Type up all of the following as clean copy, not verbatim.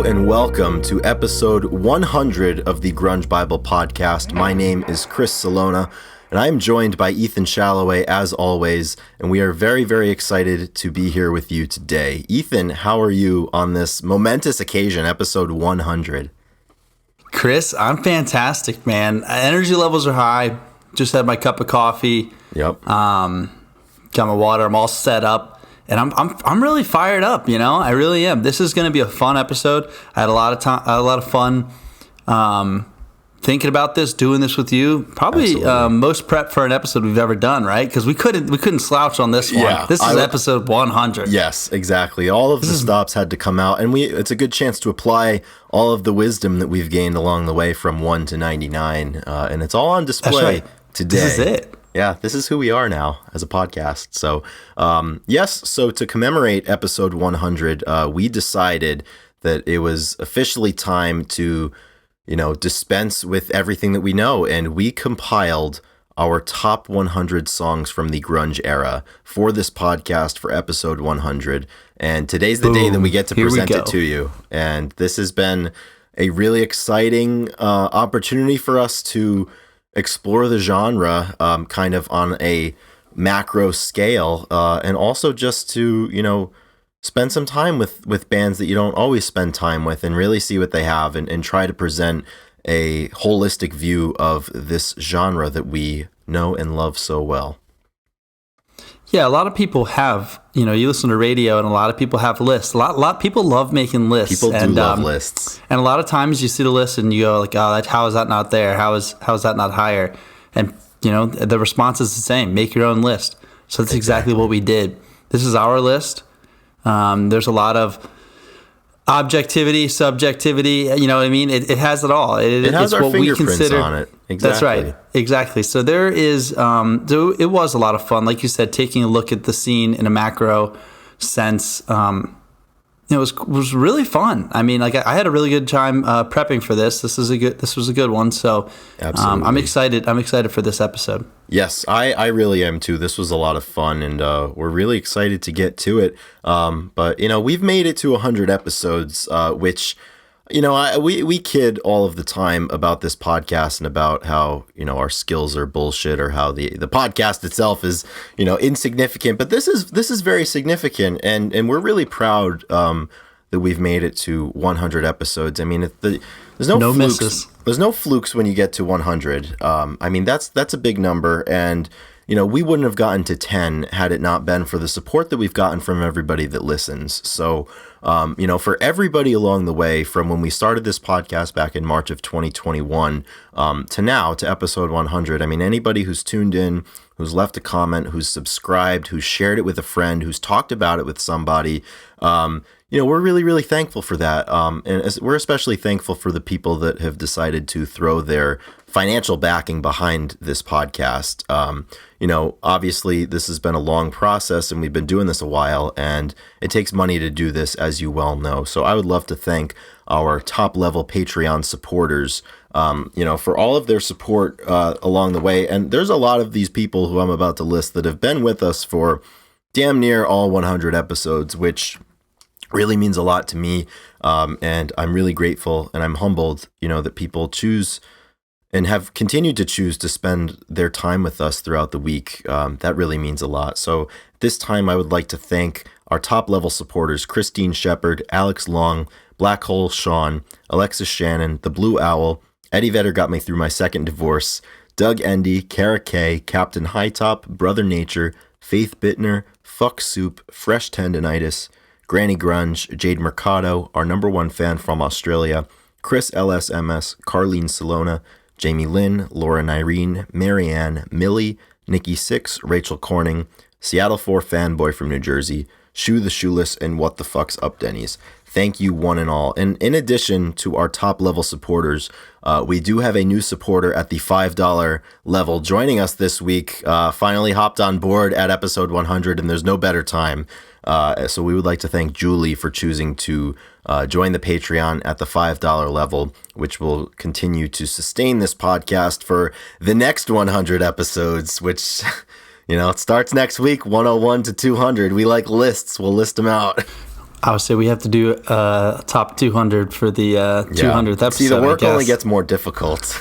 and welcome to episode 100 of the Grunge Bible podcast. My name is Chris Salona, and I am joined by Ethan Shalloway as always, and we are very, very excited to be here with you today. Ethan, how are you on this momentous occasion, episode 100? Chris, I'm fantastic, man. Energy levels are high. Just had my cup of coffee. Yep. Got my water. I'm all set up. And I'm really fired up, you know. I really am. This is going to be a fun episode. I had a lot of time, a lot of fun thinking about this, doing this with you. Probably most prep for an episode we've ever done, right? Because we couldn't slouch on this one. Yeah, this is episode 100. Yes, exactly. All of the stops had to come out, and it's a good chance to apply all of the wisdom that we've gained along the way from 1 to 99, and it's all on display today. This is it. Yeah, this is who we are now as a podcast. So, so to commemorate episode 100, we decided that it was officially time to, dispense with everything that we know. And we compiled our top 100 songs from the grunge era for this podcast for episode 100. And today's the day that we get to present it to you. And this has been a really exciting opportunity for us to explore the genre kind of on a macro scale and also just to, spend some time with bands that you don't always spend time with and really see what they have and try to present a holistic view of this genre that we know and love so well. Yeah, a lot of people have, you listen to radio and a lot of people have lists. A lot of people love making lists. People do love lists. And a lot of times you see the list and you go like, oh, how is that not there? How is that not higher? And, the response is the same. Make your own list. So that's exactly what we did. This is our list. There's a lot of objectivity, subjectivity, you know what I mean? It has it all. It has our fingerprints on it. Exactly. That's right. Exactly. So there is, it was a lot of fun. Like you said, taking a look at the scene in a macro sense. It was really fun. I mean, like I had a really good time prepping for this. This was a good one. So I'm excited. I'm excited for this episode. Yes, I really am too. This was a lot of fun, and we're really excited to get to it. But we've made it to 100 episodes, which we kid all of the time about this podcast and about how our skills are bullshit or how the podcast itself is insignificant. But this is very significant, and we're really proud that we've made it to 100 episodes. I mean, there's no flukes. Misses. There's no flukes when you get to 100. I mean, that's a big number, and we wouldn't have gotten to 10 had it not been for the support that we've gotten from everybody that listens. So, for everybody along the way, from when we started this podcast back in March of 2021 to now, to episode 100, I mean, anybody who's tuned in, who's left a comment, who's subscribed, who's shared it with a friend, who's talked about it with somebody, we're really, really thankful for that. And we're especially thankful for the people that have decided to throw their financial backing behind this podcast. Obviously this has been a long process and we've been doing this a while, and it takes money to do this, as you well know. So I would love to thank our top level Patreon supporters, for all of their support along the way. And there's a lot of these people who I'm about to list that have been with us for damn near all 100 episodes, which really means a lot to me. And I'm really grateful and I'm humbled, that people choose and have continued to choose to spend their time with us throughout the week. That really means a lot. So this time I would like to thank our top level supporters: Christine Shepard, Alex Long, Black Hole Sean, Alexis Shannon, The Blue Owl, Eddie Vedder got me through my second divorce, Doug Endy, Kara K, Captain Hightop, Brother Nature, Faith Bittner, Fuck Soup, Fresh Tendonitis, Granny Grunge, Jade Mercado, our number one fan from Australia, Chris LSMS, Carlene Salona, Jamie Lynn, Laura Nyreen, Marianne, Millie, Nikki Six, Rachel Corning, Seattle 4 fanboy from New Jersey, Shoe the Shoeless, and What the Fuck's Up Denny's. Thank you one and all. And in addition to our top level supporters, we do have a new supporter at the $5 level joining us this week. Finally hopped on board at episode 100, and there's no better time. So we would like to thank Julie for choosing to join the Patreon at the $5 level, which will continue to sustain this podcast for the next 100 episodes, which, it starts next week, 101 to 200. We like lists. We'll list them out. I would say we have to do a top 200 for the 200th episode. See, the work only gets more difficult.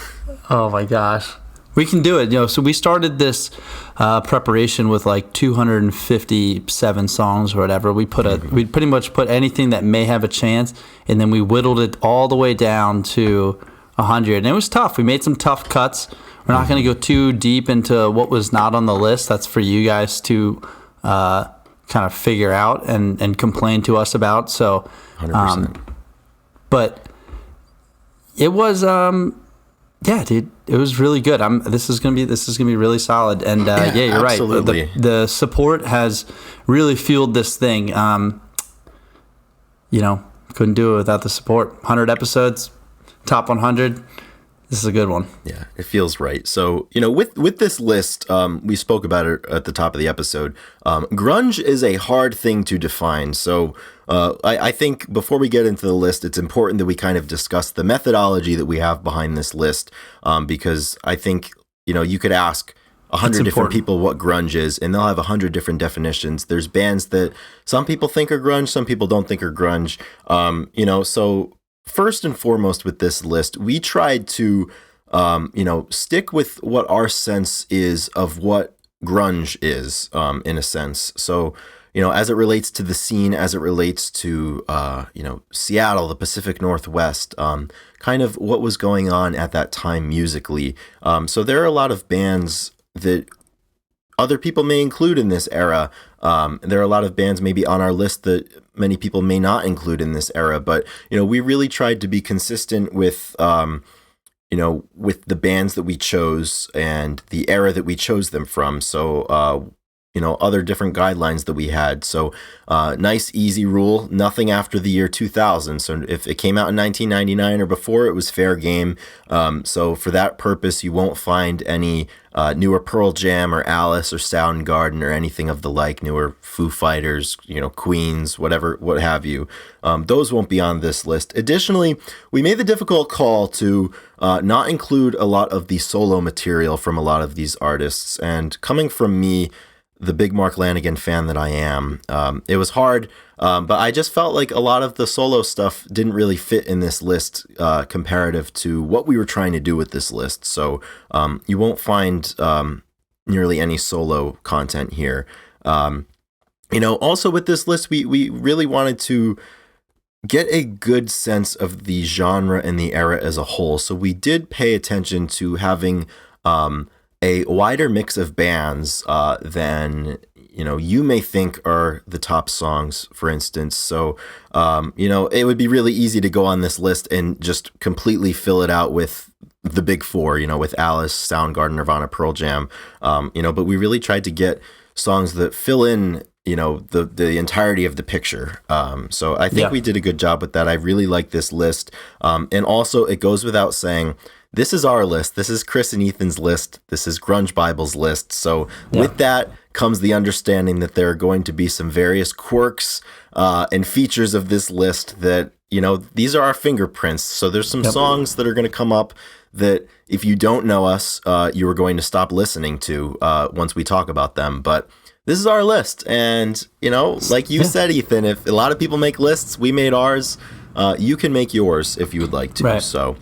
Oh my gosh. We can do it. So we started this preparation with like 257 songs or whatever. We pretty much put anything that may have a chance, and then we whittled it all the way down to 100. And it was tough. We made some tough cuts. We're not going to go too deep into what was not on the list. That's for you guys to kind of figure out and complain to us about. So, 100%. But it was, yeah, dude, it was really good. This is gonna be really solid. And yeah, you're absolutely. Right. The support has really fueled this thing. Couldn't do it without the support. 100 episodes, top 100. This is a good one. Yeah, it feels right. So, with this list, we spoke about it at the top of the episode. Grunge is a hard thing to define. So, I think before we get into the list, it's important that we kind of discuss the methodology that we have behind this list, because I think, you could ask 100 different people what grunge is, and they'll have 100 different definitions. There's bands that some people think are grunge, some people don't think are grunge. So first and foremost with this list, we tried to, stick with what our sense is of what grunge is, in a sense. So, as it relates to the scene, as it relates to, Seattle, the Pacific Northwest, kind of what was going on at that time musically. So there are a lot of bands that other people may include in this era. There are a lot of bands maybe on our list that many people may not include in this era, but we really tried to be consistent with with the bands that we chose and the era that we chose them from. So other different guidelines that we had. So nice, easy rule, nothing after the year 2000. So if it came out in 1999 or before, it was fair game. So for that purpose, you won't find any newer Pearl Jam or Alice or Soundgarden or anything of the like, newer Foo Fighters, Queens, whatever, what have you. Those won't be on this list. Additionally, we made the difficult call to not include a lot of the solo material from a lot of these artists. And coming from me, the big Mark Lanegan fan that I am, it was hard, but I just felt like a lot of the solo stuff didn't really fit in this list comparative to what we were trying to do with this list. So you won't find nearly any solo content here. Also with this list, we really wanted to get a good sense of the genre and the era as a whole. So we did pay attention to having a wider mix of bands than you may think are the top songs, for instance. So it would be really easy to go on this list and just completely fill it out with the big four, with Alice, Soundgarden, Nirvana, Pearl Jam, but we really tried to get songs that fill in the entirety of the picture. So I think we did a good job with that. I really like this list. And also it goes without saying, this is our list. This is Chris and Ethan's list. This is Grunge Bible's list. So with that comes the understanding that there are going to be some various quirks and features of this list that, these are our fingerprints. So there's some songs that are going to come up that if you don't know us, you are going to stop listening to once we talk about them. But this is our list. And, like you said, Ethan, if a lot of people make lists, we made ours. You can make yours if you would like to. Right. So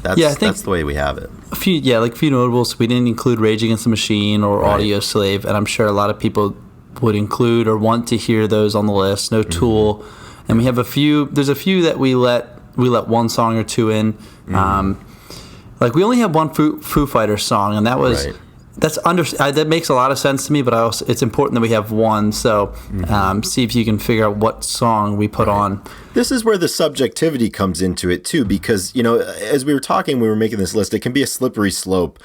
that's the way we have it. A few notables. We didn't include Rage Against the Machine or Audio Slave, and I'm sure a lot of people would include or want to hear those on the list. No Tool, and we have a few. There's a few that we let one song or two in. Like we only have one Foo Fighters song, and that was. Right. That makes a lot of sense to me, but it's important that we have one. So see if you can figure out what song we put on. This is where the subjectivity comes into it too, because as we were talking, we were making this list. It can be a slippery slope.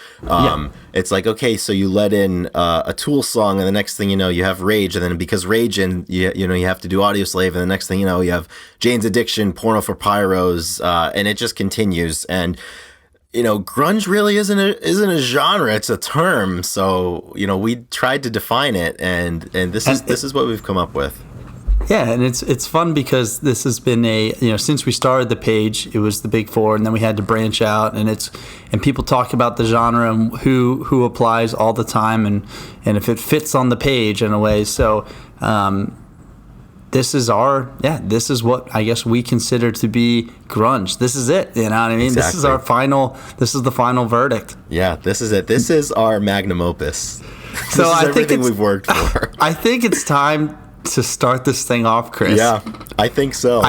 It's like, okay, so you let in a Tool song, and the next thing you know, you have Rage, and then because Rage, and you have to do Audio Slave, and the next thing you know, you have Jane's Addiction, Porno for Pyros, and it just continues. And grunge really isn't a genre; it's a term. So we tried to define it, and this is what we've come up with. Yeah, and it's fun because this has been since we started the page, it was the big four, and then we had to branch out, and people talk about the genre and who applies all the time, and if it fits on the page in a way. So this is what I guess we consider to be grunge. This is it. You know what I mean? Exactly. This is the final verdict. Yeah, this is it. This is our magnum opus. So this is I think everything we've worked for. I think it's time to start this thing off, Chris. Yeah, I think so.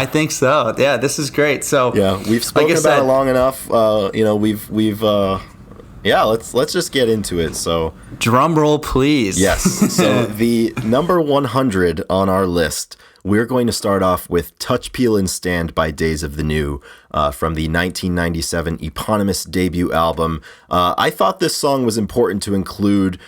Yeah, this is great. So yeah, we've spoken about it long enough. Let's just get into it. So drum roll, please. Yes. So the number 100 on our list, we're going to start off with Touch, Peel, and Stand by Days of the New from the 1997 eponymous debut album. I thought this song was important to include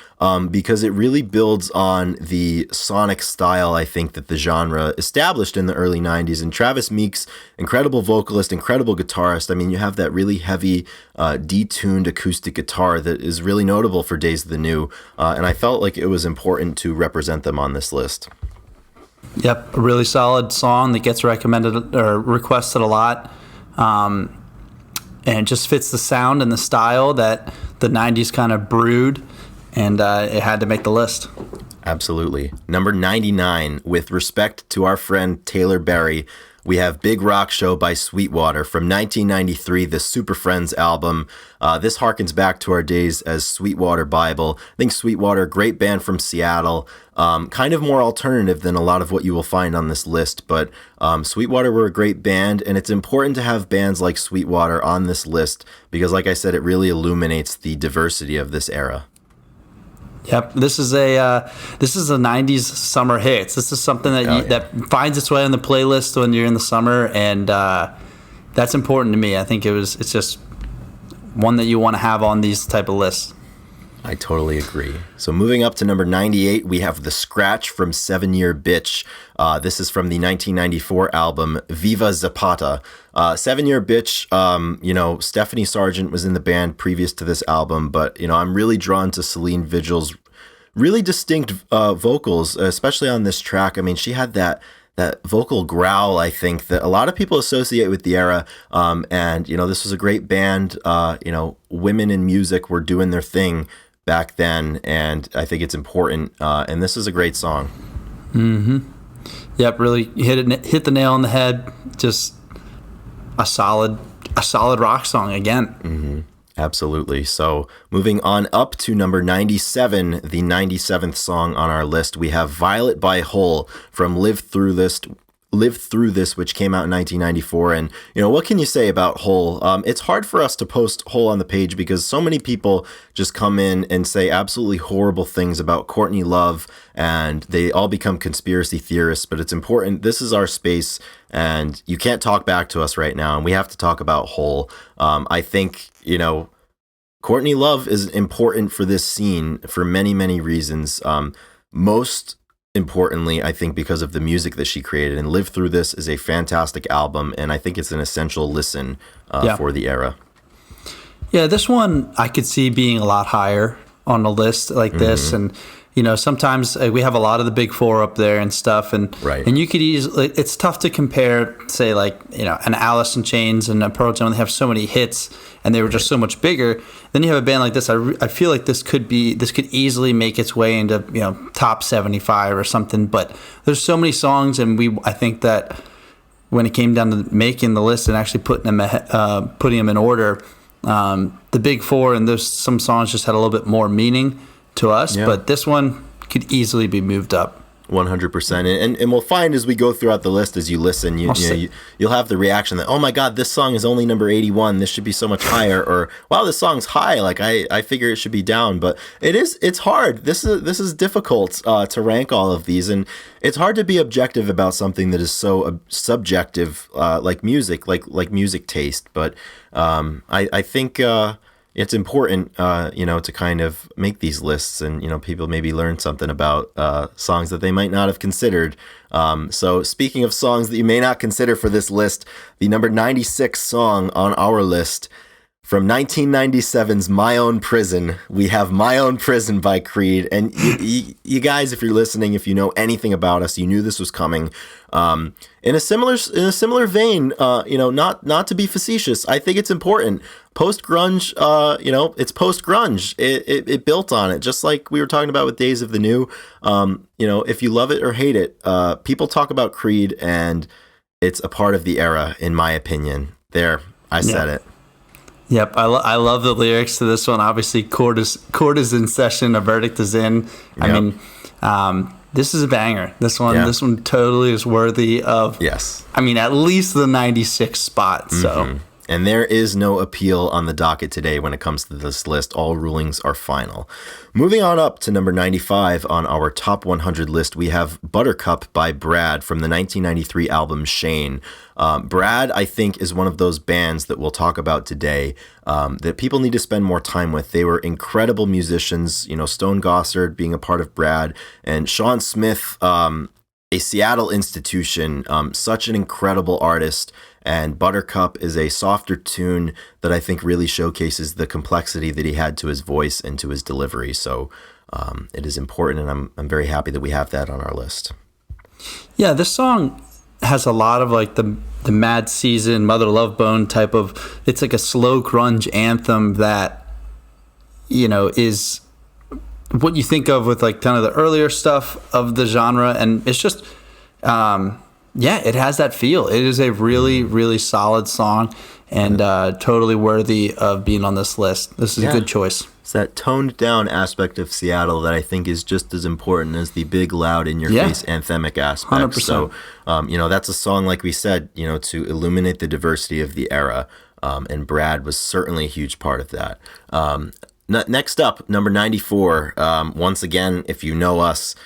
because it really builds on the sonic style, I think, that the genre established in the early 90s. And Travis Meek's incredible vocalist, incredible guitarist. I mean, you have that really heavy, detuned acoustic guitar that is really notable for Days of the New. And I felt like it was important to represent them on this list. Yep, a really solid song that gets recommended or requested a lot, and it just fits the sound and the style that the 90s kind of brewed, and it had to make the list. Absolutely. Number 99, with respect to our friend Taylor Berry, we have Big Rock Show by Sweetwater from 1993, the Super Friends album. This harkens back to our days as Sweetwater Bible. I think Sweetwater, great band from Seattle, kind of more alternative than a lot of what you will find on this list, but Sweetwater were a great band, and it's important to have bands like Sweetwater on this list because, like I said, it really illuminates the diversity of this era. Yep, this is a '90s summer hits. This is something that that finds its way on the playlist when you're in the summer, and that's important to me. I think it's just one that you want to have on these type of lists. I totally agree. So moving up to number 98, we have The Scratch from 7 Year Bitch. This is from the 1994 album Viva Zapata. 7 Year Bitch, Stephanie Sargent was in the band previous to this album, but, I'm really drawn to Celine Vigil's really distinct vocals, especially on this track. I mean, she had that vocal growl, I think, that a lot of people associate with the era. And this was a great band. Women in music were doing their thing back then, and I think it's important. And this is a great song. Mm-hmm. Yep, really hit the nail on the head. Just a solid rock song again. Mm-hmm. Absolutely. So moving on up to number 97, the 97th song on our list, we have Violet by Hole from Live Through This, which came out in 1994. And, what can you say about Hole? It's hard for us to post Hole on the page because so many people just come in and say absolutely horrible things about Courtney Love, and they all become conspiracy theorists. But it's important. This is our space, and you can't talk back to us right now, and we have to talk about Hole. I think, Courtney Love is important for this scene for many, many reasons. Most importantly, I think because of the music that she created, and Live Through This is a fantastic album, and I think it's an essential listen for the era. Yeah, this one I could see being a lot higher on a list like this, and sometimes we have a lot of the big four up there and stuff, and right. And you could easily, it's tough to compare, say, like an Alice in Chains and a Pearl Jam. They have so many hits, and they were just so much bigger. Then you have a band like this. I feel like this could easily make its way into top 75 or something. But there's so many songs, and I think that when it came down to making the list and actually putting them in order, the big four and there's some songs just had a little bit more meaning to us. Yeah. But this one could easily be moved up. 100%. And we'll find as we go throughout the list, as you listen, you'll have the reaction that, oh my God, this song is only number 81. This should be so much higher. Or, wow, this song's high. Like I figure it should be down, but it's hard. This is difficult to rank all of these. And it's hard to be objective about something that is so subjective, like music, like music taste. But I think it's important, to kind of make these lists and, people maybe learn something about songs that they might not have considered. So speaking of songs that you may not consider for this list, the number 96 song on our list, From 1997's My Own Prison, we have My Own Prison by Creed. And you guys, if you're listening, if you know anything about us, you knew this was coming. In a similar vein, not to be facetious, I think it's important. Post grunge, it's post grunge. It built on it, just like we were talking about with Days of the New. If you love it or hate it, people talk about Creed, and it's a part of the era, in my opinion. There, I said it. Yep, I love the lyrics to this one. Obviously, court is in session. A verdict is in. I mean, this is a banger. This one totally is worthy of. Yes. I mean, at least the 96 spot. So. And there is no appeal on the docket today when it comes to this list. All rulings are final. Moving on up to number 95 on our top 100 list, we have Buttercup by Brad from the 1993 album Shane. Brad, I think, is one of those bands that we'll talk about today that people need to spend more time with. They were incredible musicians, Stone Gossard being a part of Brad, and Sean Smith, a Seattle institution, such an incredible artist. And Buttercup is a softer tune that I think really showcases the complexity that he had to his voice and to his delivery. So it is important, and I'm very happy that we have that on our list. Yeah, this song has a lot of like the Mad Season, Mother Love Bone type of. It's like a slow grunge anthem that is what you think of with like kind of the earlier stuff of the genre, and it's just. It has that feel. It is a really, really solid song, and totally worthy of being on this list. This is a good choice. It's that toned down aspect of Seattle that I think is just as important as the big, loud, in your face anthemic aspect. 100%. So, that's a song, like we said, to illuminate the diversity of the era. And Brad was certainly a huge part of that. Next up, number 94. Once again, if you know us,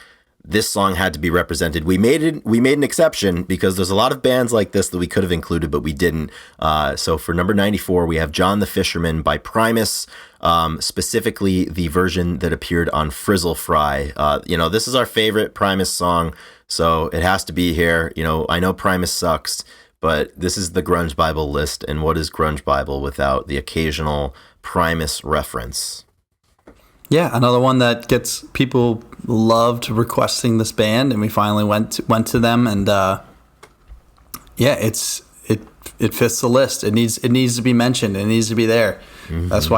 this song had to be represented. We made an exception because there's a lot of bands like this that we could have included, but we didn't. So for number 94, we have John the Fisherman by Primus, specifically the version that appeared on Frizzle Fry. This is our favorite Primus song, so it has to be here. I know Primus sucks, but this is the Grunge Bible list, and what is Grunge Bible without the occasional Primus reference? Yeah, another one that gets people loved requesting this band, and we finally went to them, and it fits the list. It needs to be mentioned. It needs to be there. Mm-hmm. That's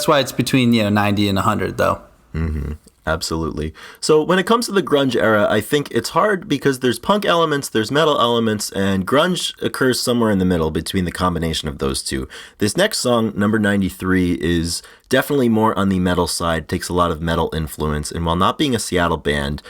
why it's between 90 and 100 though. Mm-hmm. Absolutely. So when it comes to the grunge era, I think it's hard because there's punk elements, there's metal elements, and grunge occurs somewhere in the middle between the combination of those two. This next song, number 93, is definitely more on the metal side, takes a lot of metal influence, and while not being a Seattle band,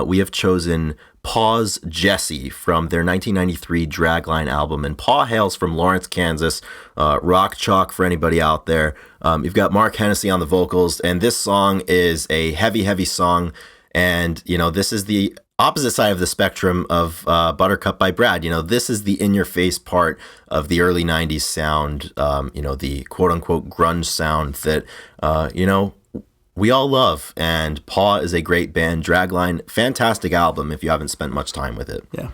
we have chosen Paw's Jesse from their 1993 Dragline album. And Paw hails from Lawrence, Kansas, rock chalk for anybody out there. You've got Mark Hennessy on the vocals, and this song is a heavy, heavy song. And, this is the opposite side of the spectrum of Buttercup by Brad. This is the in-your-face part of the early 90s sound, the quote-unquote grunge sound that, we all love. And Paw is a great band. Dragline, fantastic album if you haven't spent much time with it. Yeah.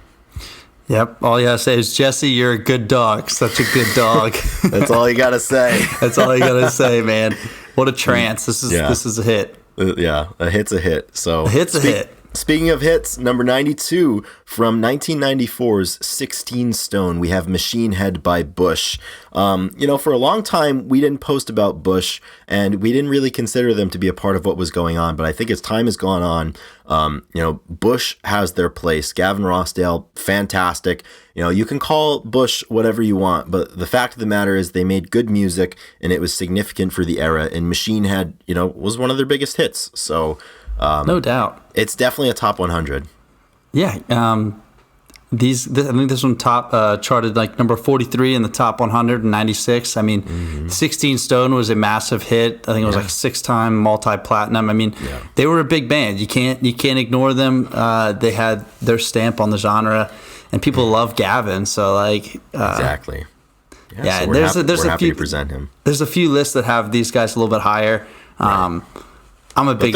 Yep. All you gotta say is, Jesse, you're a good dog. Such a good dog. That's all you gotta say. That's all you gotta say, man. What a trance. This is a hit. A hit's a hit. So a hit's a hit. Speaking of hits, number 92 from 1994's 16 Stone, we have Machine Head by Bush. For a long time, we didn't post about Bush, and we didn't really consider them to be a part of what was going on. But I think as time has gone on, Bush has their place. Gavin Rossdale, fantastic. You can call Bush whatever you want, but the fact of the matter is they made good music, and it was significant for the era. And Machine Head, was one of their biggest hits. So... no doubt. It's definitely a top 100. Yeah. I think this one charted like number 43 in the top 196. I mean, 16 Stone was a massive hit. I think it was like 6-time multi-platinum. I mean, they were a big band. You can't ignore them. They had their stamp on the genre, and people love Gavin. So exactly. Yeah. So there's a few to present him. There's a few lists that have these guys a little bit higher. Right. I'm a big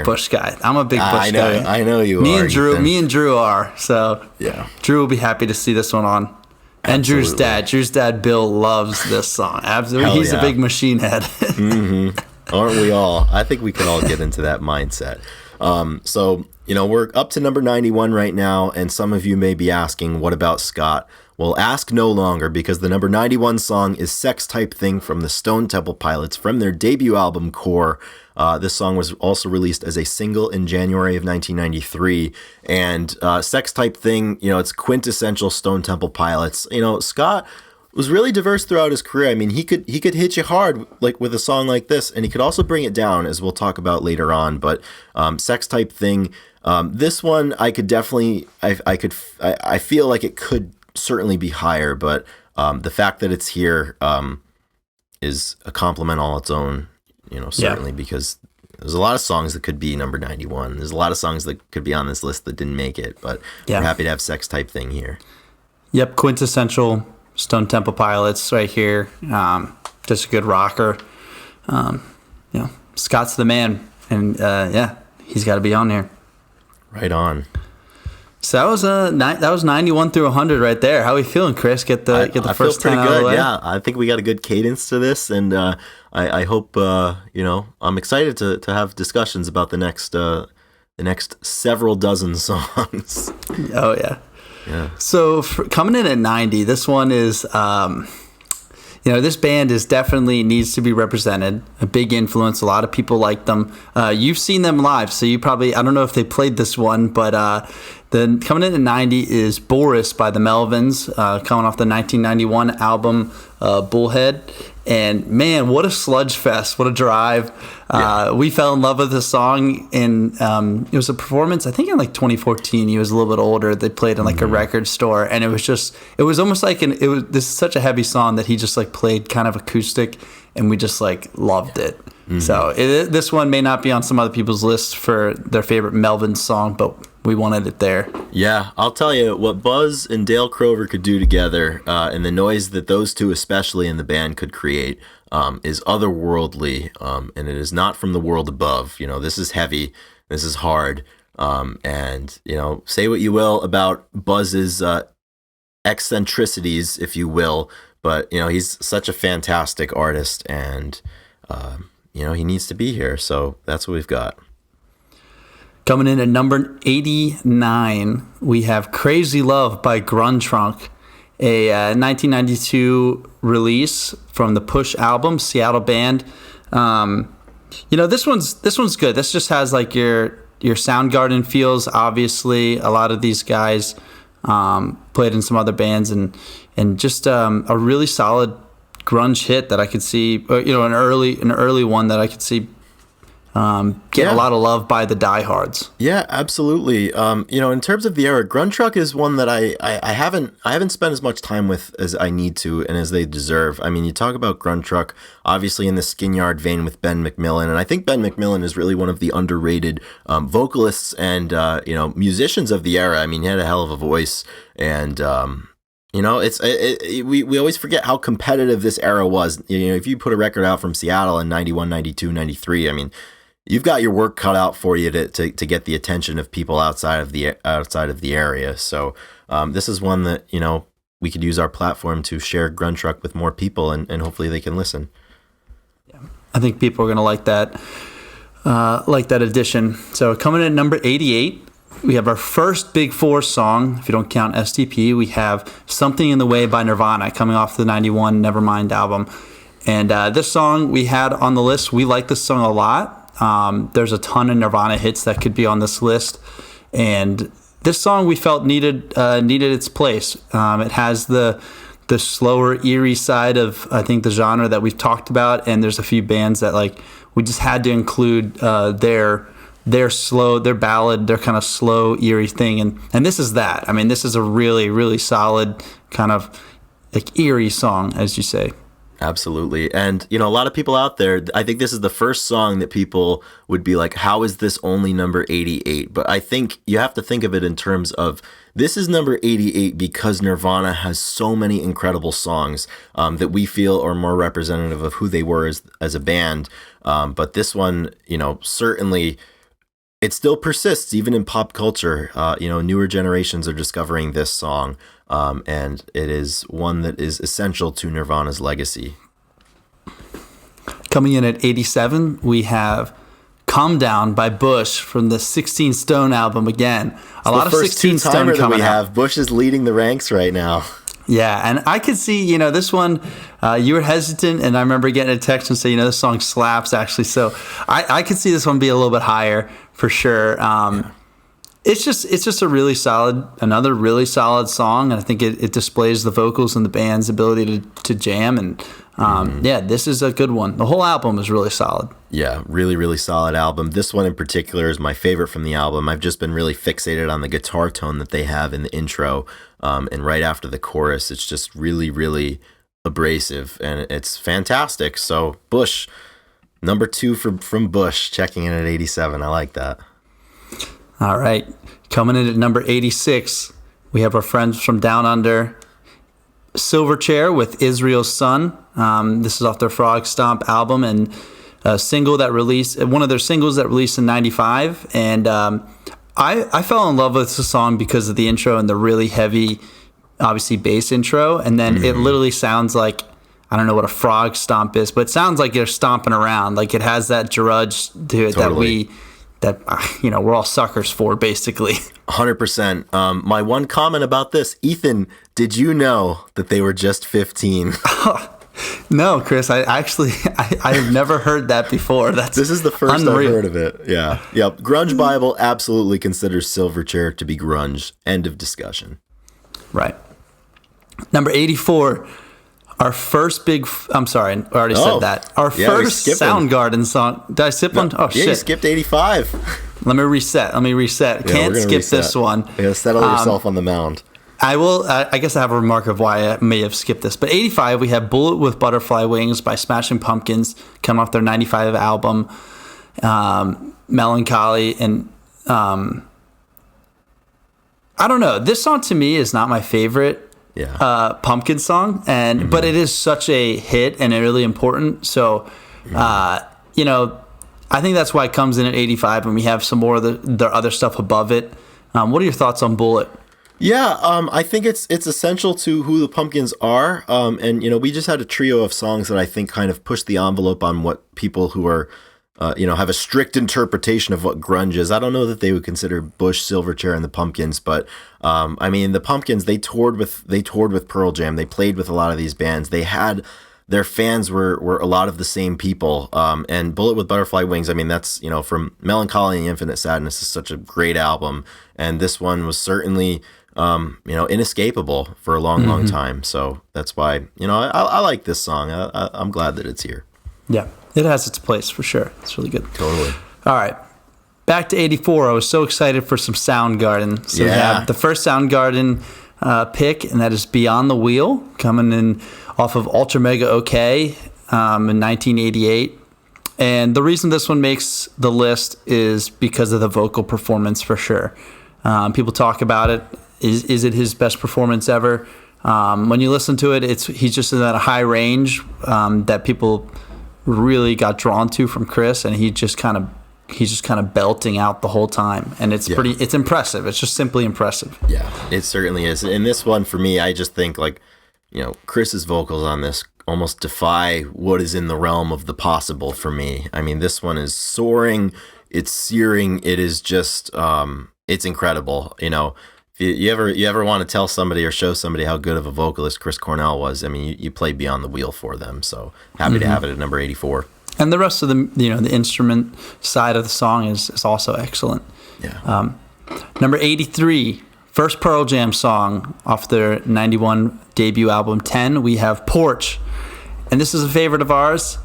Bush guy. I'm a big Bush guy. I know you me are. Me and Drew are. So yeah, Drew will be happy to see this one on. And Absolutely. Drew's dad, Bill, loves this song. Absolutely, Hell he's a yeah. big Machine head. Aren't we all? I think we can all get into that mindset. So, we're up to number 91 right now, and some of you may be asking, what about Scott? Well, ask no longer, because the number 91 song is Sex Type Thing from the Stone Temple Pilots from their debut album, Core. This song was also released as a single in January of 1993. And Sex Type Thing, it's quintessential Stone Temple Pilots. Scott was really diverse throughout his career. I mean, he could hit you hard like with a song like this, and he could also bring it down, as we'll talk about later on. But Sex Type Thing, this one I could definitely, I feel like it could certainly be higher, but the fact that it's here is a compliment all its own. Certainly, because there's a lot of songs that could be number 91. There's a lot of songs that could be on this list that didn't make it, but we're happy to have Sex Type Thing here. Yep, quintessential Stone Temple Pilots right here. Just a good rocker. Scott's the man, and he's got to be on here. Right on. So that was 91 through 100 right there. How are we feeling, Chris? Get the first 10 out of the way. Yeah, I think we got a good cadence to this, and I hope I'm excited to have discussions about the next several dozen songs. Oh yeah. Yeah. So coming in at 90, this one is, this band is definitely needs to be represented. A big influence. A lot of people like them. You've seen them live, so you probably, I don't know if they played this one, but then coming in at 90 is Boris by the Melvins, coming off the 1991 album Bullhead. And man, what a sludge fest! What a drive! We fell in love with this song, and it was a performance. I think in like 2014. He was a little bit older. They played in like a record store, and it was almost like this is such a heavy song that he just like played kind of acoustic, and we just like loved it. So this one may not be on some other people's lists for their favorite Melvin song, but we wanted it there. Yeah, I'll tell you what Buzz and Dale Crover could do together, and the noise that those two, especially in the band, could create is otherworldly, and it is not from the world above. This is heavy, this is hard, and say what you will about Buzz's eccentricities, if you will, but he's such a fantastic artist, and he needs to be here. So that's what we've got. Coming in at number 89, we have Crazy Love by Grunge, a 1992 release from the Push album, Seattle band. This one's good. This just has like your Soundgarden feels. Obviously, a lot of these guys played in some other bands, and just a really solid grunge hit that I could see, an early one that I could see get a lot of love by the diehards. Yeah, absolutely. In terms of the era, Grunge is one that I haven't spent as much time with as I need to and as they deserve. I mean, you talk about Grunge, obviously in the Skin Yard vein with Ben McMillan, and I think Ben McMillan is really one of the underrated vocalists and musicians of the era. I mean, he had a hell of a voice, and we always forget how competitive this era was. If you put a record out from Seattle in 91, 92, 93, I mean, you've got your work cut out for you to get the attention of people outside of the area. So this is one that we could use our platform to share Grunge with more people, and hopefully they can listen. Yeah, I think people are gonna like that addition. So coming in at number 88. We have our first Big Four song, if you don't count STP. We have Something in the Way by Nirvana, coming off the 91 Nevermind album. And this song we had on the list. We like this song a lot. There's a ton of Nirvana hits that could be on this list. And this song we felt needed its place. It has the slower, eerie side of, I think, the genre that we've talked about. And there's a few bands that like we just had to include their ballad, their kind of slow, eerie thing. And this is that. I mean, this is a really, really solid kind of like eerie song, as you say. Absolutely. And, a lot of people out there, I think this is the first song that people would be like, how is this only number 88? But I think you have to think of it in terms of this is number 88 because Nirvana has so many incredible songs that we feel are more representative of who they were as a band. But this one, certainly it still persists even in pop culture. Newer generations are discovering this song, and it is one that is essential to Nirvana's legacy. Coming in at 87, we have "Calm Down" by Bush from the 16 Stone album. Again, a lot of 16 Stone coming out. Bush is leading the ranks right now. Yeah, and I could see, this one, you were hesitant, and I remember getting a text and saying, this song slaps, actually. So I could see this one be a little bit higher for sure. It's just another really solid song, and I think it displays the vocals and the band's ability to jam, and this is a good one. The whole album is really solid. Yeah, really, really solid album. This one in particular is my favorite from the album. I've just been really fixated on the guitar tone that they have in the intro, and right after the chorus, it's just really, really abrasive, and it's fantastic. So Bush, number 2 from Bush, checking in at 87. I like that. All right, coming in at number 86, we have our friends from Down Under, Silverchair with Israel's Son. This is off their Frog Stomp album, and one of their singles that released in 95. And I fell in love with the song because of the intro and the really heavy, obviously, bass intro. And then it literally sounds like, I don't know what a frog stomp is, but it sounds like you're stomping around. Like it has that drudge to it Totally. we're all suckers for, basically. 100%. My one comment about this, Ethan, did you know that they were just 15? No, Chris, I've never heard that before. This is the first unreal. I've heard of it. Yeah. Yep. Grunge Bible absolutely considers Silverchair to be grunge. End of discussion. Right. Number 84, our first I'm sorry, I already said that. Our first Soundgarden song. Did I skip one? Oh, shit. You skipped 85. Let me reset. Can't skip this one. You gotta settle yourself on the mound. I will. I guess I have a remark of why I may have skipped this. But 85, we have "Bullet with Butterfly Wings" by Smashing Pumpkins, coming off their 95 album, Melancholy. And I don't know. This song to me is not my favorite Pumpkin song, but it is such a hit and really important. So, I think that's why it comes in at 85, and we have some more of the other stuff above it. What are your thoughts on "Bullet"? Yeah, I think it's essential to who the Pumpkins are, and we just had a trio of songs that I think kind of push the envelope on what people who are, have a strict interpretation of what grunge is. I don't know that they would consider Bush, Silverchair, and the Pumpkins, but the Pumpkins, they toured with Pearl Jam. They played with a lot of these bands. They had their fans were a lot of the same people, and Bullet with Butterfly Wings. I mean, that's from Melancholy and Infinite Sadness is such a great album, and this one was certainly inescapable for a long time. So that's why, I like this song. I'm glad that it's here. Yeah, it has its place for sure. It's really good. Totally. All right. Back to 84. I was so excited for some Soundgarden. So we have the first Soundgarden pick, and that is Beyond the Wheel, coming in off of Ultra Mega OK in 1988. And the reason this one makes the list is because of the vocal performance for sure. People talk about it. Is it his best performance ever? When you listen to it, he's just in that high range that people really got drawn to from Chris, and he's just kind of belting out the whole time, and it's impressive. It's just simply impressive. Yeah, it certainly is. In this one, for me, I just think Chris's vocals on this almost defy what is in the realm of the possible for me. I mean, this one is soaring, it's searing, it is just it's incredible. If you ever want to tell somebody or show somebody how good of a vocalist Chris Cornell was, I mean, you play Beyond the Wheel for them. So happy to have it at number 84. And the rest of the instrument side of the song is also excellent. Yeah. Number 83, first Pearl Jam song off their 91 debut album 10, we have Porch. And this is a favorite of ours.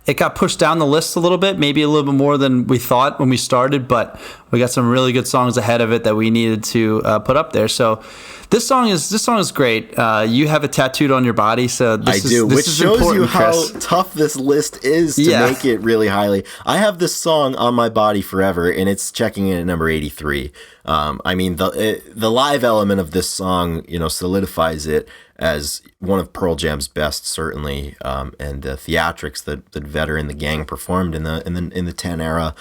It got pushed down the list a little bit, maybe a little bit more than we thought when we started, but we got some really good songs ahead of it that we needed to put up there. So this song is great. You have it tattooed on your body, so this which is shows you how Chris. tough this list is to make it really highly. I have this song on my body forever, and it's checking in at number 83. I mean, the live element of this song, solidifies it as one of Pearl Jam's best, certainly, and the theatrics that Vedder and the gang performed in the 10 era.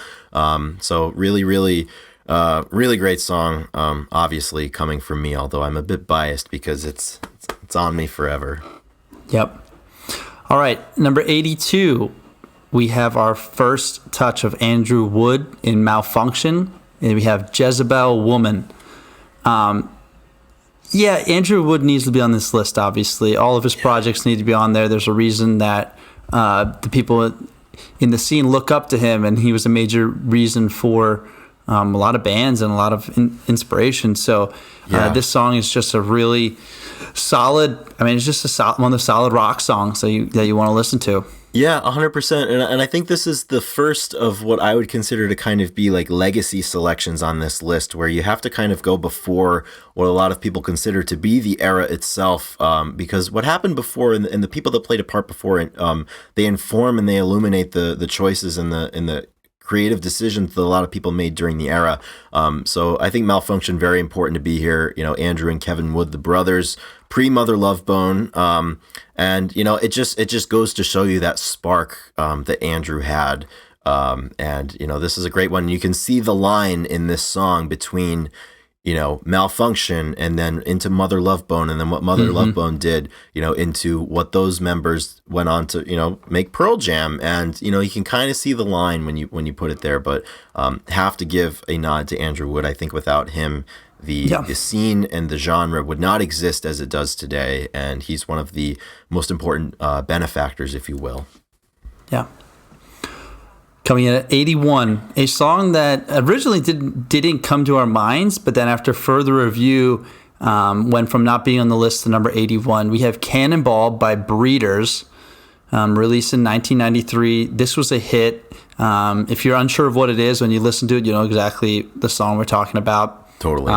So really, really, really great song. Obviously coming from me, although I'm a bit biased because it's on me forever. Yep. All right, number 82. We have our first touch of Andrew Wood in Malfunction, and we have Jezebel Woman. Yeah, Andrew Wood needs to be on this list, obviously. All of his projects need to be on there. There's a reason that the people in the scene look up to him, and he was a major reason for a lot of bands and a lot of inspiration. So this song is just a really solid, it's just one of the solid rock songs that you want to listen to. Yeah, 100%. And I think this is the first of what I would consider to kind of be like legacy selections on this list, where you have to kind of go before what a lot of people consider to be the era itself. Because what happened before, and the people that played a part before, they inform and they illuminate the choices and the creative decisions that a lot of people made during the era. So I think Malfunction, very important to be here. Andrew and Kevin Wood, the brothers, pre-Mother Love Bone. And it just goes to show you that spark that Andrew had. And this is a great one. You can see the line in this song between Malfunction and then into Mother Love Bone, and then what Mother Love Bone did, into what those members went on to, make Pearl Jam. And, you can kind of see the line when you put it there, but have to give a nod to Andrew Wood. I think without him, the scene and the genre would not exist as it does today. And he's one of the most important benefactors, if you will. Yeah. Coming in at 81, a song that originally didn't come to our minds, but then after further review, went from not being on the list to number 81. We have Cannonball by Breeders, released in 1993. This was a hit. If you're unsure of what it is, when you listen to it, you know exactly the song we're talking about. Totally.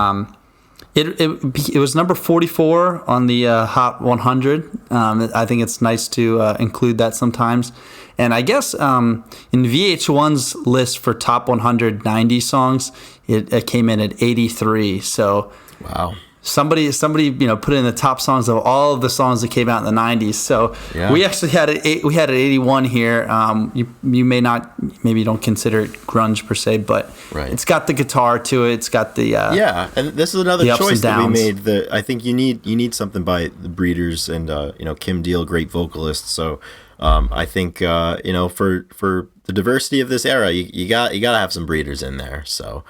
It was number 44 on the Hot 100. I think it's nice to include that sometimes. And I guess in VH1's list for top 100 90s songs, it came in at 83. So wow. Somebody put in the top songs of all of the songs that came out in the 90s. So we actually had it. We had it 81 here. You maybe you don't consider it grunge per se, but it's got the guitar to it. It's got the and this is another choice that we made. That I think you need something by the Breeders and Kim Deal, great vocalist. So I think for the diversity of this era, you got to have some Breeders in there. So.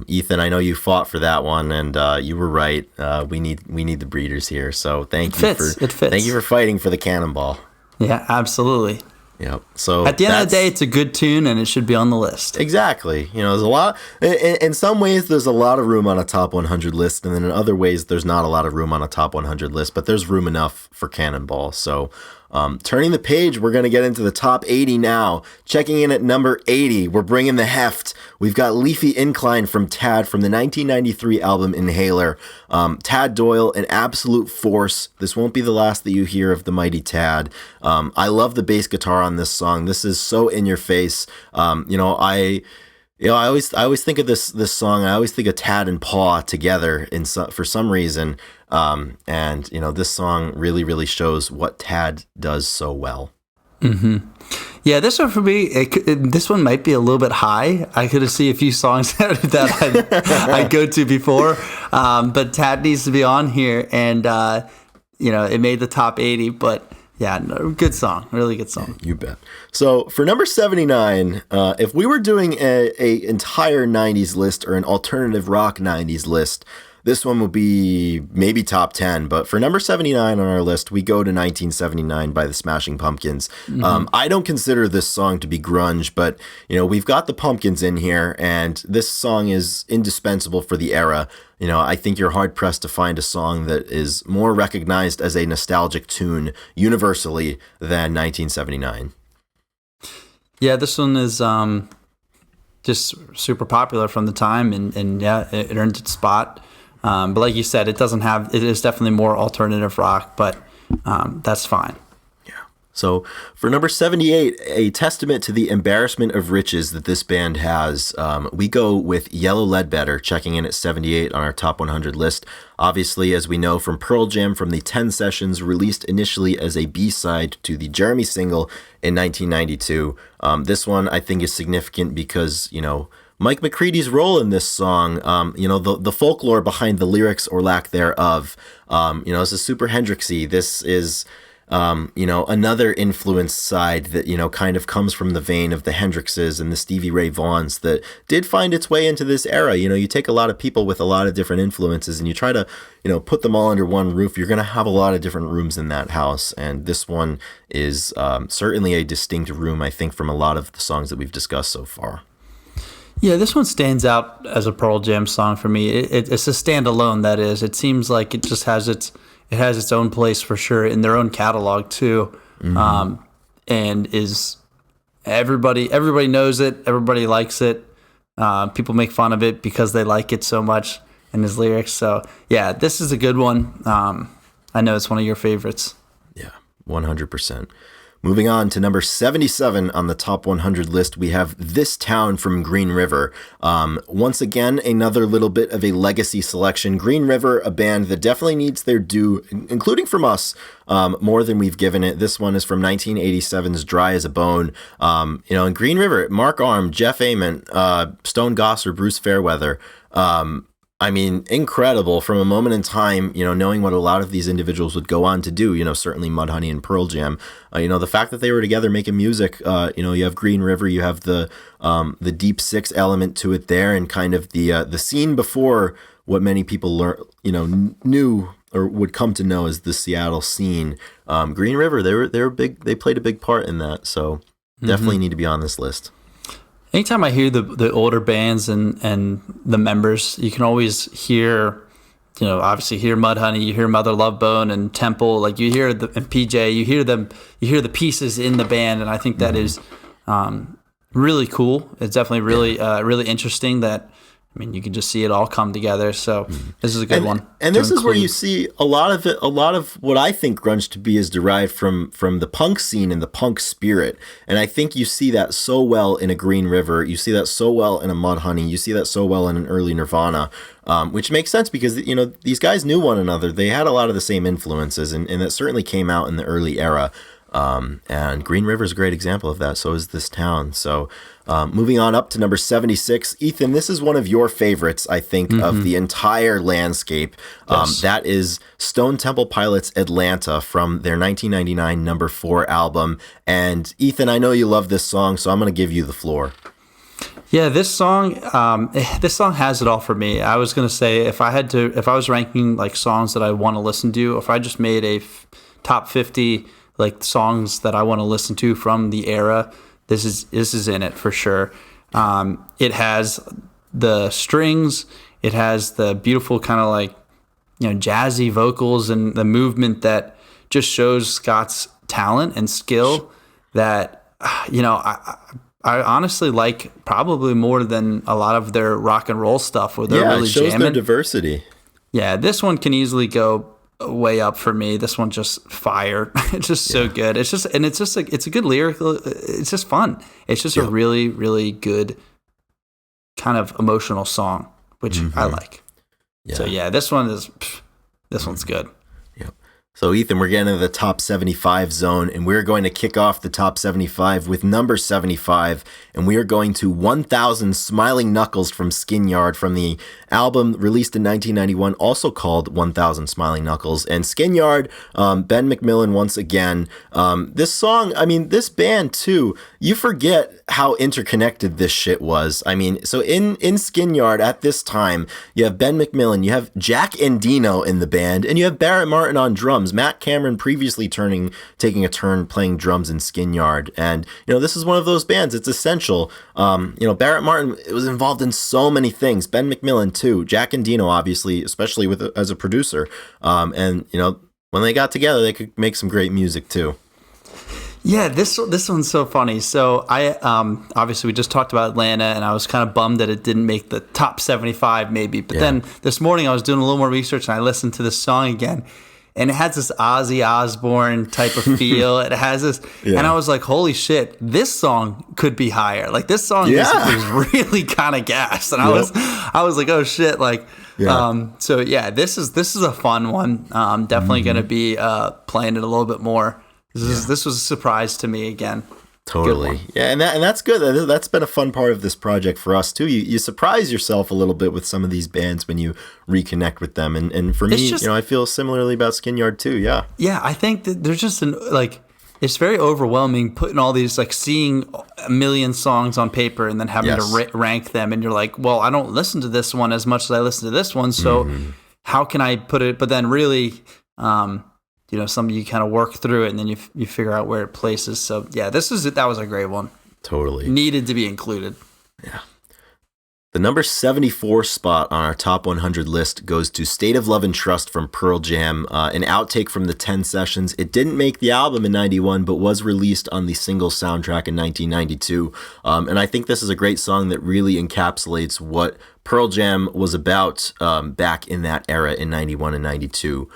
Ethan, I know you fought for that one, and you were right. We need the Breeders here. So thank you for fighting for the Cannonball. Yeah, absolutely. Yep. So at the end of the day, it's a good tune, and it should be on the list. Exactly. There's a lot. In some ways, there's a lot of room on a top 100 list, and then in other ways, there's not a lot of room on a top 100 list. But there's room enough for Cannonball. So. Turning the page, we're going to get into the top 80 now. Checking in at number 80, we're bringing the heft. We've got Leafy Incline from Tad from the 1993 album Inhaler. Tad Doyle, an absolute force. This won't be the last that you hear of the mighty Tad. I love the bass guitar on this song. This is so in your face. I always think of this song. I always think of Tad and Paw together for some reason. And this song really, really shows what Tad does so well. Mm-hmm. Yeah, this one for me, this one might be a little bit high. I could have seen a few songs that I'd go to before, but Tad needs to be on here, and it made the top 80. But yeah, good song, really good song. You bet. So for number 79, if we were doing a entire 90s list or an alternative rock 90s list, this one would be maybe top 10, but for number 79 on our list, we go to 1979 by the Smashing Pumpkins. Mm-hmm. I don't consider this song to be grunge, but we've got the Pumpkins in here, and this song is indispensable for the era. I think you're hard pressed to find a song that is more recognized as a nostalgic tune universally than 1979. Yeah, this one is just super popular from the time, and yeah, it earned its spot. But like you said, it is definitely more alternative rock, but that's fine. Yeah. So for number 78, a testament to the embarrassment of riches that this band has, we go with Yellow Ledbetter, checking in at 78 on our top 100 list. Obviously, as we know from Pearl Jam, from the 10 sessions released initially as a B-side to the Jeremy single in 1992. This one I think is significant because, Mike McCready's role in this song, the folklore behind the lyrics or lack thereof, this is super Hendrixy. This is another influenced side that, kind of comes from the vein of the Hendrixes and the Stevie Ray Vaughns that did find its way into this era. You take a lot of people with a lot of different influences and you try to, put them all under one roof. You're going to have a lot of different rooms in that house. And this one is certainly a distinct room, I think, from a lot of the songs that we've discussed so far. Yeah, this one stands out as a Pearl Jam song for me. It's a standalone, that is. It seems like it just has its own place for sure in their own catalog too, and is everybody knows it, everybody likes it. People make fun of it because they like it so much and his lyrics. So yeah, this is a good one. I know it's one of your favorites. Yeah, 100%. Moving on to number 77 on the top 100 list, we have This Town from Green River. Once again, another little bit of a legacy selection. Green River, a band that definitely needs their due, including from us, more than we've given it. This one is from 1987's Dry as a Bone. In Green River, Mark Arm, Jeff Ament, Stone Gosser, Bruce Fairweather. Incredible from a moment in time, knowing what a lot of these individuals would go on to do, certainly Mudhoney and Pearl Jam, the fact that they were together making music, you have Green River, you have the Deep Six element to it there, and kind of the scene before what many people knew or would come to know as the Seattle scene. Green River, they were big, they played a big part in that. So definitely need to be on this list. Anytime I hear the older bands and the members, you can always hear, obviously hear Mudhoney, you hear Mother Love Bone and Temple, like you hear and PJ, you hear the pieces in the band, and I think that is really cool. It's definitely really interesting that. You can just see it all come together. So this is a good one. And this is where you see a lot of it. A lot of what I think grunge to be is derived from the punk scene and the punk spirit. And I think you see that so well in a Green River. You see that so well in a Mudhoney. You see that so well in an early Nirvana, which makes sense because these guys knew one another. They had a lot of the same influences, and that certainly came out in the early era. And Green River is a great example of that. So is This Town. So moving on up to number 76, Ethan, this is one of your favorites, I think, of the entire landscape. Yes. That is Stone Temple Pilots' Atlanta from their 1999 number 4 album. And Ethan, I know you love this song, so I'm going to give you the floor. Yeah, this song has it all for me. I was going to say if I was ranking like songs that I want to listen to, if I just made a top 50 like songs that I want to listen to from the era, this is in it for sure. It has the strings, it has the beautiful kind of like jazzy vocals and the movement that just shows Scott's talent and skill that I honestly like probably more than a lot of their rock and roll stuff where they're really it shows jamming. their diversity. Yeah, this one can easily go way up for me. This one just fire. It's just so good. It's just it's a good lyrical. It's just fun. It's just a really, really good kind of emotional song, which I like. Yeah. So yeah, this one's good. Yep. So Ethan, we're getting into the top 75 zone, and we're going to kick off the top 75 with number 75, and we are going to 1000 Smiling Knuckles from Skin Yard from the album released in 1991, also called 1000 Smiling Knuckles. And Skin Yard, Ben McMillan once again. This song, this band too, you forget how interconnected this shit was. So in Skin Yard at this time, you have Ben McMillan, you have Jack Endino in the band, and you have Barrett Martin on drums. Matt Cameron previously taking a turn playing drums in Skin Yard. And, this is one of those bands. It's essential. Barrett Martin was involved in so many things. Ben McMillan too. Jack Endino, obviously, especially as a producer. And, when they got together, they could make some great music too. Yeah, this one's so funny. So I obviously we just talked about Atlanta, and I was kind of bummed that it didn't make the top 75 maybe. But then this morning I was doing a little more research and I listened to this song again, and it has this Ozzy Osbourne type of feel. It has this, and I was like, holy shit, this song could be higher. Like this song is really kind of gas, and I was like, oh shit, like. So yeah, this is a fun one. Definitely going to be playing it a little bit more. This was a surprise to me again. Totally. Yeah, and that's good. That's been a fun part of this project for us too. You surprise yourself a little bit with some of these bands when you reconnect with them. And for me, I feel similarly about Skin Yard too. Yeah. Yeah, I think that there's just it's very overwhelming putting all these, like, seeing a million songs on paper and then having to rank them, and you're like, well, I don't listen to this one as much as I listen to this one, so how can I put it? But then really, some you kind of work through it, and then you figure out where it places. So yeah, that was a great one. Totally needed to be included. Yeah. The number 74 spot on our top 100 list goes to State of Love and Trust from Pearl Jam, an outtake from the 10 sessions. It didn't make the album in 91, but was released on the single soundtrack in 1992. And I think this is a great song that really encapsulates what Pearl Jam was about back in that era in 91 and 92.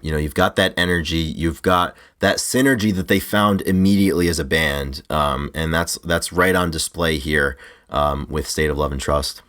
You've got that energy, you've got that synergy that they found immediately as a band, and that's right on display here. With State of Love and Trust.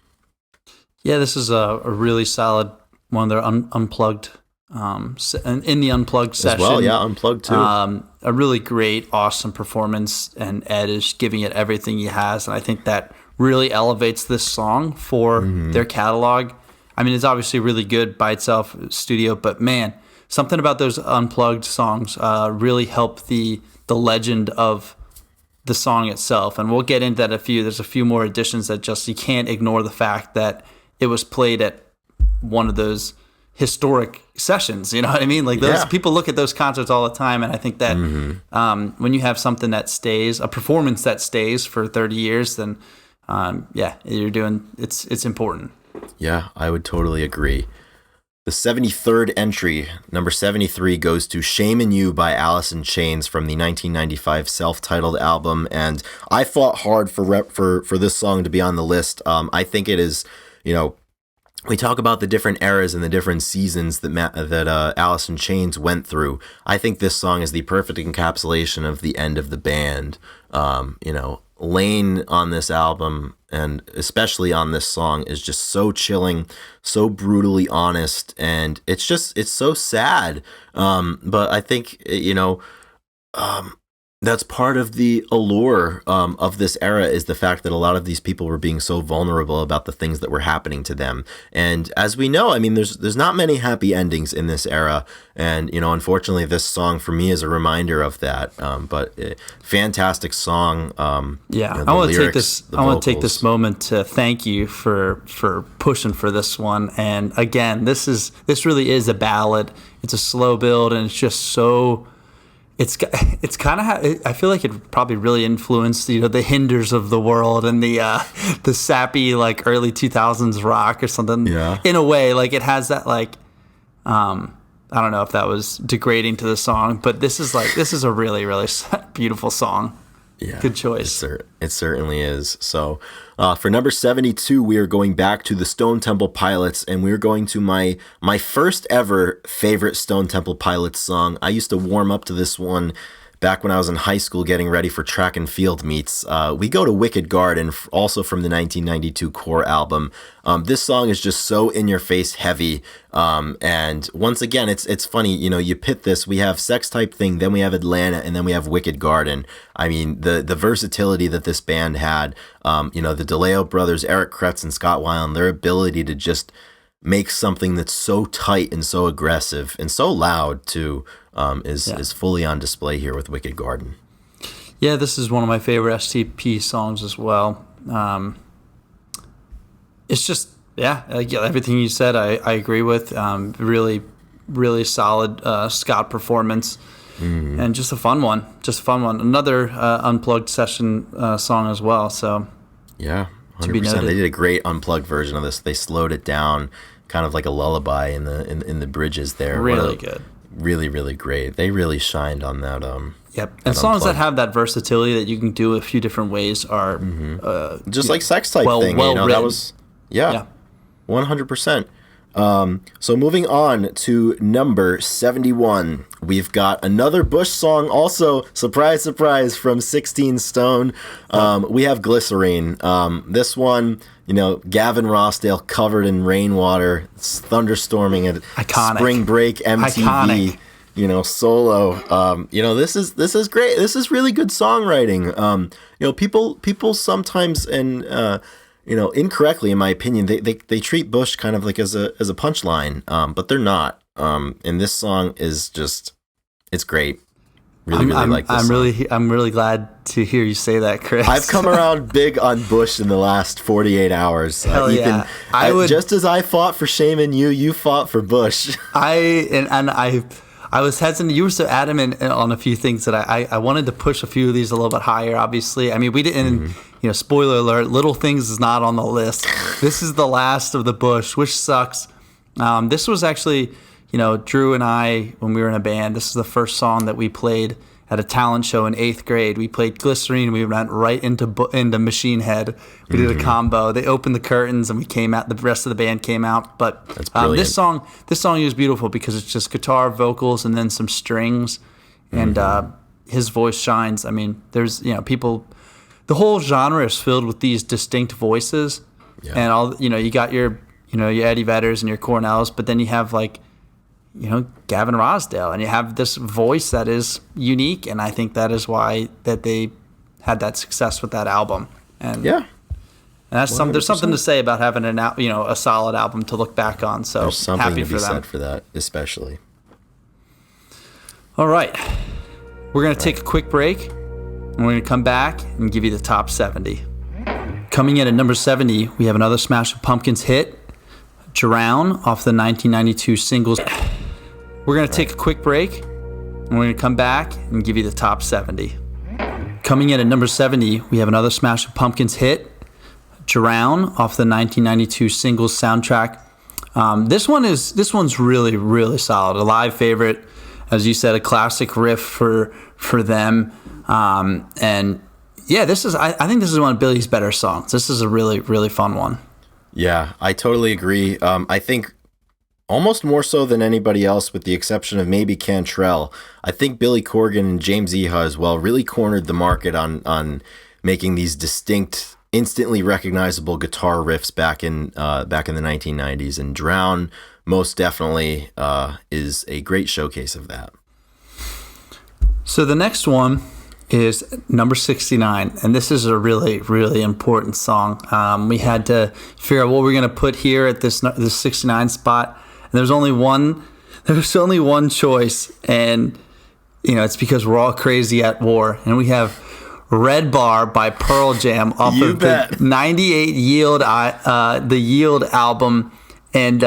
Yeah, this is a really solid one. They're unplugged, in the unplugged session. As well, yeah, unplugged too. A really great, awesome performance, and Ed is giving it everything he has, and I think that really elevates this song for their catalog. I mean, it's obviously really good by itself, studio, but man, something about those unplugged songs really help the legend of the song itself, and we'll get into that there's a few more additions that just, you can't ignore the fact that it was played at one of those historic sessions, you know what I mean? Like those people look at those concerts all the time, and I think that when you have something that stays, a performance that stays for 30 years, then it's important. Yeah, I would totally agree. The 73rd entry, number 73, goes to Shame in You by Alice in Chains from the 1995 self-titled album. And I fought hard for this song to be on the list. I think it is, we talk about the different eras and the different seasons that Alice in Chains went through. I think this song is the perfect encapsulation of the end of the band. Lane on this album, and especially on this song, is just so chilling, so brutally honest, and it's so sad. But I think, that's part of the allure of this era, is the fact that a lot of these people were being so vulnerable about the things that were happening to them. And as we know, I mean, there's not many happy endings in this era. And, unfortunately, this song for me is a reminder of that. But fantastic song. I want to take this moment to thank you for pushing for this one. And again, this really is a ballad. It's a slow build, and it's just so. It's kind of I feel like it probably really influenced the Hinders of the world and the sappy, like, early 2000s rock or something. Yeah. In a way, like, it has that, like, I don't know if that was degrading to the song, but this is a really, really beautiful song. Yeah, good choice. It certainly is. So for number 72, we are going back to the Stone Temple Pilots, and we're going to my first ever favorite Stone Temple Pilots song. I used to warm up to this one back when I was in high school getting ready for track and field meets. We go to Wicked Garden, also from the 1992 Core album. This song is just so in-your-face heavy. And once again, it's funny, you pit this. We have Sex Type Thing, then we have Atlanta, and then we have Wicked Garden. I mean, the versatility that this band had, the DeLeo brothers, Eric Kretz and Scott Weiland, their ability to just make something that's so tight and so aggressive and so loud too, is fully on display here with Wicked Garden. Yeah, this is one of my favorite STP songs as well. It's just, everything you said, I agree with. Really, really solid Scott performance, and just a fun one. Another unplugged session song as well. So yeah, 100%. They did a great unplugged version of this. They slowed it down, kind of like a lullaby in the bridges there. Really good. Really, really great. They really shined on that. Yep. And songs that have that versatility that you can do a few different ways are just like Sex Type Thing. That was 100%. So moving on to number 71, we've got another Bush song, also, surprise, surprise, from 16 Stone. We have Glycerine. This one, Gavin Rossdale covered in rainwater, it's thunderstorming at Iconic. Spring Break MTV. Iconic. Solo. This is great. This is really good songwriting. People sometimes incorrectly, in my opinion, they treat Bush kind of like as a punchline, but they're not. And this song is it's great. Really like this song. I'm really glad to hear you say that, Chris. I've come around big on Bush in the last 48 hours. Hell yeah. Just as I fought for Shame and you fought for Bush. I was hesitant. You were so adamant on a few things that I wanted to push a few of these a little bit higher, obviously. I mean, we didn't, spoiler alert, Little Things is not on the list. This is the last of the Bush, which sucks. This was actually, Drew and I, when we were in a band, this is the first song that we played at a talent show in 8th grade. We played Glycerine. We went right into Machine Head. We did a combo. They opened the curtains and we came out. The rest of the band came out. But this song is beautiful because it's just guitar, vocals, and then some strings. And his voice shines. I mean, there's people. The whole genre is filled with these distinct voices. Yeah. And all you got your your Eddie Vedders and your Cornells, but then you have Gavin Rossdale, and you have this voice that is unique, and I think that is why that they had that success with that album. And and that's there's something to say about having a solid album to look back on. So there's something happy to be for them. said for that, especially. All right, we're gonna take a quick break, and we're gonna come back and give you the top 70. Coming in at number 70, we have another Smashing Pumpkins hit, "Drown," off the 1992 singles. We're going to take a quick break, and we're going to come back and give you the top 70. Coming in at number 70, we have another Smashing Pumpkins hit, "Drown," off the 1992 singles soundtrack. This one's really, really solid. A live favorite, as you said, a classic riff for them. And yeah, I think this is one of Billy's better songs. This is a really, really fun one. Yeah, I totally agree. I think almost more so than anybody else, with the exception of maybe Cantrell, I think Billy Corgan and James Iha as well really cornered the market on making these distinct, instantly recognizable guitar riffs back in the 1990s. And "Drown" most definitely is a great showcase of that. So the next one is number 69, and this is a really, really important song. We had to figure out what we're going to put here at this 69 spot. And there was only one choice, and it's because we're all crazy at war. And we have "Red Bar" by Pearl Jam off of the 98 Yield, the Yield album. And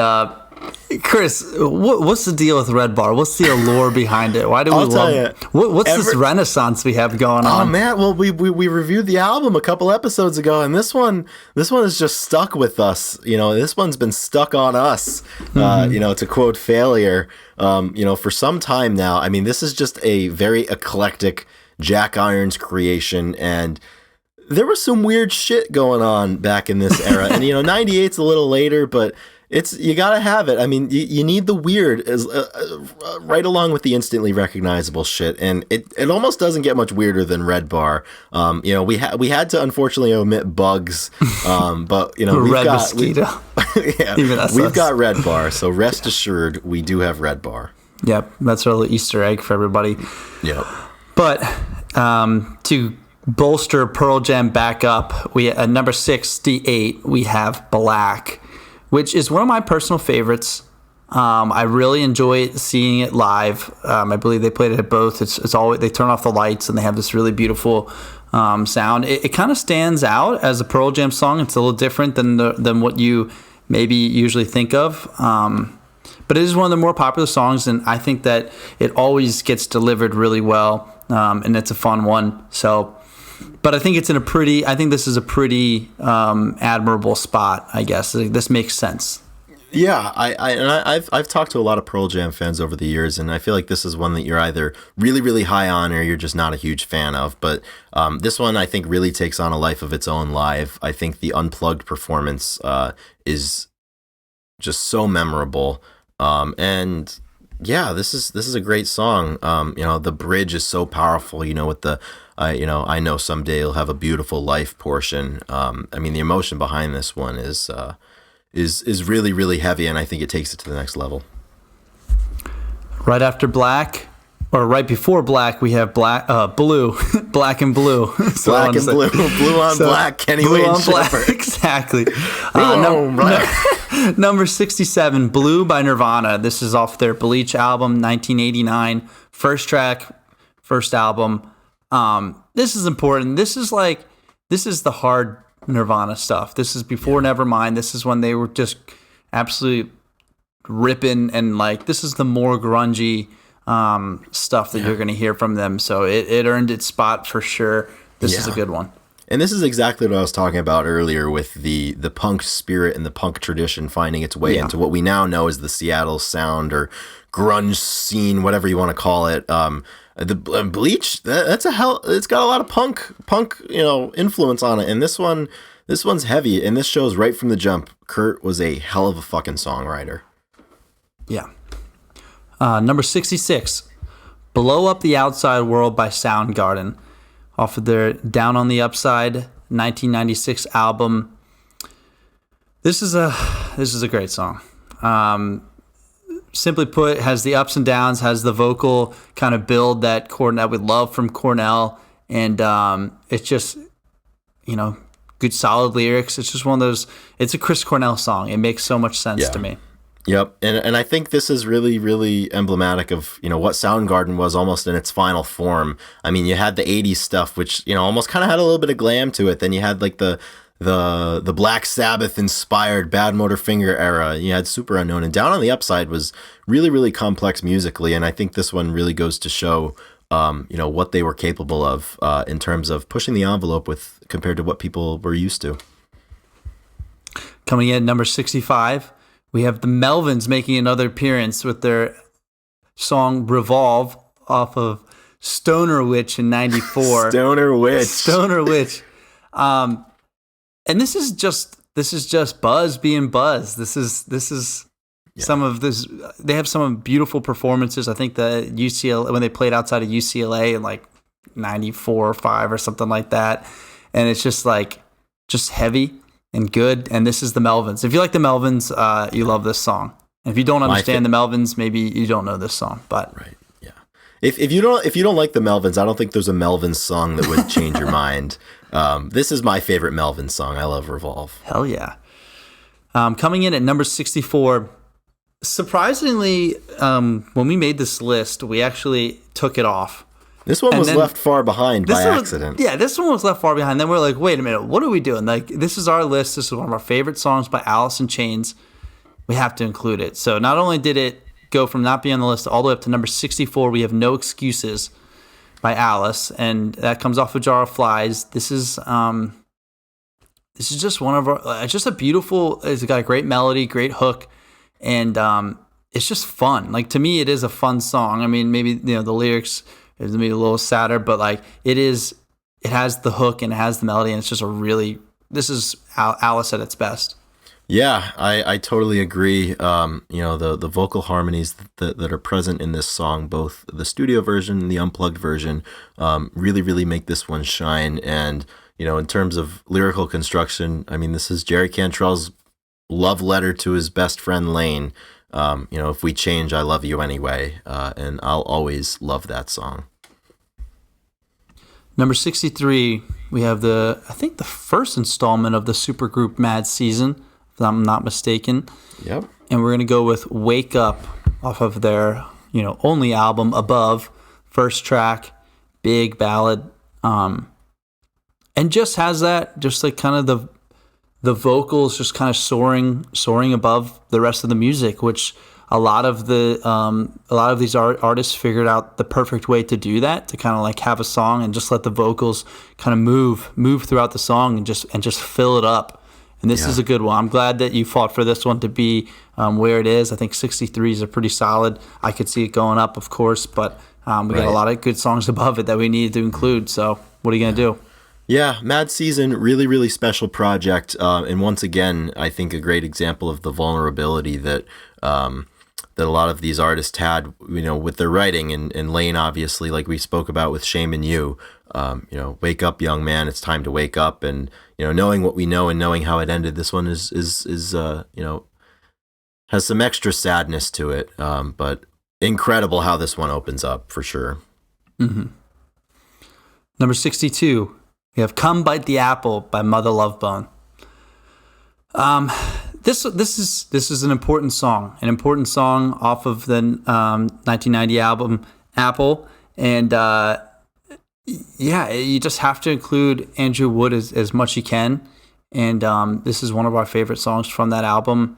Chris, what's the deal with Red Bar? What's the allure behind it? Why do we love it? What's this renaissance we have going on? Oh man, well we reviewed the album a couple episodes ago, and this one is just stuck with us. This one's been stuck on us. To quote Failure, for some time now. I mean, this is just a very eclectic Jack Irons creation, and there was some weird shit going on back in this era. And 98's a little later, but you gotta have it. I mean, you need the weird as right along with the instantly recognizable shit, and it almost doesn't get much weirder than "Red Bar." We had to unfortunately omit "Bugs," but we've got "Red Bar," so rest assured we do have "Red Bar." Yep, that's a little Easter egg for everybody. Yep. But to bolster Pearl Jam back up, we at number 68 we have "Black," which is one of my personal favorites. I really enjoy seeing it live. I believe they played it at both. It's always, they turn off the lights and they have this really beautiful sound. It kind of stands out as a Pearl Jam song. It's a little different than what you maybe usually think of. But it is one of the more popular songs, and I think that it always gets delivered really well, and it's a fun one. So. But I think this is a pretty admirable spot, I guess. This makes sense. Yeah, I've talked to a lot of Pearl Jam fans over the years, and I feel like this is one that you're either really, really high on or you're just not a huge fan of. But this one, I think, really takes on a life of its own live. I think the unplugged performance is just so memorable. And yeah, this is a great song. The bridge is so powerful. With the I know someday you'll have a beautiful life portion. The emotion behind this one is really, really heavy, and I think it takes it to the next level. Right after Black, or right before Black, we have Blue, Black and Blue. So Black and Blue, Blue on Black, Kenny Wayne Shepherd. Exactly. Black. Number 67, Blue by Nirvana. This is off their Bleach album, 1989. First track, first album. This is important. This is the hard Nirvana stuff. This is before Nevermind. This is when they were just absolutely ripping, and this is the more grungy stuff that you're going to hear from them. So it earned its spot for sure. This is a good one. And this is exactly what I was talking about earlier with the punk spirit and the punk tradition finding its way into what we now know as the Seattle sound or grunge scene, whatever you want to call it. The Bleach, it's got a lot of punk, influence on it. And this one's heavy, and this shows right from the jump, Kurt was a hell of a fucking songwriter. Yeah. Number 66, Blow Up the Outside World by Soundgarden, off of their Down on the Upside 1996 album. This is a great song. Simply put, has the ups and downs, has the vocal kind of build that we love from Cornell, and it's just, good solid lyrics. It's just one of those. It's a Chris Cornell song. It makes so much sense to me. Yep, and I think this is really, really emblematic of what Soundgarden was almost in its final form. I mean, you had the '80s stuff, which almost kind of had a little bit of glam to it. Then you had the Black Sabbath inspired Badmotorfinger era. You had Super Unknown, and Down on the Upside was really, really complex musically. And I think this one really goes to show, what they were capable of in terms of pushing the envelope compared to what people were used to. Coming in at number 65. We have the Melvins making another appearance with their song Revolve off of Stoner Witch in 94. Stoner Witch. And this is just Buzz being Buzz. This is some of this. They have some beautiful performances. I think the UCLA, when they played outside of UCLA in 94 or 5 or something like that. And it's just heavy and good, and this is the Melvins. If you like the Melvins, you love this song. And if you don't understand the Melvins, maybe you don't know this song. But right, yeah. If you don't like the Melvins, I don't think there's a Melvins song that would change your mind. This is my favorite Melvins song. I love Revolve. Hell yeah. Coming in at number 64. Surprisingly, when we made this list, we actually took it off. This one was left far behind by accident. This one was left far behind. Then we're like, wait a minute, what are we doing? This is our list. This is one of our favorite songs by Alice in Chains. We have to include it. So not only did it go from not being on the list all the way up to number 64, we have No Excuses by Alice, and that comes off of Jar of Flies. This is just one of our, just a beautiful, it's got a great melody, great hook, and it's just fun. To me, it is a fun song. I mean, maybe, the lyrics is maybe a little sadder, but it has the hook and it has the melody, and it's just this is Alice at its best. Yeah, I totally agree. The vocal harmonies that are present in this song, both the studio version and the unplugged version, really, really make this one shine. And, in terms of lyrical construction, I mean, this is Jerry Cantrell's love letter to his best friend Lane. If we change, I love you anyway. And I'll always love that song. Number 63, we have I think the first installment of the supergroup Mad Season, if I'm not mistaken. Yep. And we're going to go with Wake Up off of their, only album, Above, first track, big ballad. And just has that, just kind of the vocals just kind of soaring above the rest of the music, which a lot of these artists figured out the perfect way to do that, to kind of have a song and just let the vocals kind of move throughout the song and just fill it up. And this is a good one. I'm glad that you fought for this one to be where it is. I think 63 is a pretty solid. I could see it going up, of course, but we got a lot of good songs above it that we needed to include. So what are you going to do? Yeah, Mad Season, really, really special project. And once again, I think a great example of the vulnerability that a lot of these artists had, with their writing. And Lane, obviously, like we spoke about with Shame and You, wake up, young man, it's time to wake up. And, knowing what we know and knowing how it ended, this one is has some extra sadness to it. But incredible how this one opens up, for sure. Mm-hmm. Number 62. We have "Come Bite the Apple" by Mother Love Bone. This is an important song off of the 1990 album Apple, and you just have to include Andrew Wood as much you can, and this is one of our favorite songs from that album.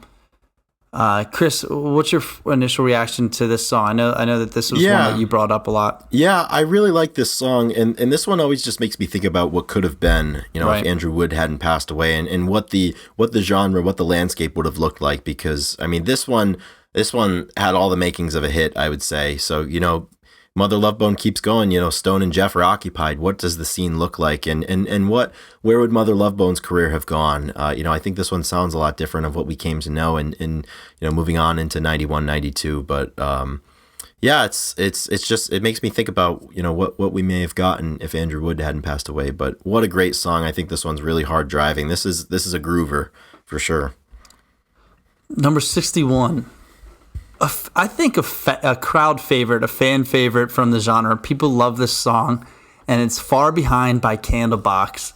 Chris, what's your initial reaction to this song? I know that this was one that you brought up a lot. Yeah, I really like this song, and this one always just makes me think about what could have been, Right. if Andrew Wood hadn't passed away, and what the genre, what the landscape would have looked like. Because I mean, this one had all the makings of a hit, I would say. So Mother Love Bone keeps going. Stone and Jeff are occupied. What does the scene look like? And where would Mother Love Bone's career have gone? I think this one sounds a lot different of what we came to know and moving on into 91, 92. But it's just, it makes me think about, what we may have gotten if Andrew Wood hadn't passed away. But what a great song. I think this one's really hard driving. This is a groover for sure. Number 61. I think a crowd favorite, a fan favorite from the genre. People love this song, and it's "Far Behind" by Candlebox.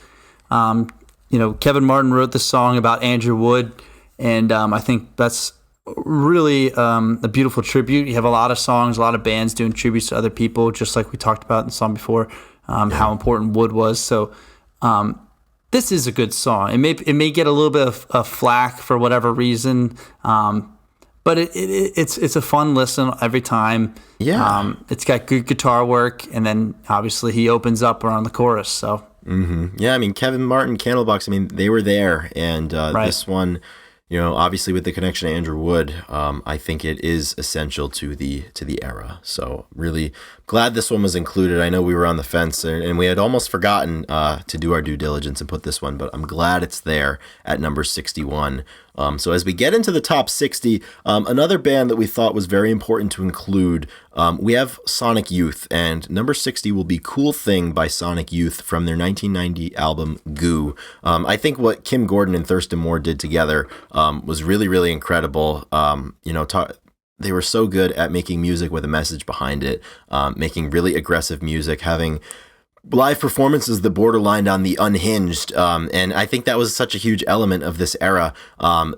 Kevin Martin wrote this song about Andrew Wood, and I think that's really a beautiful tribute. You have a lot of songs, a lot of bands doing tributes to other people, just like we talked about in the song before, how important Wood was. So this is a good song. It may get a little bit of flack for whatever reason. But it's a fun listen every time. Yeah. It's got good guitar work, and then obviously he opens up around the chorus. So Yeah, I mean, Kevin Martin, Candlebox, I mean, they were there, and Right. this one, obviously with the connection to Andrew Wood, I think it is essential to the era. So really glad this one was included. I know we were on the fence, and we had almost forgotten to do our due diligence and put this one, but I'm glad it's there at number 61. So as we get into the top 60, another band that we thought was very important to include, we have Sonic Youth, and number 60 will be "Cool Thing" by Sonic Youth from their 1990 album Goo. I think what Kim Gordon and Thurston Moore did together was really, really incredible. They were so good at making music with a message behind it, making really aggressive music, having live performances that borderlined on the unhinged, and I think that was such a huge element of this era.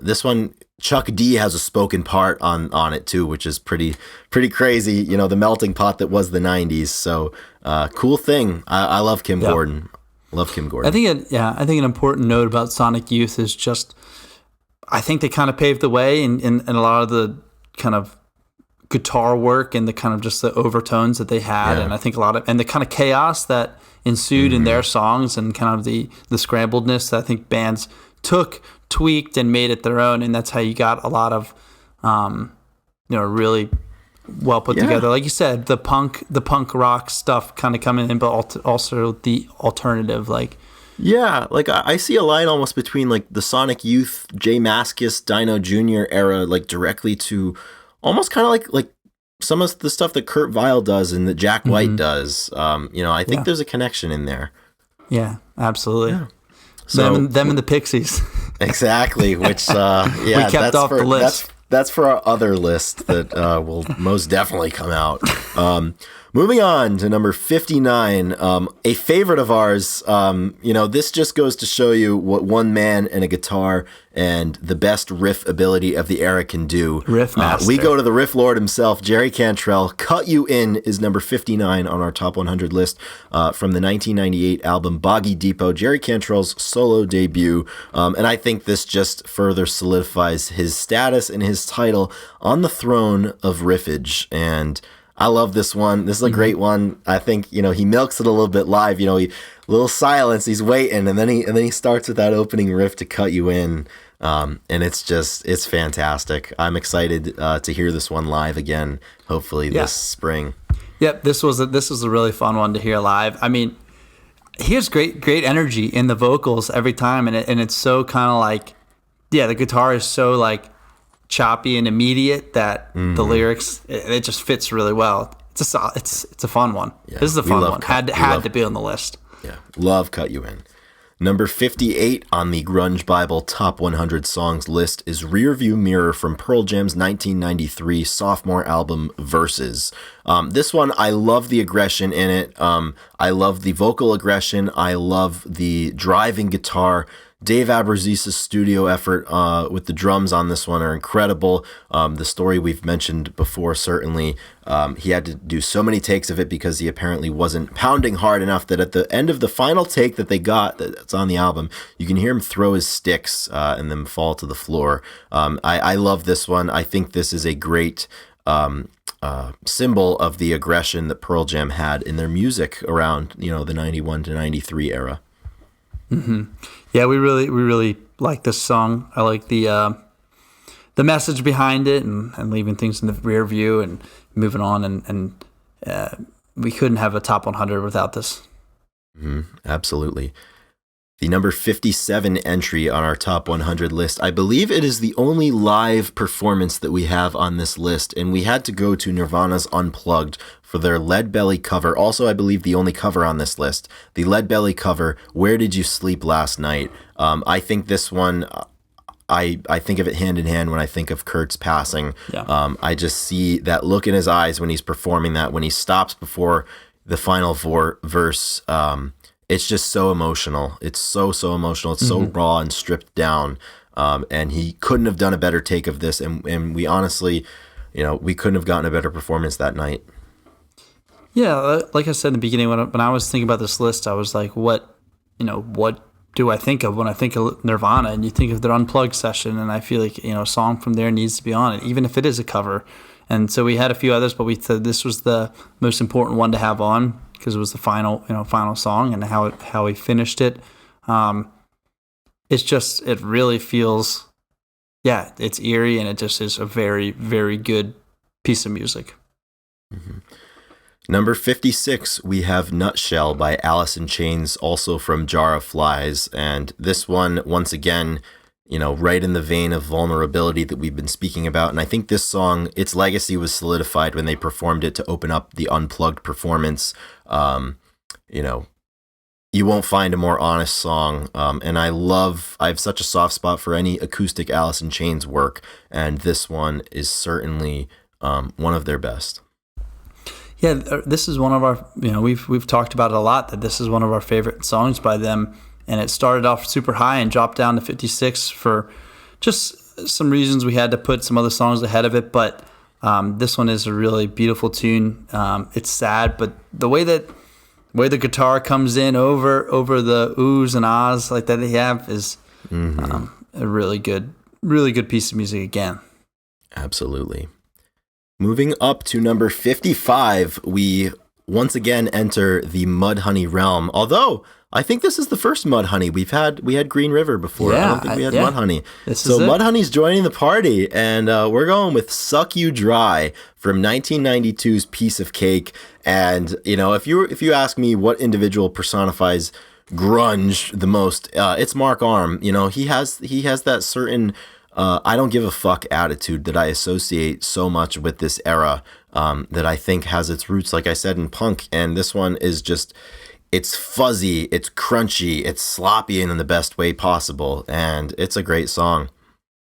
This one, Chuck D has a spoken part on it too, which is pretty crazy. The melting pot that was the 90s. So Cool Thing. I love Kim Gordon. Love Kim Gordon. I think an important note about Sonic Youth is just, I think they kind of paved the way in a lot of the kind of guitar work and the kind of just the overtones that they had, and I think and the kind of chaos that ensued in their songs, and kind of the scrambledness that I think bands took, tweaked, and made it their own, and that's how you got a lot of really well put together, like you said, the punk rock stuff kind of coming in, but also the alternative, like. Yeah, like I see a line almost between like the Sonic Youth, Jay Mascis, Dino Jr. era, like directly to almost kind of like some of the stuff that Kurt Weill does and that Jack White does. I think there's a connection in there. Yeah, absolutely. Yeah. So them and the Pixies. Exactly, which we kept off the list. That's for our other list that will most definitely come out. Moving on to number 59, a favorite of ours. This just goes to show you what one man and a guitar and the best riff ability of the era can do. Riff master. We go to the riff lord himself, Jerry Cantrell. "Cut You In" is number 59 on our top 100 list from the 1998 album Boggy Depot, Jerry Cantrell's solo debut. And I think this just further solidifies his status and his title on the throne of riffage. And I love this one. This is a great one. I think, he milks it a little bit live. Little silence, he's waiting, and then he starts with that opening riff to "Cut You In." And it's fantastic. I'm excited to hear this one live again, hopefully this spring. Yep, this was a really fun one to hear live. I mean, he has great energy in the vocals every time, and it's so kind of like, yeah, the guitar is so like choppy and immediate that the lyrics it just fits really well. It's a fun one. Yeah, This is a we fun love one. Cut- Had to be on the list. Yeah, love Cut You In. Number 58 on the Grunge Bible Top 100 Songs list is Rearview Mirror from Pearl Jam's 1993 sophomore album, Verses. This one, I love the aggression in it. I love the vocal aggression. I love the driving guitar. Dave Abruzzes' studio effort with the drums on this one are incredible. The story we've mentioned before, certainly. He had to do so many takes of it because he apparently wasn't pounding hard enough that at the end of the final take that they got, that's on the album, you can hear him throw his sticks and then fall to the floor. I love this one. I think this is a great symbol of the aggression that Pearl Jam had in their music around, the 91 to 93 era. Yeah, we really like this song. I like the message behind it and leaving things in the rear view and moving on. And we couldn't have a top 100 without this. Absolutely. The number 57 entry on our top 100 list, I believe it is the only live performance that we have on this list, and we had to go to Nirvana's Unplugged for their Lead Belly cover. Also, I believe the only cover on this list, the Lead Belly cover, Where Did You Sleep Last Night? I think this one, I think of it hand in hand when I think of Kurt's passing. Yeah. I just see that look in his eyes when he's performing that, when he stops before the final verse. It's just so emotional. It's so emotional. It's so raw and stripped down. And he couldn't have done a better take of this. And we honestly, we couldn't have gotten a better performance that night. Yeah, like I said in the beginning, when I was thinking about this list, I was like, what do I think of when I think of Nirvana? And you think of their Unplugged session, and I feel like, a song from there needs to be on it, even if it is a cover. And so we had a few others, but we said this was the most important one to have on because it was the final song and how we finished it. It really feels, it's eerie, and it just is a very, very good piece of music. Number 56, we have Nutshell by Alice in Chains, also from Jar of Flies. And this one, once again, right in the vein of vulnerability that we've been speaking about. And I think this song, its legacy was solidified when they performed it to open up the Unplugged performance. You won't find a more honest song. And I have such a soft spot for any acoustic Alice in Chains work. And this one is certainly one of their best. Yeah, this is one of our, we've talked about it a lot, that this is one of our favorite songs by them. And it started off super high and dropped down to 56 for just some reasons. We had to put some other songs ahead of it, but this one is a really beautiful tune. It's sad, but the way the guitar comes in over the oohs and ahs like that they have is a really good piece of music again. Absolutely. Moving up to number 55, we once again enter the Mudhoney realm. Although I think this is the first Mudhoney. We had Green River before. I don't think we had Mudhoney. So Mudhoney's joining the party, and we're going with Suck You Dry from 1992's Piece of Cake. And if you ask me what individual personifies grunge the most, it's Mark Arm. He has that certain I don't give a fuck attitude that I associate so much with this era, that I think has its roots, like I said, in punk. And this one is just, it's fuzzy, it's crunchy, it's sloppy in the best way possible. And it's a great song.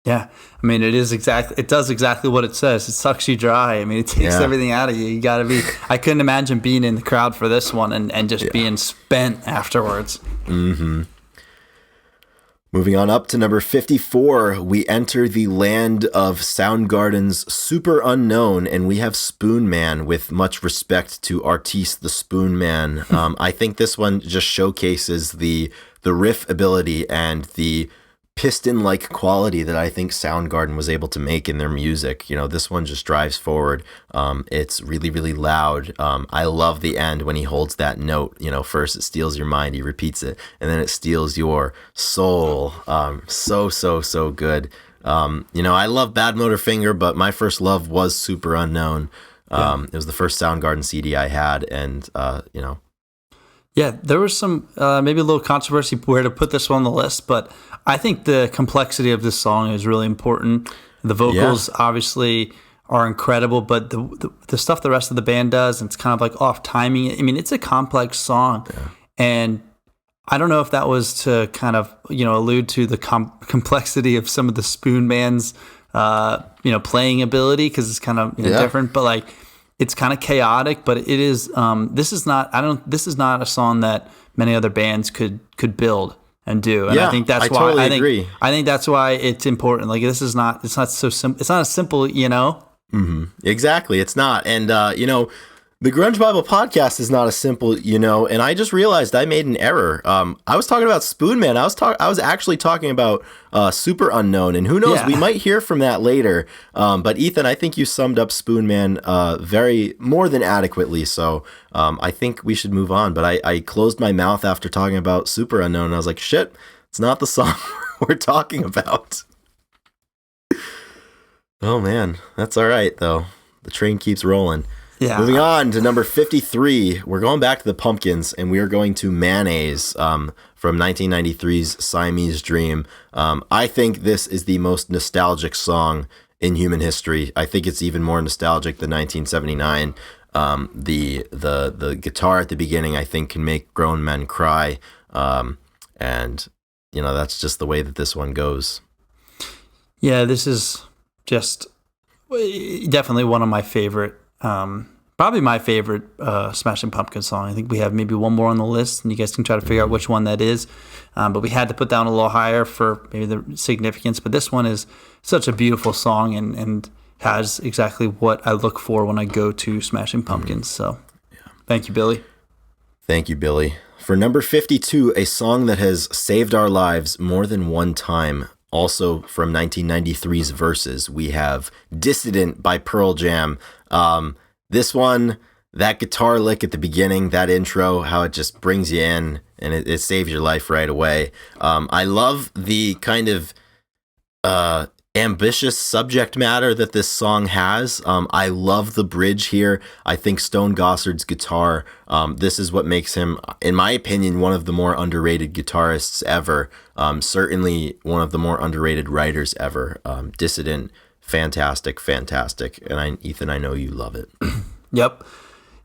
Yeah. I mean, it does exactly what it says. It sucks you dry. I mean, it takes everything out of you. You got to be, I couldn't imagine being in the crowd for this one and just being spent afterwards. Mm-hmm. Moving on up to number 54, we enter the land of Soundgarden's Super Unknown, and we have Spoon Man, with much respect to Artiste the Spoon Man. I think this one just showcases the riff ability and the piston-like quality that I think Soundgarden was able to make in their music. This one just drives forward. It's really, really loud. I love the end when he holds that note. First it steals your mind, he repeats it, and then it steals your soul. So good. I love Bad Motor Finger, but my first love was Super Unknown. It was the first Soundgarden CD I had, and. Yeah, there was some maybe a little controversy where to put this one on the list, but I think the complexity of this song is really important. The vocals obviously are incredible, but the stuff the rest of the band does, and it's kind of like off timing. I mean, it's a complex song, and I don't know if that was to kind of allude to the complexity of some of the Spoon Man's playing ability, because it's kind of different, but like. It's kind of chaotic, but it is. This is not a song that many other bands could build and do. And I think that's why totally agree. I think that's why it's important. Like this is not. It's not so simple. It's not as simple. Mm-hmm. Exactly. It's not. And the Grunge Bible podcast is not a simple, and I just realized I made an error. I was talking about Spoon Man. I was actually talking about Super Unknown, and who knows, we might hear from that later. But Ethan, I think you summed up Spoon Man very more than adequately. So I think we should move on. But I closed my mouth after talking about Super Unknown, and I was like, shit, it's not the song we're talking about. Oh man, that's all right though. The train keeps rolling. Yeah. Moving on to number 53, we're going back to the Pumpkins, and we are going to Mayonnaise from 1993's Siamese Dream. I think this is the most nostalgic song in human history. I think it's even more nostalgic than 1979. The guitar at the beginning, I think, can make grown men cry, and that's just the way that this one goes. Yeah, this is just definitely one of my favorite. Probably my favorite Smashing Pumpkins song. I think we have maybe one more on the list, and you guys can try to figure out which one that is. But we had to put down a little higher for maybe the significance. But this one is such a beautiful song and has exactly what I look for when I go to Smashing Pumpkins. So thank you, Billy. Thank you, Billy. For number 52, a song that has saved our lives more than one time. Also from 1993's Verses, we have Dissident by Pearl Jam. This one, that guitar lick at the beginning, that intro, how it just brings you in and it saves your life right away. I love the kind of ambitious subject matter that this song has. I love the bridge here. I think Stone Gossard's guitar, this is what makes him, in my opinion, one of the more underrated guitarists ever. Certainly one of the more underrated writers ever. Dissident, fantastic. And Ethan, I know you love it. Yep.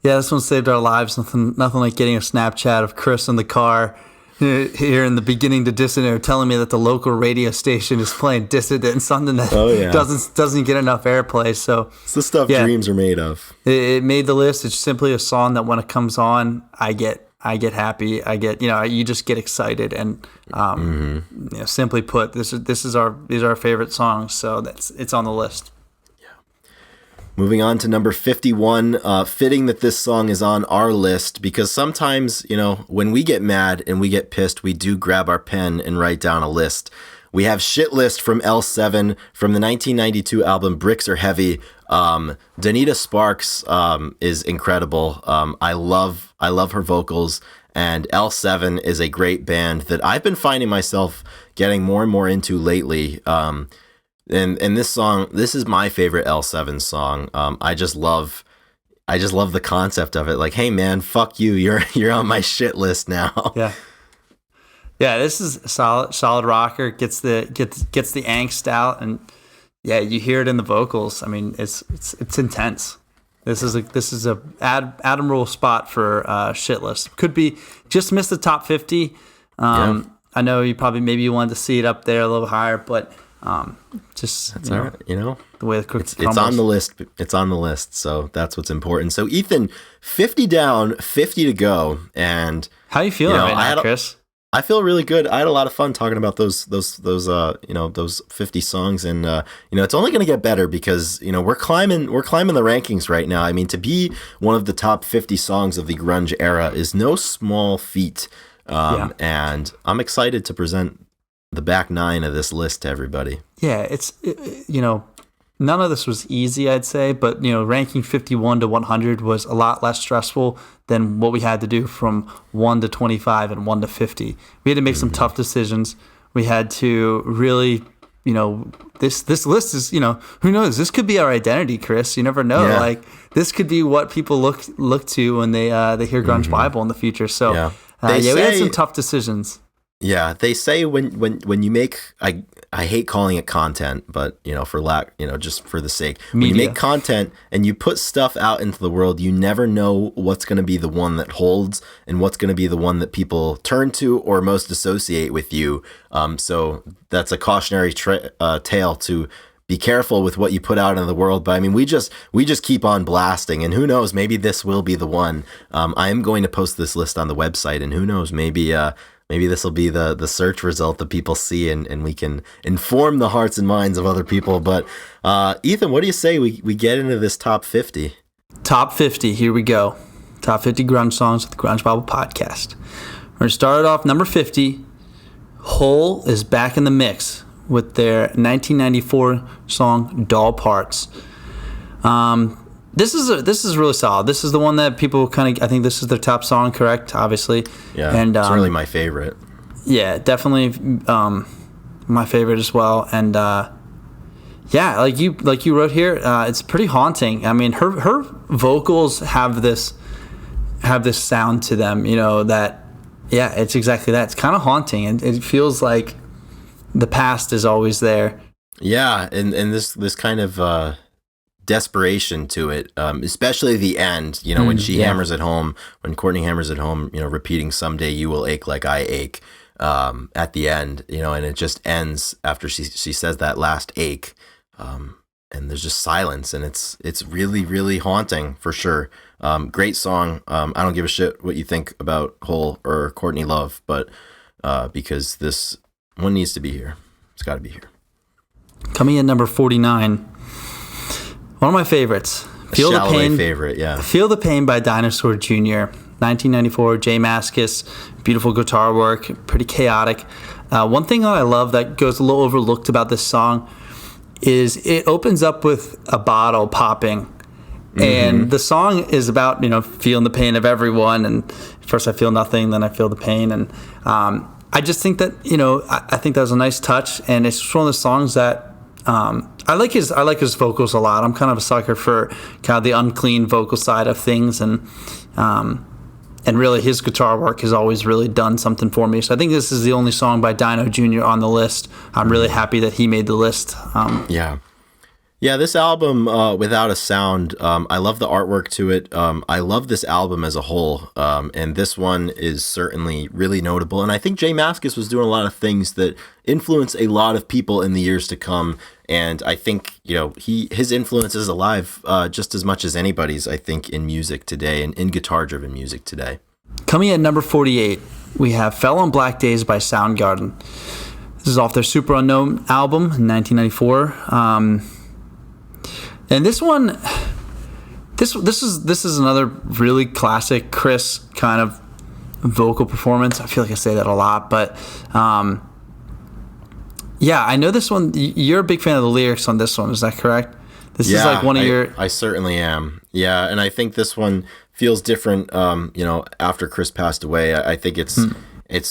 Yeah, this one saved our lives. Nothing like getting a Snapchat of Chris in the car here in the beginning to Dissident, telling me that the local radio station is playing Dissident, something that doesn't get enough airplay. So it's the stuff dreams are made of. It made the list. It's simply a song that when it comes on, I get happy. I get, you just get excited. And simply put, these are our favorite songs. So it's on the list. Moving on to number 51, fitting that this song is on our list because sometimes, when we get mad and we get pissed, we do grab our pen and write down a list. We have Shit List from L7 from the 1992 album Bricks Are Heavy. Donita Sparks is incredible. I love her vocals, and L7 is a great band that I've been finding myself getting more and more into lately. And this song, this is my favorite L7 song. I just love the concept of it. Like, hey man, fuck you. You're on my shit list now. Yeah. This is a solid rocker. Gets the angst out, and you hear it in the vocals. I mean, it's intense. This is a admirable spot for shit list. Could be just missed the top 50. I know maybe you wanted to see it up there a little higher, but. That's all right. The way the cookie crumbles. It's on the list. It's on the list. So that's what's important. So Ethan, 50 down, 50 to go. And how you feeling right now, Chris? I feel really good. I had a lot of fun talking about those 50 songs, and it's only going to get better because we're climbing the rankings right now. I mean, to be one of the top 50 songs of the grunge era is no small feat. And I'm excited to present the back nine of this list to everybody. Yeah, none of this was easy, I'd say, but ranking 51 to 100 was a lot less stressful than what we had to do from 1 to 25 and 1 to 50. We had to make some tough decisions. We had to really, this list is, who knows? This could be our identity, Chris. You never know. Yeah. Like this could be what people look to when they hear Grunge Bible in the future. So Yeah. we had some tough decisions. Yeah, they say when you make, I hate calling it content, but for lack, just for the sake, when you make content and you put stuff out into the world, you never know what's going to be the one that holds and what's going to be the one that people turn to or most associate with you. So that's a cautionary tale to be careful with what you put out into the world. But I mean, we just keep on blasting, and who knows, maybe this will be the one. I am going to post this list on the website, and who knows, maybe this will be the search result that people see, and we can inform the hearts and minds of other people. But Ethan, what do you say we get into this top 50? Top 50, here we go. Top 50 grunge songs with the Grunge Bible podcast. We're going to start it off number 50. Hole is back in the mix with their 1994 song Doll Parts. This is really solid. This is the one that people I think this is their top song, correct? Obviously. Yeah, and it's really my favorite. Yeah, definitely my favorite as well. And yeah, like you wrote here, it's pretty haunting. I mean, her vocals have this sound to them, that it's exactly that. It's kind of haunting, and it feels like the past is always there. Yeah, and this kind of desperation to it, especially the end, when she hammers it home, when Courtney hammers it home, repeating "someday you will ache like I ache," at the end, and it just ends after she says that last ache, and there's just silence, and it's really, really haunting for sure. Great song. I don't give a shit what you think about Hole or Courtney Love, but because this one needs to be here. It's got to be here. Coming in number 49, one of my favorites. Feel the Pain. Favorite, yeah. Feel the Pain by Dinosaur Jr. 1994, Jay Mascis, beautiful guitar work, pretty chaotic. One thing that I love that goes a little overlooked about this song is it opens up with a bottle popping. And the song is about, feeling the pain of everyone. And first I feel nothing, then I feel the pain. And I just think that, I think that was a nice touch. And it's just one of the songs that I like his vocals a lot. I'm kind of a sucker for kind of the unclean vocal side of things, and really his guitar work has always really done something for me. So I think this is the only song by Dino Jr. on the list. I'm really happy that he made the list. Yeah, this album, Without a Sound, I love the artwork to it. I love this album as a whole, and this one is certainly really notable. And I think Jay Mascis was doing a lot of things that influence a lot of people in the years to come. And I think, his influence is alive just as much as anybody's, I think, in music today and in guitar-driven music today. Coming at number 48, we have Fell on Black Days by Soundgarden. This is off their Super Unknown album in 1994. And this one, this is another really classic Chris kind of vocal performance. I feel like I say that a lot, but yeah, I know this one. You're a big fan of the lyrics on this one. Is that correct? This is like one of your. I certainly am. Yeah, and I think this one feels different. After Chris passed away, I think it's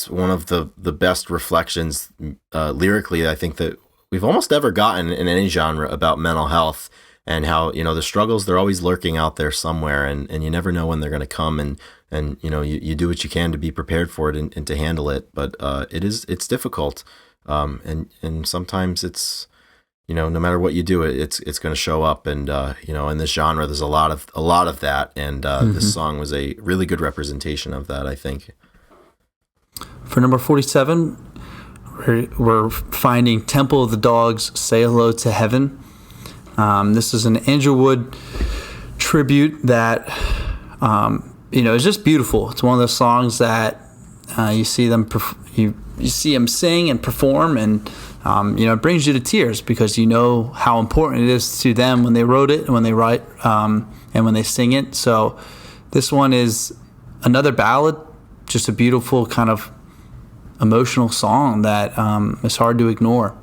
one of the best reflections lyrically. I think that we've almost ever gotten in any genre about mental health. And how, the struggles, they're always lurking out there somewhere, and you never know when they're going to come, and you do what you can to be prepared for it and to handle it. But it's difficult. And sometimes it's, no matter what you do, it's going to show up. And, in this genre, there's a lot of that. And this song was a really good representation of that, I think. For number 47, we're finding Temple of the Dogs, Say Hello to Heaven. This is an Andrew Wood tribute that, is just beautiful. It's one of those songs that you see them, you see him sing and perform, and it brings you to tears because you know how important it is to them when they wrote it and when they write and when they sing it. So this one is another ballad, just a beautiful kind of emotional song that is hard to ignore.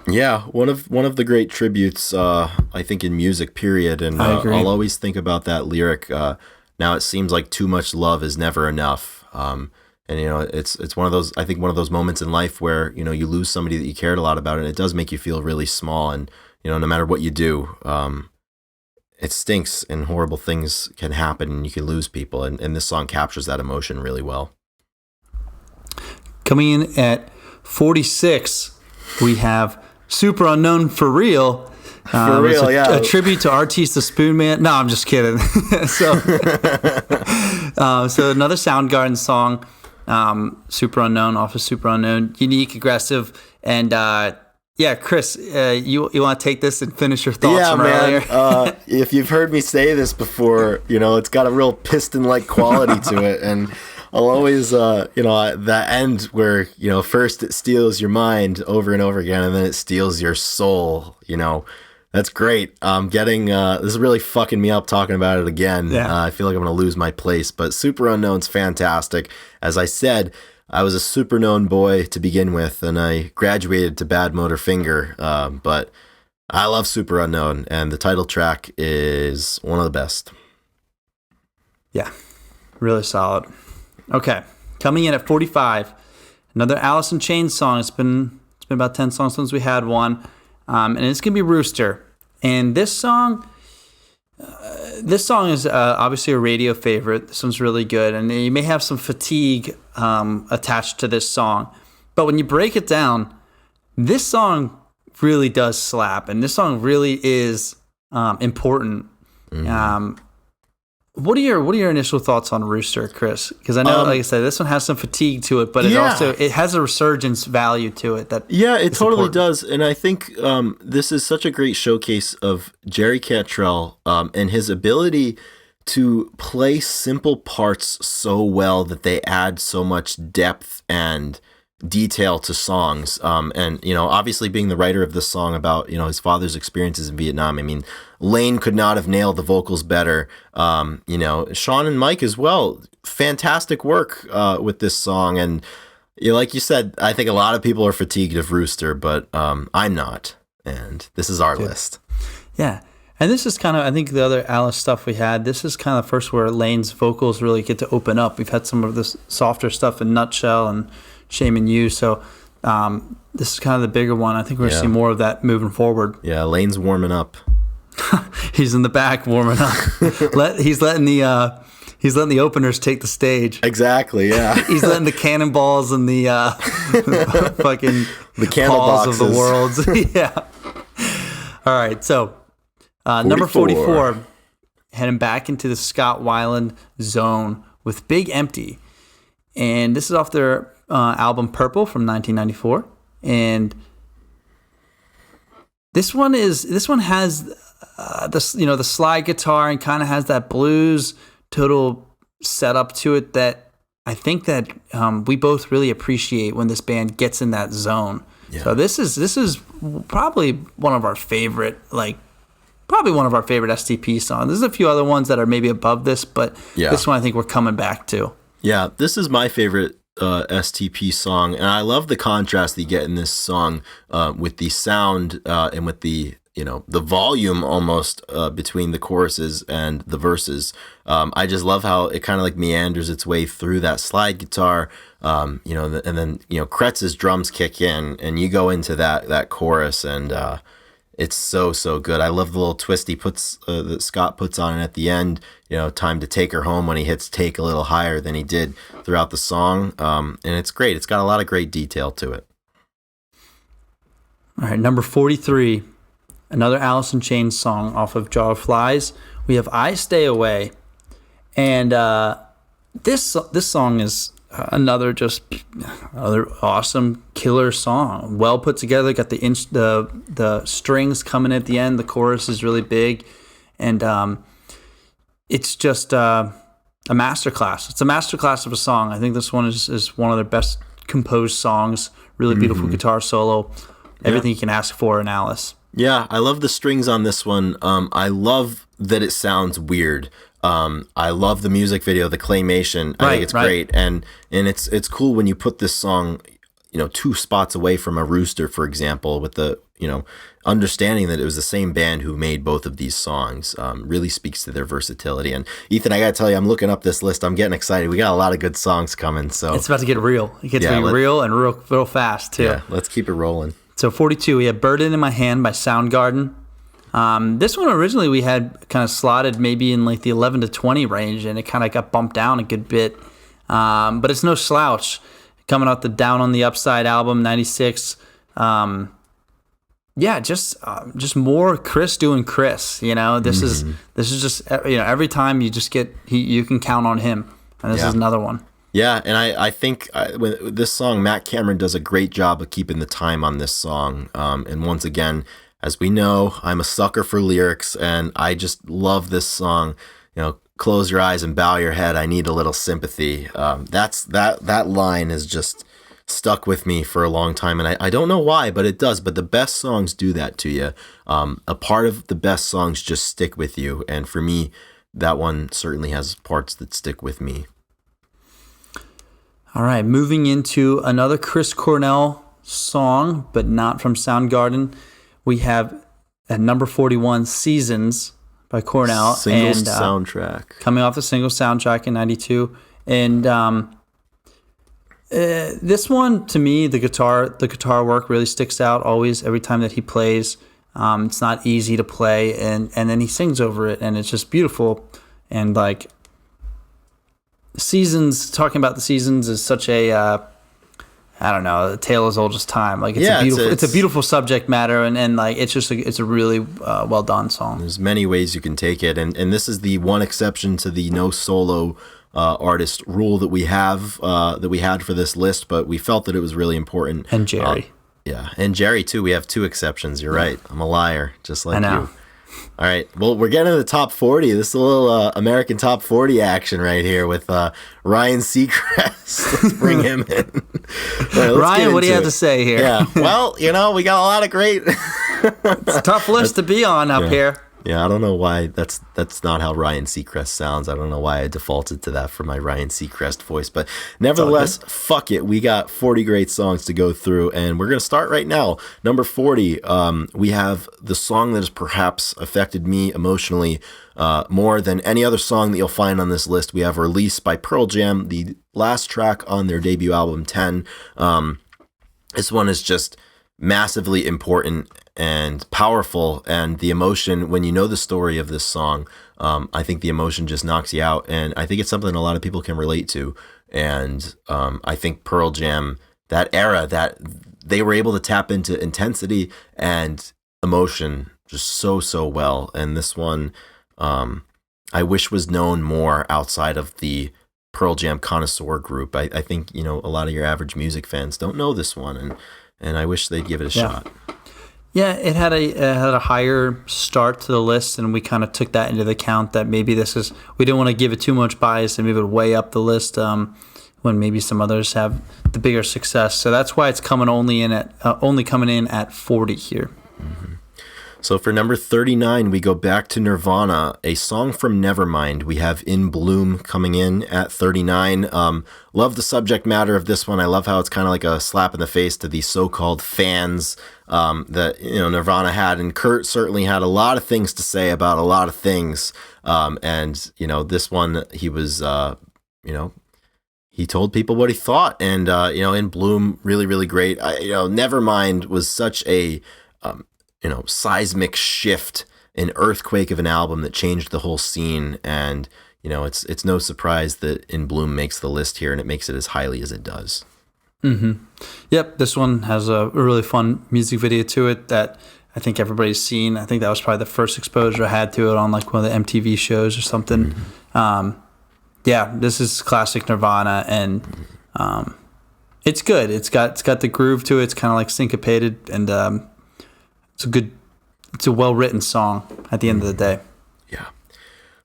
Yeah, one of the great tributes, I think, in music, period. And I'll always think about that lyric. Now it seems like too much love is never enough. And it's one of those, I think, one of those moments in life where you lose somebody that you cared a lot about, and it does make you feel really small. And no matter what you do, it stinks, and horrible things can happen, and you can lose people. And this song captures that emotion really well. Coming in at 46, we have Super Unknown For Real. For real, yeah. A tribute to Artiste the Spoon Man. No, I'm just kidding. So another Soundgarden song, Super Unknown, off of Super Unknown. Unique, aggressive, and Chris, you want to take this and finish your thoughts from earlier? If you've heard me say this before, it's got a real piston-like quality to it, and I'll always, that end where, first it steals your mind over and over again, and then it steals your soul, That's great. This is really fucking me up talking about it again. Yeah. I feel like I'm going to lose my place, but Super Unknown's fantastic. As I said, I was a super known boy to begin with, and I graduated to Bad Motor Finger, but I love Super Unknown, and the title track is one of the best. Yeah, really solid. Okay, coming in at 45, another Alice in Chains song. It's been about 10 songs since we had one, and it's gonna be Rooster. And this song is obviously a radio favorite. This one's really good, and you may have some fatigue attached to this song, but when you break it down, this song really does slap, and this song really is important. Mm-hmm. What are your initial thoughts on Rooster, Chris? Because I know, like I said, this one has some fatigue to it, but it has a resurgence value to it. It totally does, and I think this is such a great showcase of Jerry Cantrell and his ability to play simple parts so well that they add so much depth and detail to songs. And obviously being the writer of this song about his father's experiences in Vietnam, I mean, Lane could not have nailed the vocals better. Sean and Mike as well, fantastic work with this song. And like you said, I think a lot of people are fatigued of Rooster, but I'm not, and this is our list. Yeah. And this is kind of, I think, the other Alice stuff we had. This is kind of the first where Lane's vocals really get to open up. We've had some of this softer stuff in Nutshell and Shame in You. So this is kind of the bigger one. I think we're going to see more of that moving forward. Yeah, Lane's warming up. He's in the back warming up. He's letting the openers take the stage. Exactly, yeah. He's letting the cannonballs and the fucking the candle paws boxes of the worlds. Yeah. All right, so number 44, heading back into the Scott Weiland zone with Big Empty. And this is off their album Purple from 1994. And this one has the slide guitar and kind of has that blues total setup to it that I think that we both really appreciate when this band gets in that zone. Yeah. So this is probably one of our favorite STP songs. There's a few other ones that are maybe above this, but this one I think we're coming back to. Yeah, this is my favorite STP song, and I love the contrast that you get in this song with the sound and with the the volume almost between the choruses and the verses. I just love how it kind of like meanders its way through that slide guitar, and then Kretz's drums kick in, and you go into that chorus, and it's so good. I love the little twist he puts that Scott puts on it at the end. Time to take her home, when he hits take a little higher than he did throughout the song, and it's great. It's got a lot of great detail to it. All right, number 43. Another Alice in Chains song off of Jar of Flies. We have I Stay Away. And this song is another awesome killer song. Well put together. Got the strings coming at the end. The chorus is really big. And it's just a masterclass. It's a masterclass of a song. I think this one is one of their best composed songs. Really beautiful guitar solo. Everything you can ask for in Alice. Yeah, I love the strings on this one. I love that it sounds weird. I love the music video, the claymation. I think it's great, and it's cool when you put this song, 2 spots away from a Rooster, for example, with the understanding that it was the same band who made both of these songs really speaks to their versatility. And Ethan, I gotta tell you, I'm looking up this list. I'm getting excited. We got a lot of good songs coming. So it's about to get real. It gets to be real and real fast too. Yeah, let's keep it rolling. So 42, we have "Burden in My Hand" by Soundgarden. This one originally we had kind of slotted maybe in like the 11 to 20 range, and it kind of got bumped down a good bit. But it's no slouch. Coming out the Down on the Upside album, 96. Just more Chris doing Chris. This is just every time you just you can count on him, and this is another one. Yeah, and I think with this song, Matt Cameron does a great job of keeping the time on this song. And once again, as we know, I'm a sucker for lyrics, and I just love this song. Close your eyes and bow your head. I need a little sympathy. That line is just stuck with me for a long time, and I don't know why, but it does. But the best songs do that to you. A part of the best songs just stick with you, and for me, that one certainly has parts that stick with me. All right, moving into another Chris Cornell song, but not from Soundgarden. We have at number 41, "Seasons" by Cornell. Single soundtrack. Coming off the single soundtrack in 92. And this one, to me, the guitar work really sticks out always, every time that he plays. It's not easy to play, and then he sings over it, and it's just beautiful. And like Seasons, talking about the seasons is such a a tale as old as time. Like it's a beautiful subject matter, and like it's a really well done song. There's many ways you can take it, and this is the one exception to the no solo artist rule that we had for this list, but we felt that it was really important. And Jerry. And Jerry too. We have two exceptions. You're right. I'm a liar, just like I know. you. All right. Well, we're getting to the top 40. This is a little American top 40 action right here with Ryan Seacrest. Let's bring him in. Right, Ryan, what do you have to say here? Yeah. Well, we got a lot of great. It's a tough list to be on up here. Yeah, I don't know why that's not how Ryan Seacrest sounds. I don't know why I defaulted to that for my Ryan Seacrest voice, but nevertheless, fuck it. We got 40 great songs to go through, and we're going to start right now. Number 40, we have the song that has perhaps affected me emotionally more than any other song that you'll find on this list. We have "Release" by Pearl Jam, the last track on their debut album, 10. This one is just massively important and powerful, and the emotion, when you know the story of this song, I think the emotion just knocks you out, and I think it's something a lot of people can relate to. And I think Pearl Jam, that era, that they were able to tap into intensity and emotion just so well, and this one I wish was known more outside of the Pearl Jam connoisseur group. I think a lot of your average music fans don't know this one, and I wish they'd give it a shot. Yeah, it had a higher start to the list, and we kind of took that into account that maybe we didn't want to give it too much bias and maybe it would weigh up the list when maybe some others have the bigger success. So that's why it's only coming in at 40 here. Mm-hmm. So for number 39, we go back to Nirvana, a song from Nevermind. We have "In Bloom" coming in at 39. Love the subject matter of this one. I love how it's kind of like a slap in the face to the so-called fans that Nirvana had, and Kurt certainly had a lot of things to say about a lot of things. And this one, he was he told people what he thought, and "In Bloom" really, really great. Nevermind was such a seismic shift, an earthquake of an album that changed the whole scene, and it's no surprise that "In Bloom" makes the list here, and it makes it as highly as it does. Mm-hmm. Yep, this one has a really fun music video to it that I think everybody's seen. I think that was probably the first exposure I had to it on like one of the MTV shows or something. Mm-hmm. This is classic Nirvana, and it's good. It's got the groove to it. It's kind of like syncopated, and it's a well-written song at the end of the day. Yeah.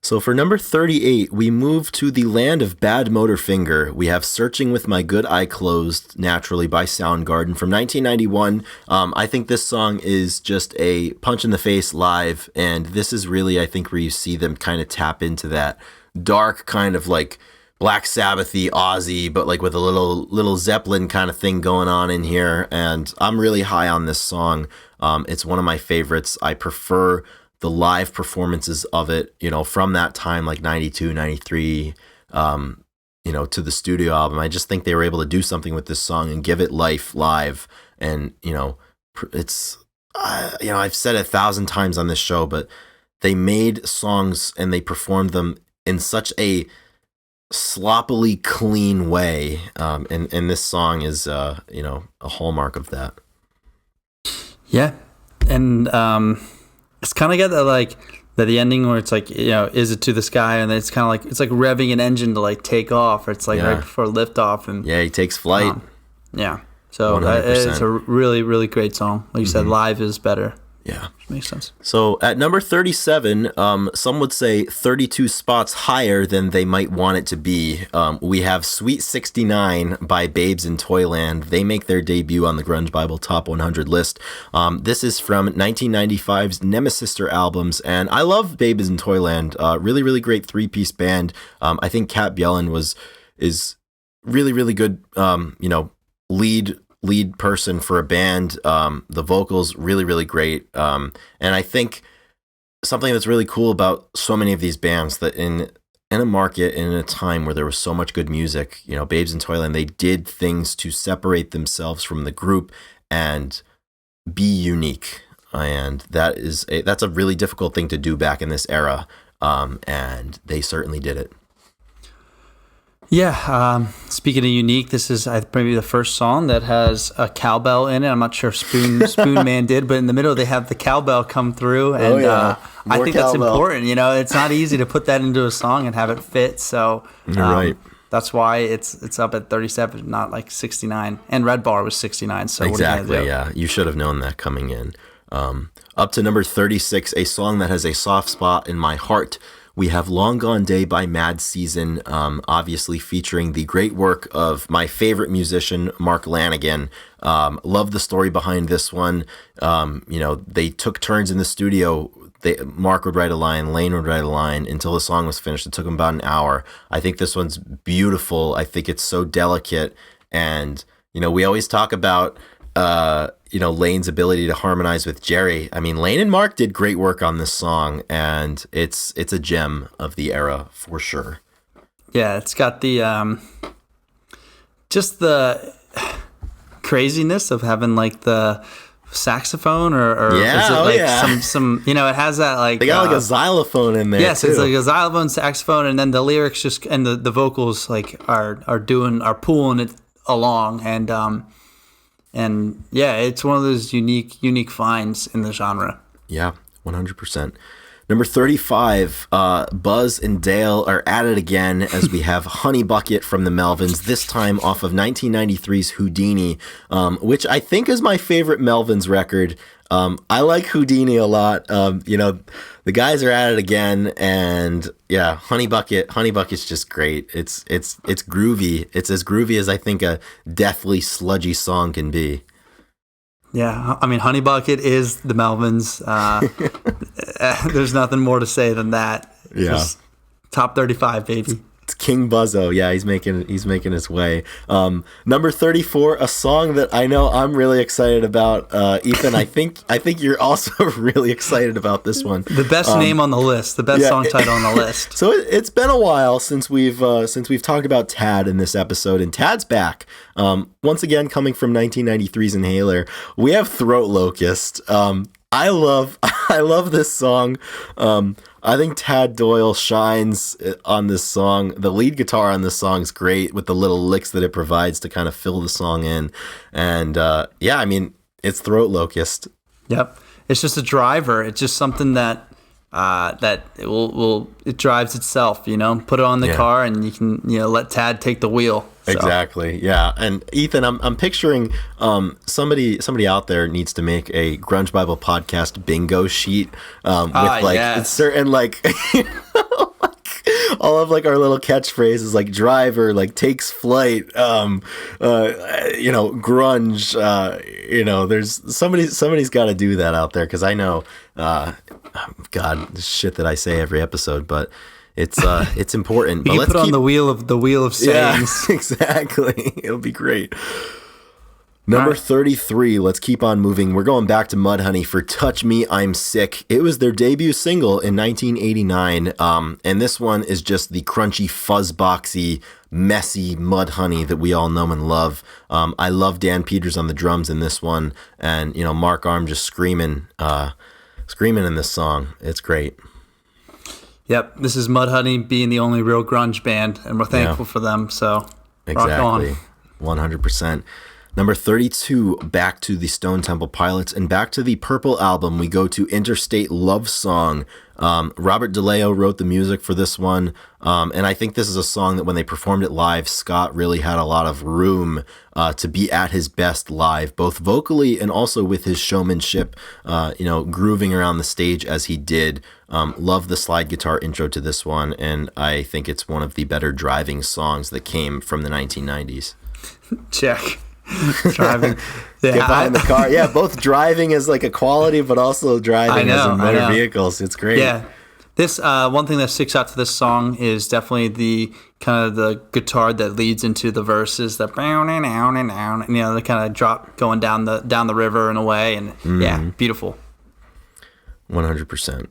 So for number 38, we move to the land of Bad Motorfinger. We have "Searching with My Good Eye Closed," naturally, by Soundgarden from 1991. I think this song is just a punch in the face live, and this is really, I think, where you see them kind of tap into that dark kind of like Black Sabbathy, Ozzy, but like with a little Zeppelin kind of thing going on in here. And I'm really high on this song. It's one of my favorites. I prefer the live performances of it, from that time, like 92, 93, to the studio album. I just think they were able to do something with this song and give it life live. And, it's, I've said it 1,000 times on this show, but they made songs and they performed them in such a sloppily clean way. And this song is, a hallmark of that. Yeah. And it's kind of got that, like, the ending where it's like, is it to the sky? And then it's kind of like, it's like revving an engine to like take off. Or it's like right before liftoff. And yeah, he takes flight. Yeah. So it's a really, really great song. Like you said, live is better. Yeah. Makes sense. So at number 37, some would say 32 spots higher than they might want it to be. We have Sweet 69 by Babes in Toyland. They make their debut on the Grunge Bible Top 100 list. This is from 1995's Nemesister albums, and I love Babes in Toyland. Really, really great three-piece band. I think Kat Bjelland is really, really good, lead person for a band. The vocals really, really great. And I think something that's really cool about so many of these bands that in a market and in a time where there was so much good music, Babes in Toyland, they did things to separate themselves from the group and be unique. And that's a really difficult thing to do back in this era. And they certainly did it. Yeah, speaking of unique, this is maybe the first song that has a cowbell in it. I'm not sure if Spoon Man did, but in the middle they have the cowbell come through, and I think that's important. It's not easy to put that into a song and have it fit. So right. That's why it's up at 37, not like 69. And Red Bar was 69. So exactly, what are you yeah, you should have known that coming in. Up to number 36, a song that has a soft spot in my heart. We have Long Gone Day by Mad Season, obviously featuring the great work of my favorite musician, Mark Lanigan. Love the story behind this one. They took turns in the studio. Mark would write a line, Lane would write a line until the song was finished. It took him about an hour. I think this one's beautiful. I think it's so delicate. And, we always talk about Lane's ability to harmonize with Jerry. I mean, Lane and Mark did great work on this song, and it's a gem of the era for sure. Yeah, it's got the just the craziness of having like the saxophone or yeah, is it like some it has that like they got like a xylophone in there. Yes, too. It's like a xylophone, saxophone, and then the lyrics just and the vocals like are pulling it along, and yeah, it's one of those unique finds in the genre. Yeah, 100%. Number 35, Buzz and Dale are at it again as we have Honey Bucket from the Melvins, this time off of 1993's Houdini, which I think is my favorite Melvins record. I like Houdini a lot. The guys are at it again, and yeah, Honey Bucket's just great. It's groovy. It's as groovy as I think a deathly sludgy song can be. Yeah, I mean, Honey Bucket is the Melvins. There's nothing more to say than that. Yeah, just top 35, baby. It's King Buzzo. Yeah, he's making his way. Number 34, a song that I know I'm really excited about. Ethan, I think you're also really excited about this one. The best name on the list, the best song title on the list. So it's been a while since we've talked about Tad in this episode, and Tad's back. Once again, coming from 1993's Inhaler, we have Throat Locust. I love this song. I think Tad Doyle shines on this song. The lead guitar on this song is great with the little licks that it provides to kind of fill the song in. And yeah, I mean, it's Throat Locust. Yep. It's just a driver. It's just something that it drives itself, put it on the car and you can, let Tad take the wheel. So. Exactly. Yeah. And Ethan, I'm picturing somebody out there needs to make a Grunge Bible podcast bingo sheet with certain like all of like our little catchphrases like driver, like takes flight, grunge, there's somebody's got to do that out there, because I know God, this shit that I say every episode, but it's important. But You let's put on keep the wheel of sayings. Yeah, exactly. It'll be great. Number 33, let's keep on moving. We're going back to Mudhoney for Touch Me, I'm Sick. It was their debut single in 1989, and this one is just the crunchy, fuzzboxy, messy Mudhoney that we all know and love. I love Dan Peters on the drums in this one, and Mark Arm just screaming in this song. It's great. Yep, this is Mudhoney being the only real grunge band, and we're thankful for them, so exactly. rock on. 100%. Number 32, back to the Stone Temple Pilots, and back to the Purple Album, we go to Interstate Love Song. Robert DeLeo wrote the music for this one, and I think this is a song that when they performed it live, Scott really had a lot of room to be at his best live, both vocally and also with his showmanship, grooving around the stage as he did. Love the slide guitar intro to this one, and I think it's one of the better driving songs that came from the 1990s. Check. Driving. Get behind the car. Yeah, both driving is like a quality, but also driving as in motor vehicles. It's great. Yeah. This one thing that sticks out to this song is definitely the kind of the guitar that leads into the verses, the the kind of drop going down the river and away, and yeah, beautiful. 100%.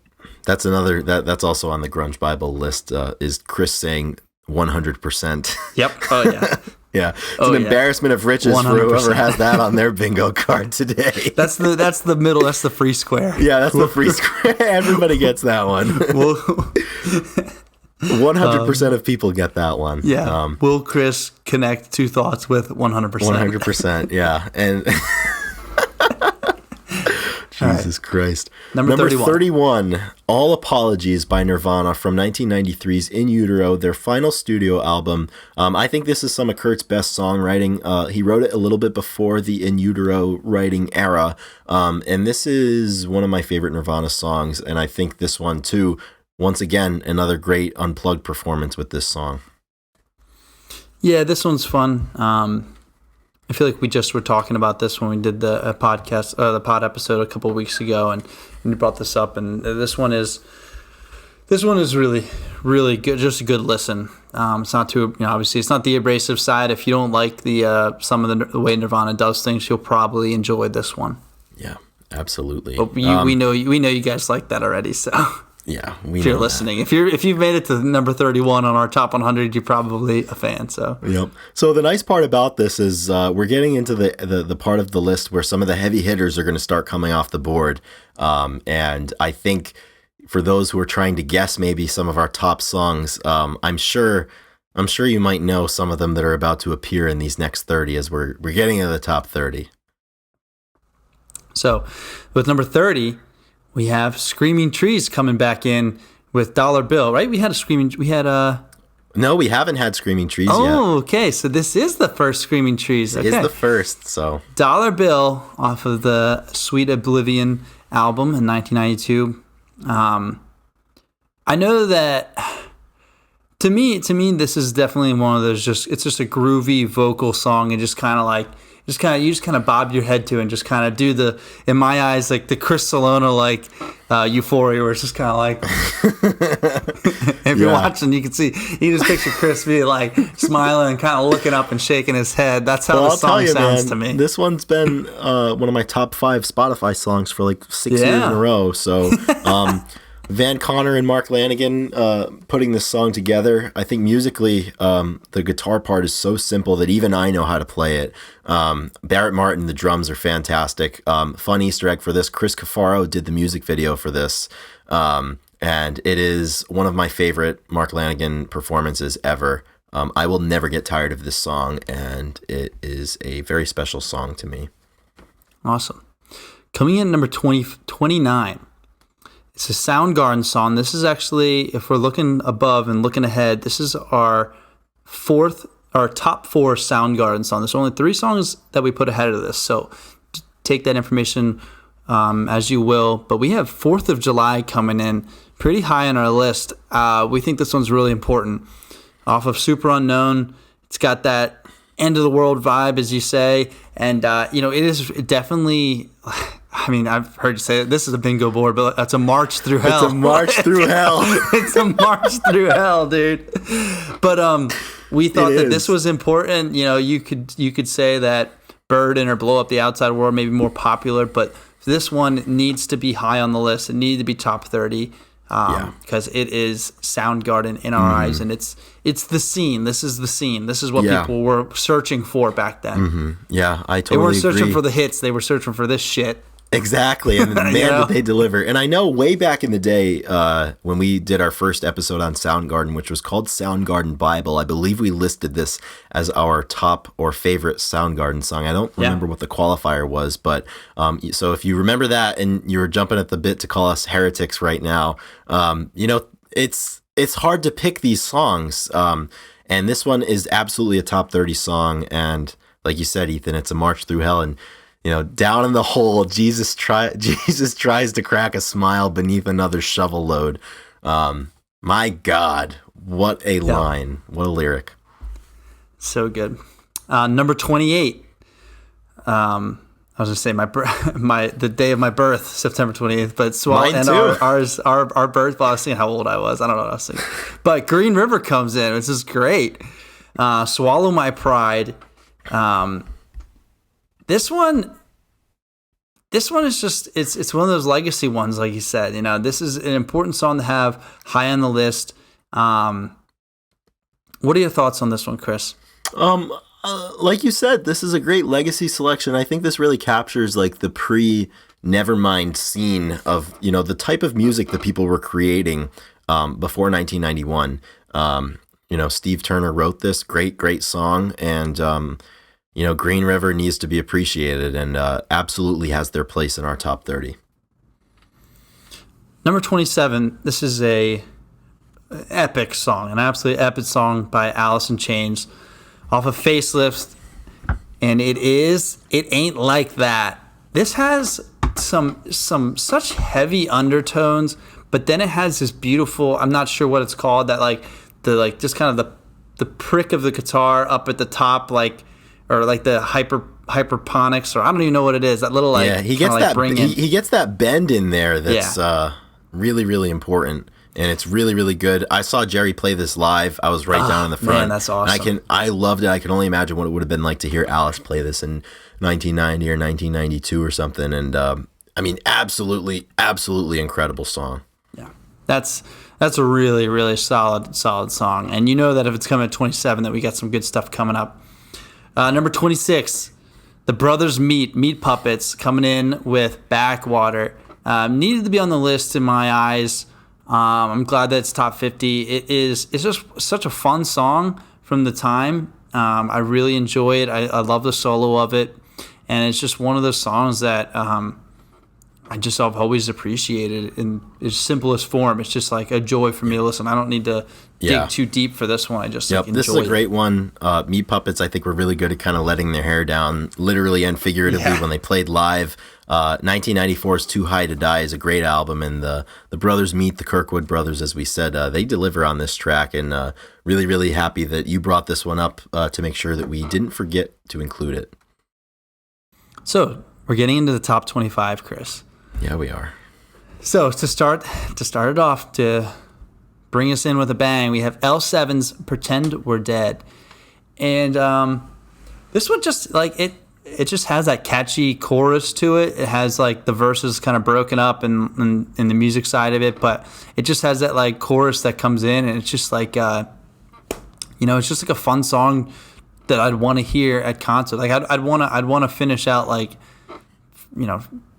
That's another that's also on the Grunge Bible list. Is Chris saying 100%? Yep. Oh yeah. Yeah, it's an embarrassment of riches 100%. For whoever has that on their bingo card today. That's the middle. That's the free square. Yeah, that's the free square. Everybody gets that one. 100% of people get that one. Yeah. Will Chris connect two thoughts with 100%? 100%. Yeah, and Jesus Christ. Number 31, All Apologies by Nirvana from 1993's In Utero, their final studio album. I think this is some of Kurt's best songwriting. He wrote it a little bit before the In Utero writing era, and this is one of my favorite Nirvana songs, and I think this one too, once again, another great unplugged performance with this song. Yeah, this one's fun. I feel like we just were talking about this when we did the podcast, the pod episode a couple of weeks ago, and you brought this up. And this one is really, really good. Just a good listen. It's not too, obviously, it's not the abrasive side. If you don't like the some of the way Nirvana does things, you'll probably enjoy this one. Yeah, absolutely. But we know you guys like that already, so. Yeah, if you're listening, if you've made it to number 31 on our top 100, you're probably a fan. So yep. So the nice part about this is we're getting into the part of the list where some of the heavy hitters are going to start coming off the board, and I think for those who are trying to guess maybe some of our top songs, I'm sure you might know some of them that are about to appear in these next 30 as we're getting into the top 30. So with number 30. We have Screaming Trees coming back in with Dollar Bill, right? No, we haven't had Screaming Trees yet. Oh, okay. So this is the first Screaming Trees. Okay. It is the first, so. Dollar Bill off of the Sweet Oblivion album in 1992. I know that to me, this is definitely one of those it's just a groovy vocal song and just kind of you just kind of bob your head to and just kind of do in my eyes, like the Chris Salona, Euphoria, where it's just kind of like, if you're watching, you can just picture Chris be like smiling and kind of looking up and shaking his head. That's how the song sounds to me. This one's been one of my top 5 Spotify songs for like 6 years in a row. So, Van Conner and Mark Lanegan putting this song together. I think musically, the guitar part is so simple that even I know how to play it. Barrett Martin, the drums are fantastic. Fun Easter egg for this, Chris Cafaro did the music video for this. And it is one of my favorite Mark Lanegan performances ever. I will never get tired of this song, and it is a very special song to me. Awesome. Coming in number 29. It's a Soundgarden song. This is actually, if we're looking above and looking ahead, this is our top 4 Soundgarden song. There's only 3 songs that we put ahead of this, so take that information as you will. But we have 4th of July coming in pretty high on our list. We think this one's really important. Off of Super Unknown, it's got that end of the world vibe, as you say, and it is definitely. I mean, I've heard you say it. This is a bingo board, but that's a march through hell. It's a march through hell. It's a march through hell, dude. But we thought that this was important. You know, you could say that Burden or Blow Up the Outside World may be more popular, but this one needs to be high on the list. It needed to be top 30 because it is Soundgarden in our eyes, and it's the scene. This is the scene. This is what people were searching for back then. Mm-hmm. Yeah, I totally agree. They weren't searching for the hits. They were searching for this shit. Exactly, and man, did they deliver. And I know way back in the day when we did our first episode on Soundgarden, which was called Soundgarden Bible, I believe we listed this as our top or favorite Soundgarden song. I don't remember what the qualifier was, but so if you remember that and you were jumping at the bit to call us heretics right now, you know, it's hard to pick these songs, and this one is absolutely a top 30 song. And like you said, Ethan, it's a march through hell. And you know, down in the hole, Jesus tries to crack a smile beneath another shovel load. My God, what a line. What a lyric. So good. Number 28. I was going to say the day of my birth, September 28th, but our birth, well, I was seeing how old I was. I don't know what I was thinking. But Green River comes in, which is great. Swallow My Pride. This one is just it's one of those legacy ones, like you said. You know, this is an important song to have high on the list. What are your thoughts on this one, Chris? Like you said, this is a great legacy selection. I think this really captures like the pre-Nevermind scene of, you know, the type of music that people were creating before 1991. You know, Steve Turner wrote this great song, and you know, Green River needs to be appreciated and absolutely has their place in our top 30. Number 27, this is a epic song, an absolutely epic song by Alice in Chains off of Facelift, and it Ain't Like That. This has some such heavy undertones, but then it has this beautiful, I'm not sure what it's called, that just kind of the prick of the guitar up at the top, or like the hyperponics, or I don't even know what it is. That little he gets that he gets that bend in there that's really, really important, and it's really, really good. I saw Jerry play this live. I was right down in the front. Man, that's awesome. I loved it. I can only imagine what it would have been like to hear Alice play this in 1990 or 1992 or something. And I mean, absolutely incredible song. Yeah, that's a really, really solid song. And you know that if it's coming at 27, that we got some good stuff coming up. Number 26, the Brothers Meat Puppets coming in with Backwater. Needed to be on the list in my eyes. I'm glad that it's top 50. It's just such a fun song from the time. I really enjoy it. I love the solo of it. And it's just one of those songs that I've always appreciated in its simplest form. It's just like a joy for me to listen. I don't need to dig too deep for this one. I just enjoy this is a great one. Meat Puppets, I think, were really good at kind of letting their hair down, literally and figuratively, when they played live. 1994's Too High to Die is a great album, and the brothers Meat, the Kirkwood brothers, as we said, they deliver on this track, and really, really happy that you brought this one up to make sure that we didn't forget to include it. So we're getting into the top 25, Chris. Yeah, we are. So to start it off, to bring us in with a bang, we have L7's Pretend We're Dead. And this one just, like, it just has that catchy chorus to it. It has, like, the verses kind of broken up in the music side of it, but it just has that, like, chorus that comes in, and it's just like, it's just like a fun song that I'd want to hear at concert. Like, I'd want to finish out, like,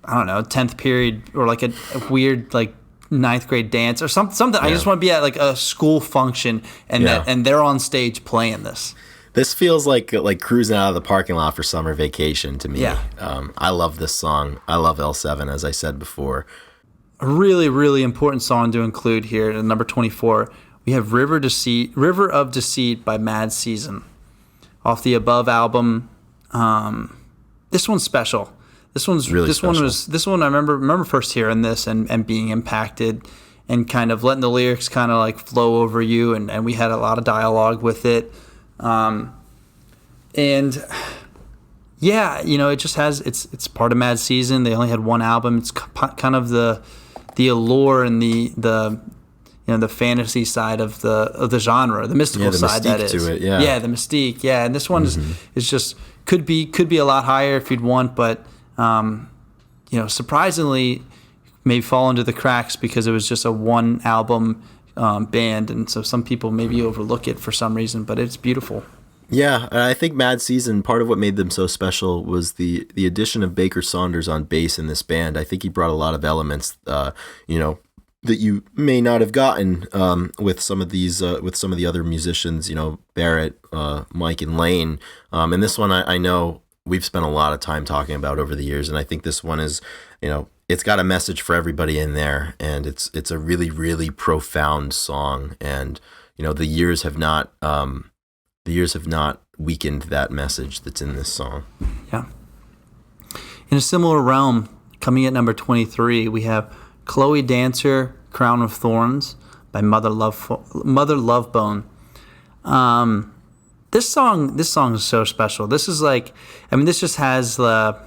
I don't know, 10th period, or like a weird, like, 9th grade dance or something. I just want to be at, like, a school function and they're on stage playing this. This feels like cruising out of the parking lot for summer vacation to me. Yeah. I love this song. I love L7, as I said before. A really, really important song to include here at number 24. We have River of Deceit by Mad Season off the Above album. This one's special. This one's really special. This one I remember first hearing this and being impacted and kind of letting the lyrics kind of like flow over you, and we had a lot of dialogue with it. And Yeah, it just has it's part of Mad Season. They only had one album. It's kind of the allure and the fantasy side of the genre, the mystical the side that mystique is. to it, yeah. Yeah, the mystique. Yeah, and this one is just could be a lot higher if you'd want, but surprisingly may fall into the cracks because it was just a one album band, and so some people maybe overlook it for some reason, but it's beautiful. Yeah, and I think Mad Season, part of what made them so special was the addition of Baker Saunders on bass in this band. I think he brought a lot of elements, that you may not have gotten with some of the other musicians, Barrett, Mike, and Lane. And this one, I know we've spent a lot of time talking about over the years, and I think this one is, it's got a message for everybody in there, and it's a really, really profound song, and the years have not weakened that message that's in this song. Yeah. In a similar realm, coming at number 23, we have Chloe Dancer, Crown of Thorns by Mother Lovebone. This song is so special. This is this just has the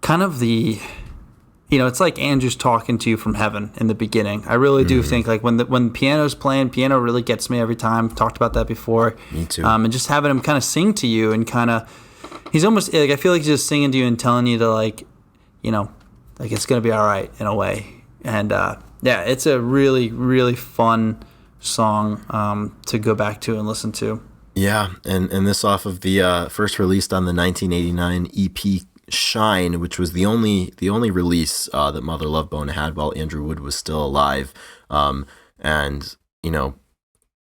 kind of the, it's like Andrew's talking to you from heaven in the beginning. I really do think when piano's playing, piano really gets me every time. I've talked about that before. Me too. And just having him kind of sing to you and kind of, he's almost I feel like he's just singing to you and telling you to it's gonna be all right in a way. And it's a really, really fun song to go back to and listen to. Yeah, and this off of the first released on the 1989 EP Shine, which was the only release that Mother Lovebone had while Andrew Wood was still alive. And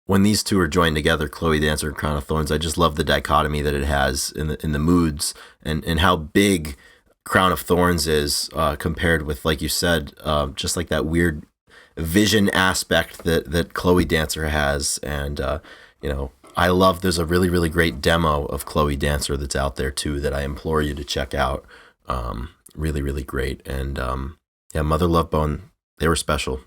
when these two are joined together, Chloe Dancer and Crown of Thorns, I just love the dichotomy that it has in the moods and how big Crown of Thorns is compared with, like you said, just like that weird vision aspect that Chloe Dancer has. And I love, there's a really, really great demo of Chloe Dancer that's out there too that I implore you to check out. Really, really great. And Mother Lovebone, they were special.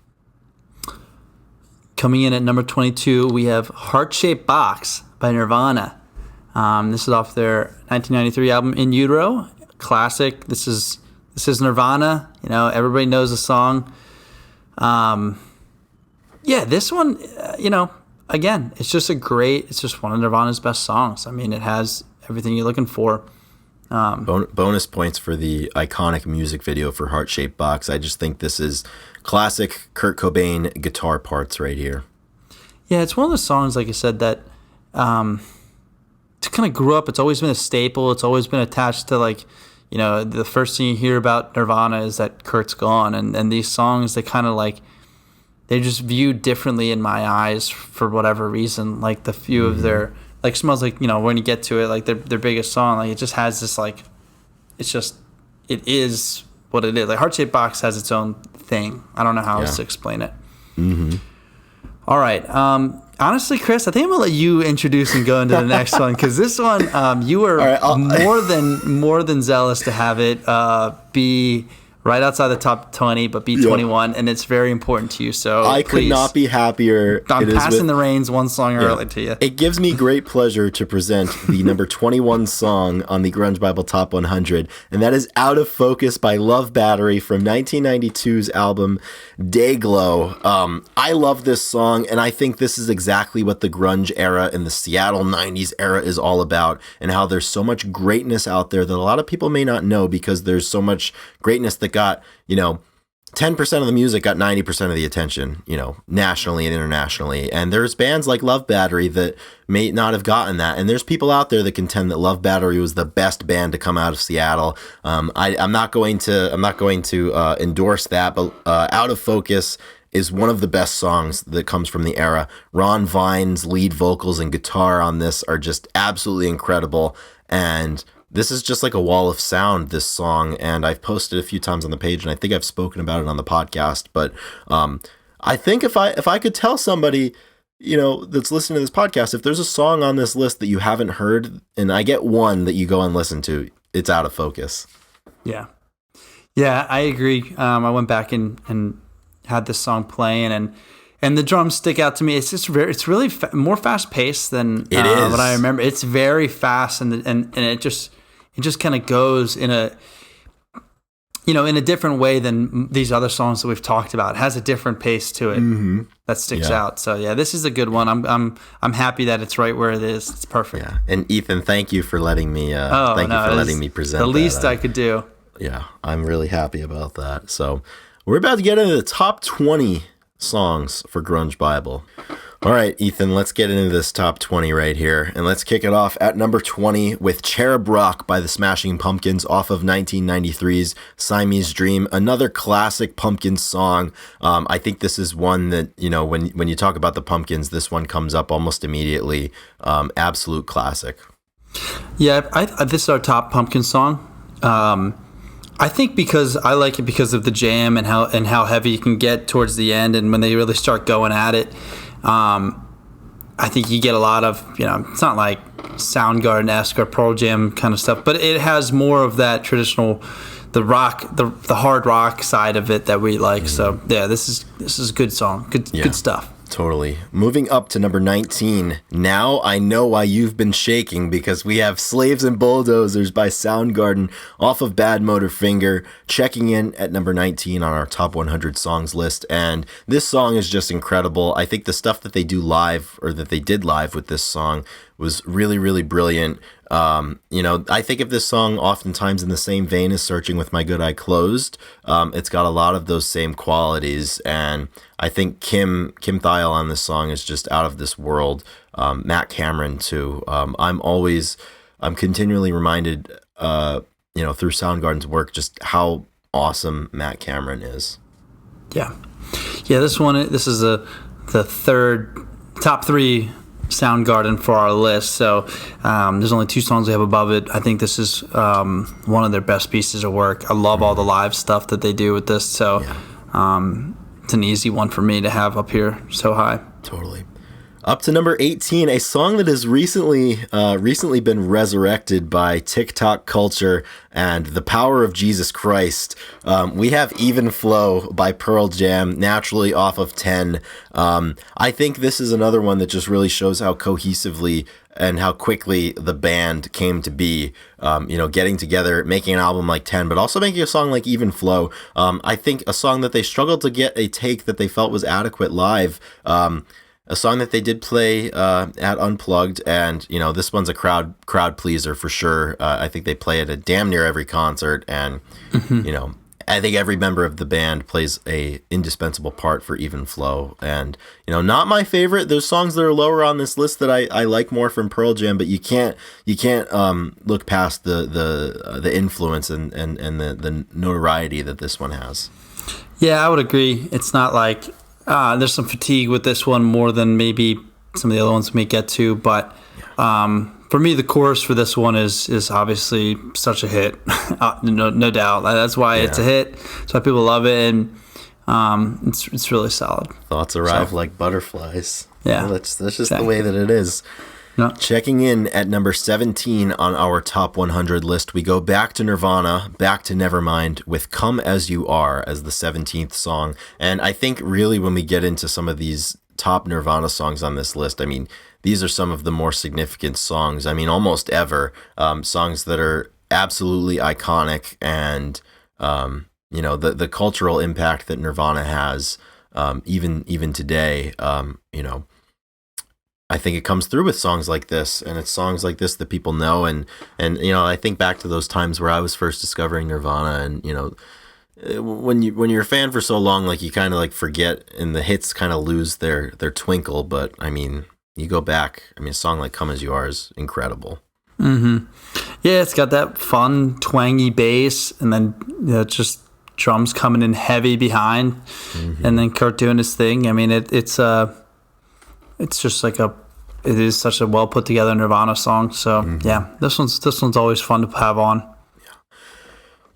Coming in at number 22, we have Heart-Shaped Box by Nirvana. This is off their 1993 album In Utero. Classic. This is Nirvana. Everybody knows the song. This one, again, it's just one of Nirvana's best songs. I mean, it has everything you're looking for. Bonus points for the iconic music video for Heart-Shaped Box. I just think this is classic Kurt Cobain guitar parts right here. Yeah, it's one of those songs, like I said, that to kind of grew up. It's always been a staple. It's always been attached to the first thing you hear about Nirvana is that Kurt's gone, and these songs, they kind of they're just viewed differently in my eyes for whatever reason. Like the few of their Smells Like, when you get to it, their biggest song, it just has this it is what it is. Heart-Shaped Box has its own thing. I don't know how else to explain it. Mm-hmm. All right. Honestly, Chris, I think I'm gonna let you introduce and go into the next one, because this one you were more than zealous to have it be right outside the top 20, but be 21, and it's very important to you. So I could not be happier. I'm passing the reins one song early to you. It gives me great pleasure to present the number 21 song on the Grunge Bible Top 100, and that is Out of Focus by Love Battery from 1992's album Dayglow. I love this song, and I think this is exactly what the grunge era and the Seattle 90s era is all about, and how there's so much greatness out there that a lot of people may not know, because there's so much greatness that got, 10% of the music got 90% of the attention, nationally and internationally. And there's bands like Love Battery that may not have gotten that. And there's people out there that contend that Love Battery was the best band to come out of Seattle. I'm not going to endorse that, but Out of Focus is one of the best songs that comes from the era. Ron Vine's lead vocals and guitar on this are just absolutely incredible. And this is just like a wall of sound, this song, and I've posted a few times on the page, and I think I've spoken about it on the podcast. But I think if I could tell somebody, that's listening to this podcast, if there's a song on this list that you haven't heard, and I get one that you go and listen to, it's Out of Focus. Yeah, I agree. I went back and had this song playing, and the drums stick out to me. It's just it's really more fast paced than it is. what I remember. It's very fast, and it it just kind of goes in a, in a different way than these other songs that we've talked about. It has a different pace to it that sticks out. So yeah, this is a good one. I'm happy that it's right where it is. It's perfect. Yeah. And Ethan, thank you for letting me letting me present the least I could do. Yeah, I'm really happy about that. So we're about to get into the top 20 songs for Grunge Bible. All right, Ethan, let's get into this top 20 right here. And let's kick it off at number 20 with Cherub Rock by the Smashing Pumpkins off of 1993's Siamese Dream. Another classic Pumpkins song. I think this is one that, when you talk about the Pumpkins, this one comes up almost immediately. Absolute classic. Yeah, this is our top Pumpkin song. I think because I like it because of the jam and how heavy you can get towards the end, and when they really start going at it. I think you get a lot of, it's not like Soundgarden-esque or Pearl Jam kind of stuff, but it has more of that traditional, the rock, the hard rock side of it that we like. So yeah, this is a good song, good stuff. Totally. Moving up to number 19. Now I Know Why You've Been Shaking, because we have Slaves and Bulldozers by Soundgarden off of Bad Motor Finger, checking in at number 19 on our top 100 songs list. And this song is just incredible. I think the stuff that they do live, or that they did live with this song, was really, really brilliant. I think of this song oftentimes in the same vein as Searching with My Good Eye Closed. It's got a lot of those same qualities, and I think Kim Thiel on this song is just out of this world. Matt Cameron too. I'm continually reminded, through Soundgarden's work, just how awesome Matt Cameron is. Yeah. This is the third top 3 Soundgarden for our list. So there's only 2 songs we have above it. I think this is one of their best pieces of work. I love all the live stuff that they do with this. So it's an easy one for me to have up here so high. Totally. Up to number 18, a song that has recently been resurrected by TikTok culture and the power of Jesus Christ. We have Even Flow by Pearl Jam, naturally off of 10. I think this is another one that just really shows how cohesively and how quickly the band came to be, getting together, making an album like 10, but also making a song like Even Flow. I think a song that they struggled to get a take that they felt was adequate live. A song that they did play at Unplugged, and this one's a crowd pleaser for sure. I think they play it at damn near every concert, and I think every member of the band plays a indispensable part for Even Flow. And not my favorite. There's songs that are lower on this list that I like more from Pearl Jam, but you can't look past the influence and the notoriety that this one has. Yeah, I would agree. It's not like there's some fatigue with this one more than maybe some of the other ones we may get to, but for me, the chorus for this one is obviously such a hit, no doubt. That's why it's a hit. That's why people love it, and it's really solid. Thoughts arrive like butterflies. Yeah, that's just the way that it is. No. Checking in at number 17 on our top 100 list, we go back to Nirvana, back to Nevermind, with Come As You Are as the 17th song. And I think really when we get into some of these top Nirvana songs on this list, I mean, these are some of the more significant songs. I mean, almost ever. Songs that are absolutely iconic, and, the cultural impact that Nirvana has, even today, I think it comes through with songs like this, and it's songs like this that people know. And I think back to those times where I was first discovering Nirvana, and when you're a fan for so long, like you kind of like forget, and the hits kind of lose their twinkle. But I mean, you go back. I mean, a song like "Come As You Are" is incredible. Mm-hmm. Yeah, it's got that fun, twangy bass, and then just drums coming in heavy behind, and then Kurt doing his thing. I mean, it's just like it is such a well put together Nirvana song. So yeah, this one's always fun to have on.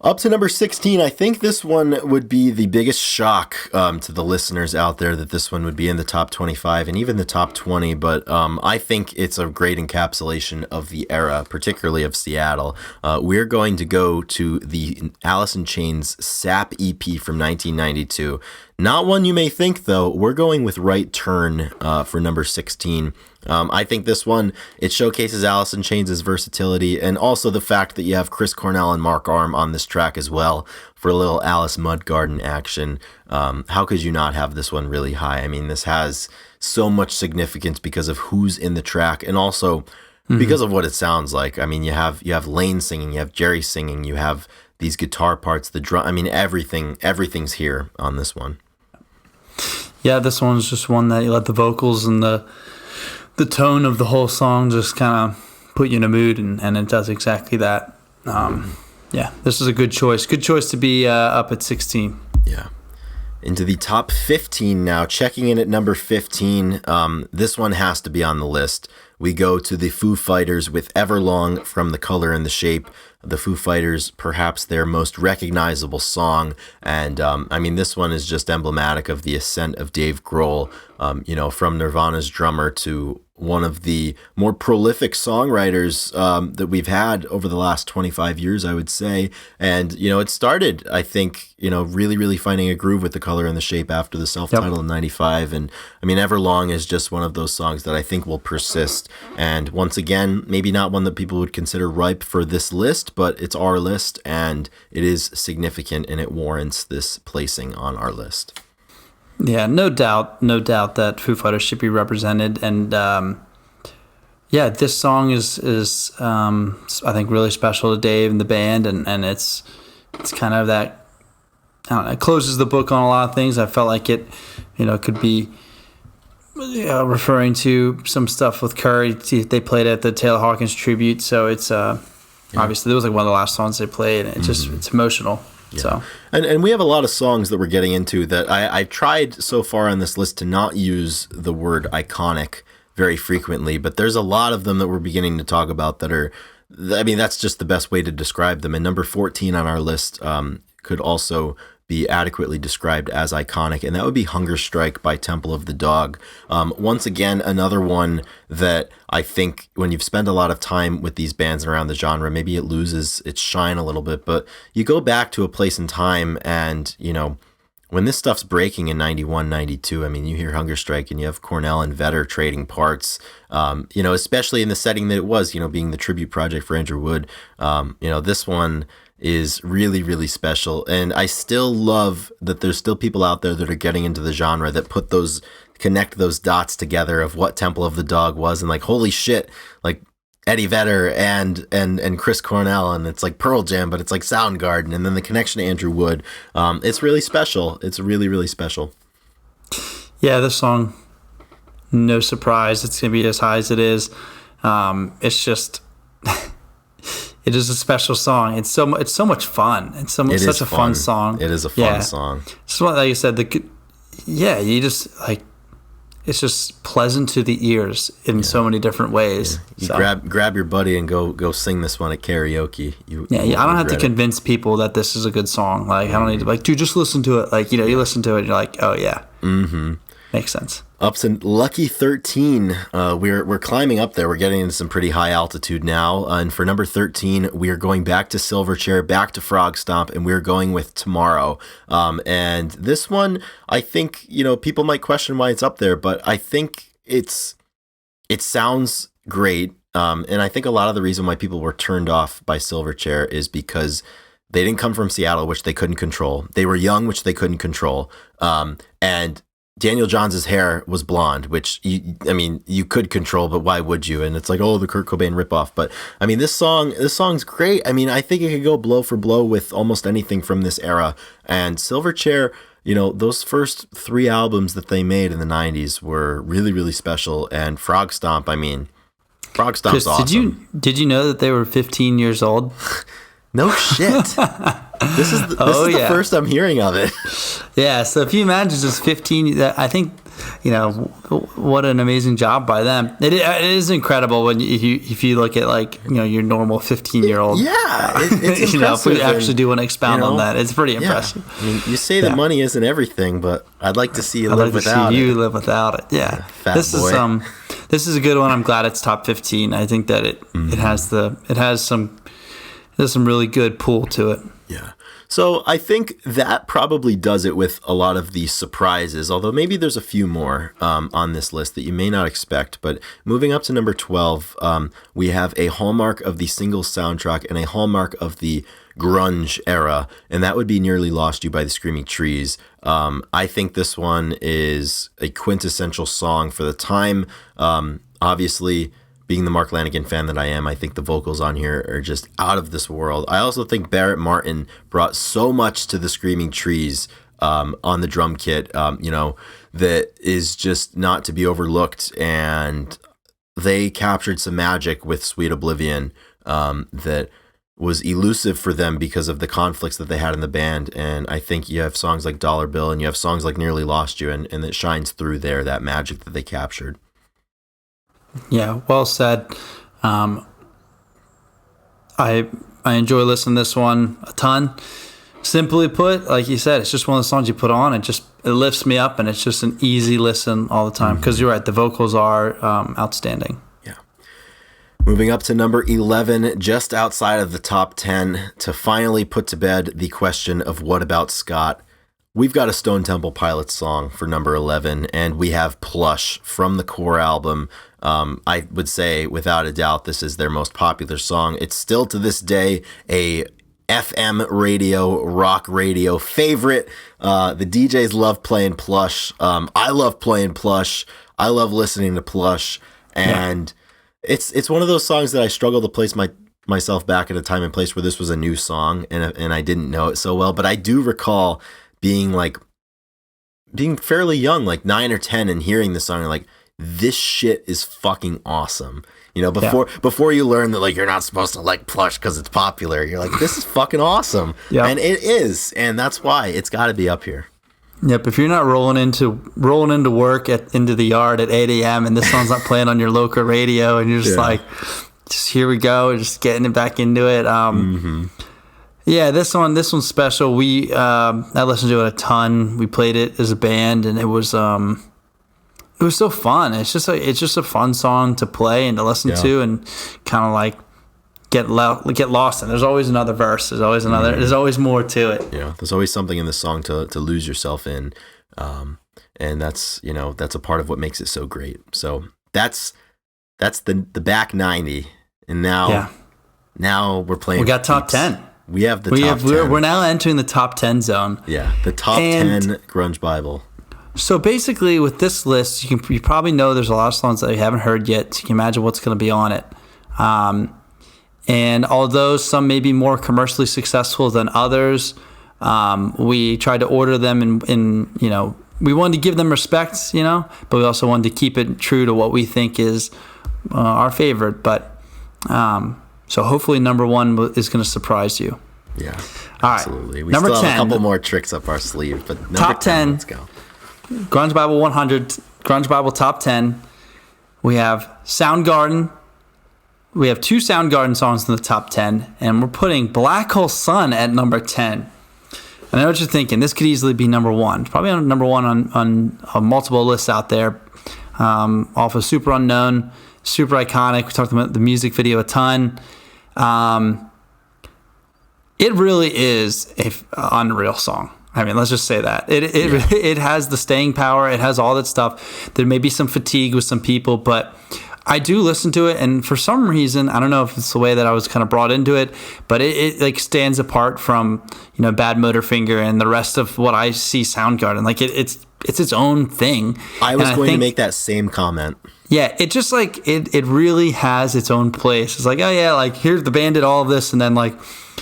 Up to number 16, I think this one would be the biggest shock to the listeners out there, that this one would be in the top 25 and even the top 20. But I think it's a great encapsulation of the era, particularly of Seattle. We're going to go to the Alice in Chains Sap EP from 1992. Not one you may think, though. We're going with Right Turn for number 16. I think this one, it showcases Alice in Chains' versatility, and also the fact that you have Chris Cornell and Mark Arm on this track as well for a little Alice Mudgarden action. How could you not have this one really high? I mean, this has so much significance because of who's in the track, and also because of what it sounds like. I mean, you have Lane singing, you have Jerry singing, you have these guitar parts, the drum. I mean, everything's here on this one. Yeah, this one's just one that you let the vocals and the tone of the whole song just kind of put you in a mood, and it does exactly that. Yeah, this is a good choice. Good choice to be up at 16. Yeah. Into the top 15 now. Checking in at number 15. This one has to be on the list. We go to the Foo Fighters with Everlong from The Color and the Shape. The Foo Fighters, perhaps their most recognizable song. And I mean, this one is just emblematic of the ascent of Dave Grohl, from Nirvana's drummer to one of the more prolific songwriters that we've had over the last 25 years, I would say. And, it started, I think, really, really finding a groove with The Color and the Shape after the self-title in 95. And I mean, Everlong is just one of those songs that I think will persist. And once again, maybe not one that people would consider ripe for this list, but it's our list and it is significant and it warrants this placing on our list. Yeah, no doubt that Foo Fighters should be represented, and this song is I think really special to Dave and the band, and it's kind of that, I don't know, it closes the book on a lot of things. I felt like it, could be referring to some stuff with Curry. They played at the Taylor Hawkins tribute, so it's obviously it was like one of the last songs they played, and it's emotional. Yeah. So and we have a lot of songs that we're getting into that I tried so far on this list to not use the word iconic very frequently, but there's a lot of them that we're beginning to talk about that are, I mean, that's just the best way to describe them. And number 14 on our list could also be adequately described as iconic, and that would be Hunger Strike by Temple of the Dog. Once again, another one that I think when you've spent a lot of time with these bands and around the genre, maybe it loses its shine a little bit, but you go back to a place in time and, when this stuff's breaking in 91, 92, I mean, you hear Hunger Strike and you have Cornell and Vedder trading parts, especially in the setting that it was, being the tribute project for Andrew Wood. This one is really, really special. And I still love that there's still people out there that are getting into the genre that connect those dots together of what Temple of the Dog was, and like, holy shit, like Eddie Vedder and Chris Cornell, and it's like Pearl Jam, but it's like Soundgarden, and then the connection to Andrew Wood. It's really special. It's really, really special. Yeah, this song, no surprise, it's going to be as high as it is. It's just... It is a special song. It's so much fun. It's such a fun song. It is a fun song. It's what, like you said, you just like, it's just pleasant to the ears in so many different ways. Yeah. You grab your buddy and go sing this one at karaoke. I don't have to convince people that this is a good song. Like, I don't need to dude, just listen to it. Like, you listen to it and you're like, oh yeah. Mm-hmm. Makes sense. Up to lucky 13. We're climbing up there. We're getting into some pretty high altitude now. And for number 13, we are going back to Silverchair, back to Frog Stomp, and we're going with Tomorrow. And this one, I think, people might question why it's up there, but I think it sounds great. And I think a lot of the reason why people were turned off by Silverchair is because they didn't come from Seattle, which they couldn't control. They were young, which they couldn't control. And Daniel Johns' hair was blonde, which you could control, but why would you? And it's like, the Kurt Cobain ripoff. But I mean, this song's great. I mean, I think it could go blow for blow with almost anything from this era. And Silverchair, those first 3 albums that they made in the 90s were really, really special. And Frog Stomp's Chris, awesome. Did you know that they were 15 years old? No shit. This is the first I'm hearing of it. Yeah, so if you imagine just 15, I think, what an amazing job by them. It is incredible when if you look at your normal 15-year-old. Yeah, it's impressive. If we actually do want to expound on that, it's pretty impressive. I mean, you say that money isn't everything, but I'd like to see you live without it. Live without it. Yeah. Fat boy. This is a good one. I'm glad it's top 15. I think that it has some really good pull to it. Yeah. So I think that probably does it with a lot of the surprises, although maybe there's a few more on this list that you may not expect. But moving up to number 12, we have a hallmark of the singles soundtrack and a hallmark of the grunge era, and that would be Nearly Lost You by the Screaming Trees. I think this one is a quintessential song for the time. Obviously, being the Mark Lanigan fan that I am, I think the vocals on here are just out of this world. I also think Barrett Martin brought so much to the Screaming Trees on the drum kit, that is just not to be overlooked. And they captured some magic with Sweet Oblivion that was elusive for them because of the conflicts that they had in the band. And I think you have songs like Dollar Bill and you have songs like Nearly Lost You, and it shines through there, that magic that they captured. Yeah, well said. I enjoy listening to this one a ton. Simply put, like you said, it's just one of the songs you put on. It lifts me up, and it's just an easy listen all the time. Because you're right, the vocals are outstanding. Yeah. Moving up to number 11, just outside of the top 10, to finally put to bed the question of what about Scott. We've got a Stone Temple Pilots song for number 11, and we have Plush from the Core album. I would say, without a doubt, this is their most popular song. It's still to this day a FM radio, rock radio favorite. The DJs love playing Plush. I love playing Plush. I love listening to Plush. And it's one of those songs that I struggle to place myself back at a time and place where this was a new song and I didn't know it so well. But I do recall being fairly young, like 9 or 10, and hearing the song and like, this shit is fucking awesome. Before you learn that like you're not supposed to like Plush because it's popular, you're like, this is fucking awesome. Yeah. And it is, and that's why it's got to be up here. Yep. If you're not rolling into work into the yard at 8 a.m. and this song's not playing on your local radio, and you're just like, just here we go, just getting it back into it. Yeah, this one's special. I listened to it a ton. We played it as a band, and it was so fun. It's just a fun song to play and to listen to, and kind of like get lost in. There's always another verse. There's always another. There's always more to it. Yeah, there's always something in the song to lose yourself in, and that's a part of what makes it so great. So that's the back 90, and now we're playing. We got top 10. We have the top 10. We're now entering the top 10 zone. Yeah, the top 10 Grunge Bible. So basically, with this list, you probably know there's a lot of songs that you haven't heard yet. So you can imagine what's going to be on it. And although some may be more commercially successful than others, we tried to order them in we wanted to give them respect, but we also wanted to keep it true to what we think is our favorite. But so hopefully number 1 is going to surprise you. Yeah, all absolutely. Right. We number still 10, have a couple more tricks up our sleeve, but number top 10, let's go. Grunge Bible 100, Grunge Bible top 10. We have Soundgarden. We have 2 Soundgarden songs in the top 10, and we're putting Black Hole Sun at number 10. I know what you're thinking. This could easily be number 1. Probably on number 1 on multiple lists out there. Off of Super Unknown, super iconic. We talked about the music video a ton. It really is an unreal song. I mean, let's just say that. It has the staying power. It has all that stuff. There may be some fatigue with some people, but I do listen to it, and for some reason, I don't know if it's the way that I was kind of brought into it, but it like stands apart from Bad Motorfinger and the rest of what I see Soundgarden. Like it's its own thing. I was going to make that same comment. Yeah, it just like it really has its own place. It's like, oh yeah, like here's the band did all of this, and then like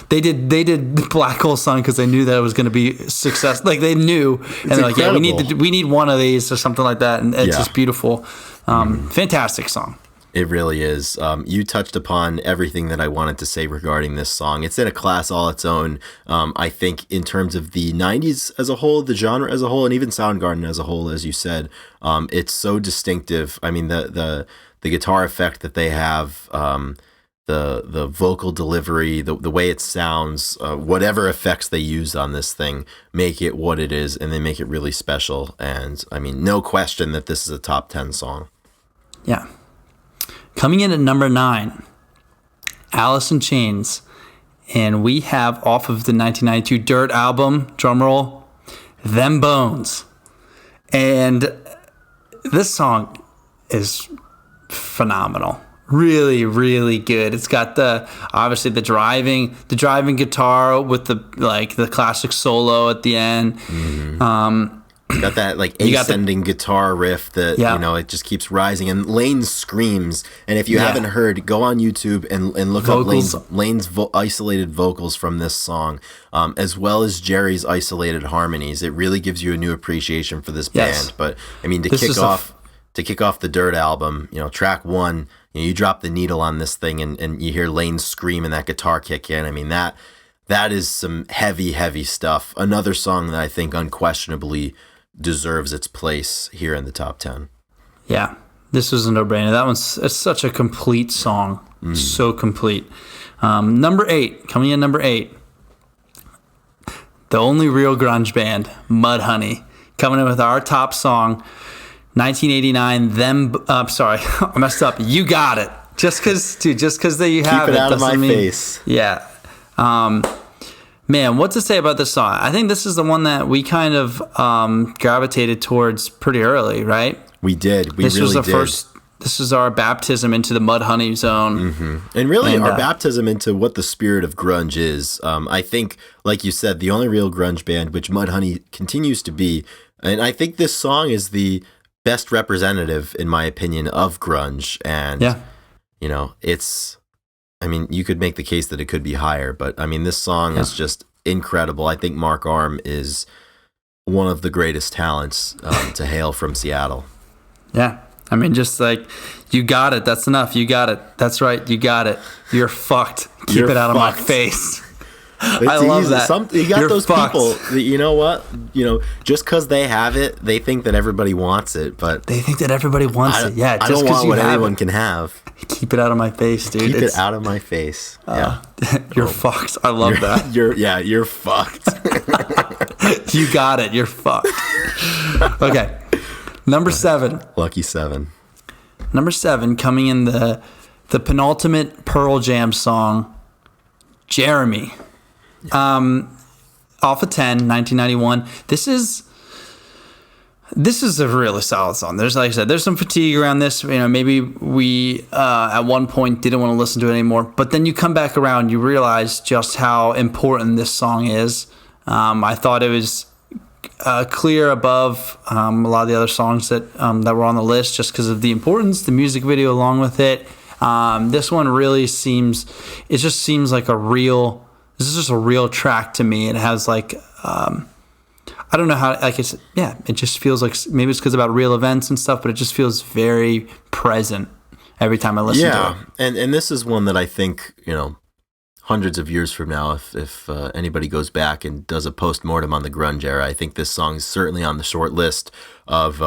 they did Black Hole Sun because they knew that it was going to be success. Like they knew, and they're like, yeah, we need one of these or something like that, and it's just beautiful. Fantastic song. It really is. You touched upon everything that I wanted to say regarding this song. It's in a class all its own. I think in terms of the 90s as a whole, the genre as a whole, and even Soundgarden as a whole, as you said, it's so distinctive. I mean, the guitar effect that they have, the vocal delivery, the way it sounds, whatever effects they used on this thing make it what it is, and they make it really special. And I mean, no question that this is a top 10 song. Yeah. Coming in at number 9, Alice in Chains, And we have off of the 1992 Dirt album, drumroll, Them Bones. And this song is phenomenal. Really, really good. It's got obviously the driving guitar with the classic solo at the end. Mm-hmm. Got that ascending guitar riff that it just keeps rising, and Lane's screams. And if you haven't heard, go on YouTube and look vocals. Up Lane's isolated vocals from this song, as well as Jerry's isolated harmonies. It really gives you a new appreciation for this band. But I mean, to kick off the Dirt album, track 1, you drop the needle on this thing, and you hear Lane scream and that guitar kick in. I mean, that is some heavy, heavy stuff. Another song that I think unquestionably deserves its place here in the top 10. Yeah, this was a no-brainer. It's such a complete song. So complete. Number 8, coming in number 8, the only real grunge band, Mudhoney, coming in with our top song, 1989, I messed up. You Got It. Just because you have it. Keep it out of my face. Yeah. Man, what to say about this song? I think this is the one that we kind of gravitated towards pretty early, right? We did. This is our baptism into the Mudhoney zone. Mm-hmm. And really our baptism into what the spirit of grunge is. I think, like you said, the only real grunge band, which Mudhoney continues to be. And I think this song is the best representative, in my opinion, of grunge. And, you could make the case that it could be higher, but I mean, this song is just incredible. I think Mark Arm is one of the greatest talents to hail from Seattle. Yeah. I mean, just like, you got it. That's enough. You got it. That's right. You got it. You're fucked. Keep it out of my face. I love that. You got those people that, you know what? Just because they have it, they think that everybody wants it, but they think that everybody wants it. Yeah, I don't want what anyone can have. Keep it out of my face, dude. Keep it out of my face. Yeah, you're fucked. I love that. You're fucked. You got it. You're fucked. Okay, number 7. Lucky 7. Number 7, coming in the penultimate Pearl Jam song, Jeremy. Off of 10, 1991. This is a really solid song. There's, like I said, there's some fatigue around this. Maybe we at one point didn't want to listen to it anymore. But then you come back around, you realize just how important this song is. I thought it was clear above a lot of the other songs that were on the list, just because of the importance, the music video along with it. This one really seems like a real. This is just a real track to me. It has I don't know how, it just feels like, maybe it's because about real events and stuff, but it just feels very present every time I listen to it. And this is one that I think, hundreds of years from now, if anybody goes back and does a post-mortem on the grunge era, I think this song is certainly on the short list of,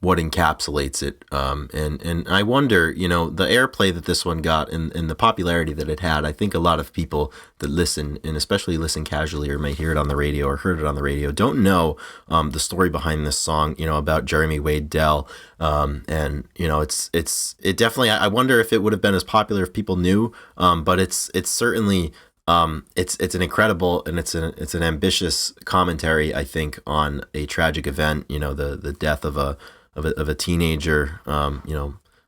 what encapsulates it. And I wonder, the airplay that this one got and the popularity that it had, I think a lot of people that listen, and especially listen casually or might hear it on the radio or heard it on the radio, don't know the story behind this song, about Jeremy Wade Dell. It definitely, I wonder if it would have been as popular if people knew, but it's certainly, it's an incredible and it's an ambitious commentary, I think, on a tragic event, the death of a teenager,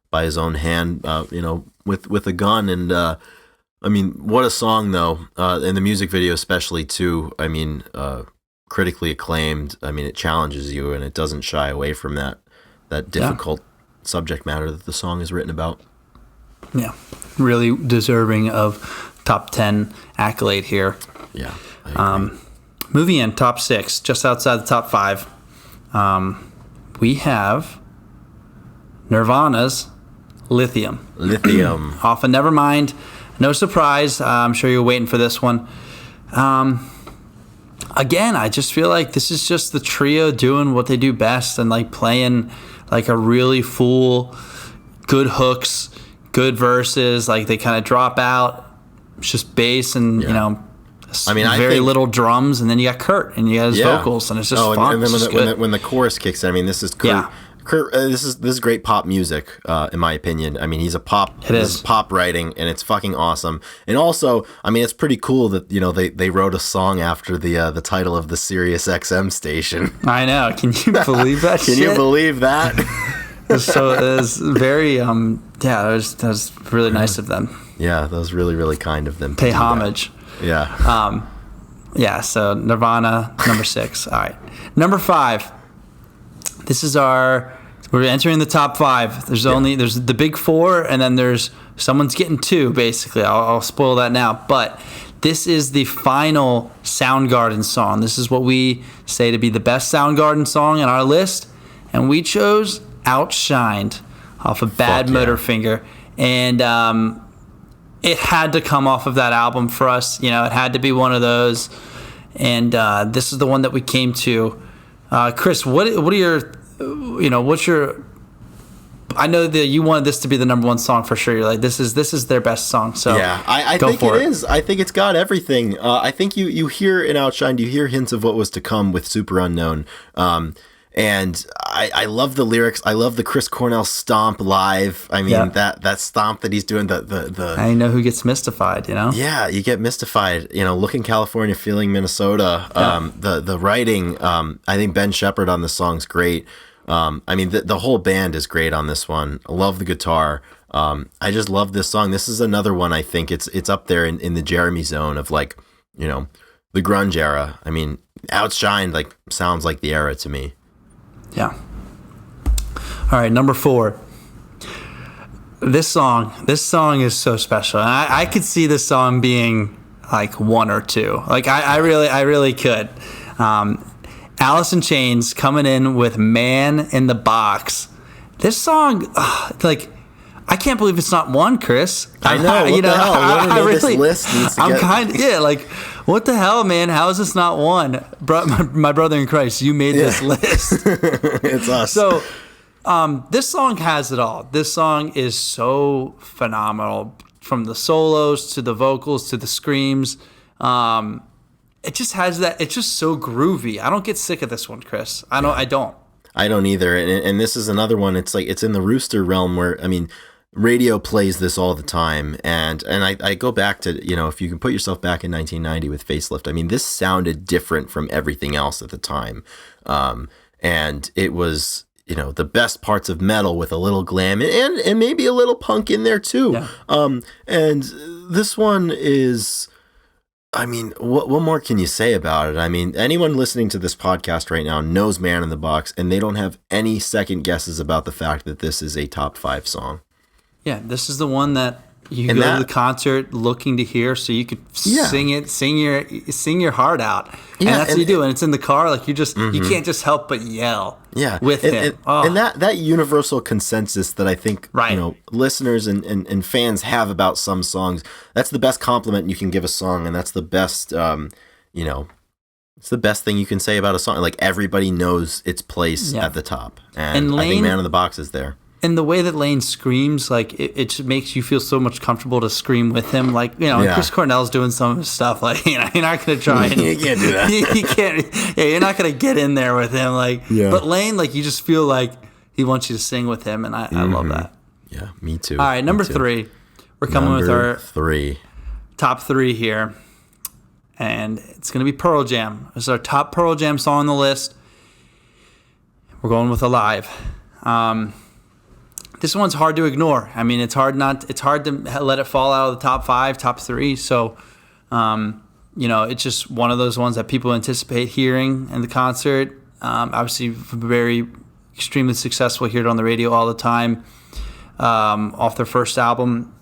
by his own hand, with a gun. And what a song though, and the music video especially too. Critically acclaimed. It challenges you and it doesn't shy away from that difficult subject matter that the song is written about. Yeah, really deserving of top 10 accolade here. Yeah. Moving in top 6, just outside the top 5. We have Nirvana's Lithium. Off of Nevermind. No surprise. I'm sure you're waiting for this one. Again, I just feel like this is just the trio doing what they do best and playing a really full, good hooks, good verses. They kind of drop out. It's just bass and, very little drums, and then you got Kurt and you got his vocals, and it's just fun. And then when the chorus kicks in, this is Kurt Kurt, this is great pop music, in my opinion. I mean, he's a pop. This is pop writing, and it's fucking awesome. And also, I mean, it's pretty cool that they wrote a song after the title of the Sirius XM station. I know. Can you believe that? Can you believe that? So it was very that was really nice of them. Yeah, that was really, really kind of them. Pay homage. That. Yeah. So Nirvana, number 6. All right, number 5. This is we're entering the top 5. There's the big 4, and then there's someone's getting 2. Basically, I'll spoil that now. But this is the final Soundgarden song. This is what we say to be the best Soundgarden song in our list, and we chose "Outshined" off of Bad Motorfinger, and it had to come off of that album for us. It had to be one of those, and this is the one that we came to. Chris, what are your, what's your? I know that you wanted this to be the number 1 song for sure. You're like, this is their best song. So yeah, I think it is. I think it's got everything. I think you hear in Outshined, you hear hints of what was to come with Super Unknown. And I love the lyrics. I love the Chris Cornell stomp live. I mean, that stomp that he's doing, the I know who gets mystified, Yeah, you get mystified. Looking California, feeling Minnesota. The writing, I think Ben Shepherd on the song's great. I mean, the whole band is great on this one. I love the guitar. I just love this song. This is another one. I think it's up there in the Jeremy zone of the grunge era. I mean, Outshined sounds like the era to me. Yeah. All right, number 4. This song is so special. And I could see this song being 1 or 2. I really could. Alice in Chains coming in with "Man in the Box." This song, I can't believe it's not 1, Chris. I know. What the hell? I really, this list needs to what the hell, man? How is this not 1? My brother in Christ, you made this list. It's us. So, this song has it all. This song is so phenomenal, from the solos to the vocals to the screams. It just has that. It's just so groovy. I don't get sick of this one, Chris. I don't. I don't either. And this is another one. It's it's in the Rooster realm where, I mean, radio plays this all the time, and I go back to, if you can put yourself back in 1990 with Facelift, I mean, this sounded different from everything else at the time, and it was, the best parts of metal with a little glam and maybe a little punk in there too. Yeah. And this one is, I mean, what more can you say about it? I mean, anyone listening to this podcast right now knows "Man in the Box," and they don't have any second guesses about the fact that this is a top 5 song. Yeah, this is the one that you go to the concert looking to hear, so you could sing it, sing your heart out, and that's what you do. And it's in the car, you can't just help but yell. Yeah, with him. And that universal consensus that I think listeners and fans have about some songs, that's the best compliment you can give a song, and that's the best it's the best thing you can say about a song. Everybody knows its place at the top, and Lane, I think "Man in the Box" is there. And the way that Lane screams, it just makes you feel so much comfortable to scream with him. Chris Cornell's doing some of his stuff. You're not going to try. You can't do that. You can't. Yeah, you're not going to get in there with him. But Lane, you just feel like he wants you to sing with him, and I love that. Yeah, me too. All right, number 3. We're coming with our 3 top 3 here, and it's going to be Pearl Jam. This is our top Pearl Jam song on the list. We're going with "Alive." This one's hard to ignore. I mean, it's hard to let it fall out of the top 5, top 3. So, it's just one of those ones that people anticipate hearing in the concert. Obviously, very extremely successful, hear it on the radio all the time. Off their first album,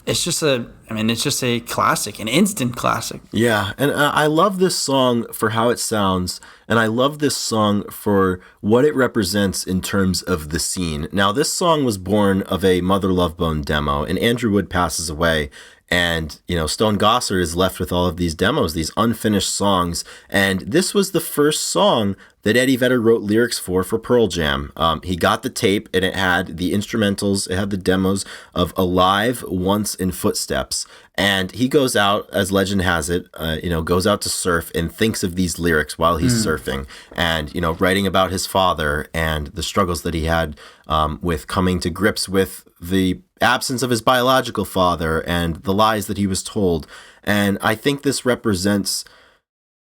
it's just a classic, an instant classic. Yeah, and I love this song for how it sounds, and I love this song for what it represents in terms of the scene. Now, this song was born of a Mother Love Bone demo, and Andrew Wood passes away, and, Stone Gossard is left with all of these demos, these unfinished songs, and this was the first song that Eddie Vedder wrote lyrics for Pearl Jam. He got the tape, and it had the instrumentals, it had the demos of Alive, Once, and Footsteps. And he goes out, as legend has it, goes out to surf and thinks of these lyrics while he's surfing, and writing about his father and the struggles that he had with coming to grips with the absence of his biological father and the lies that he was told. And I think this represents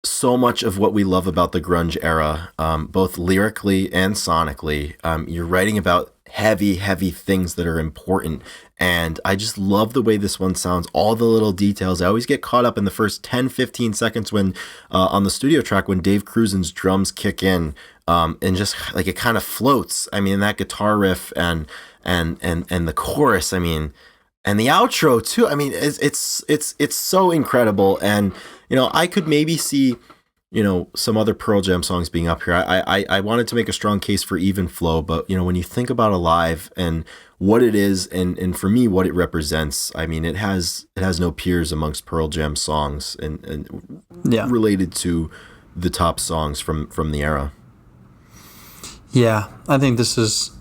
so much of what we love about the grunge era, both lyrically and sonically. You're writing about heavy, heavy things that are important. And I just love the way this one sounds, all the little details. I always get caught up in the first 10, 15 seconds when on the studio track, when Dave Cruisen's drums kick in, and just like it kind of floats. I mean, that guitar riff and the chorus, I mean, and the outro too. I mean, it's so incredible. And I could maybe see some other Pearl Jam songs being up here. I wanted to make a strong case for Even Flow, but when you think about Alive and what it is, and for me what it represents, I mean, it has no peers amongst Pearl Jam songs, and related to the top songs from the era. Yeah, I think this is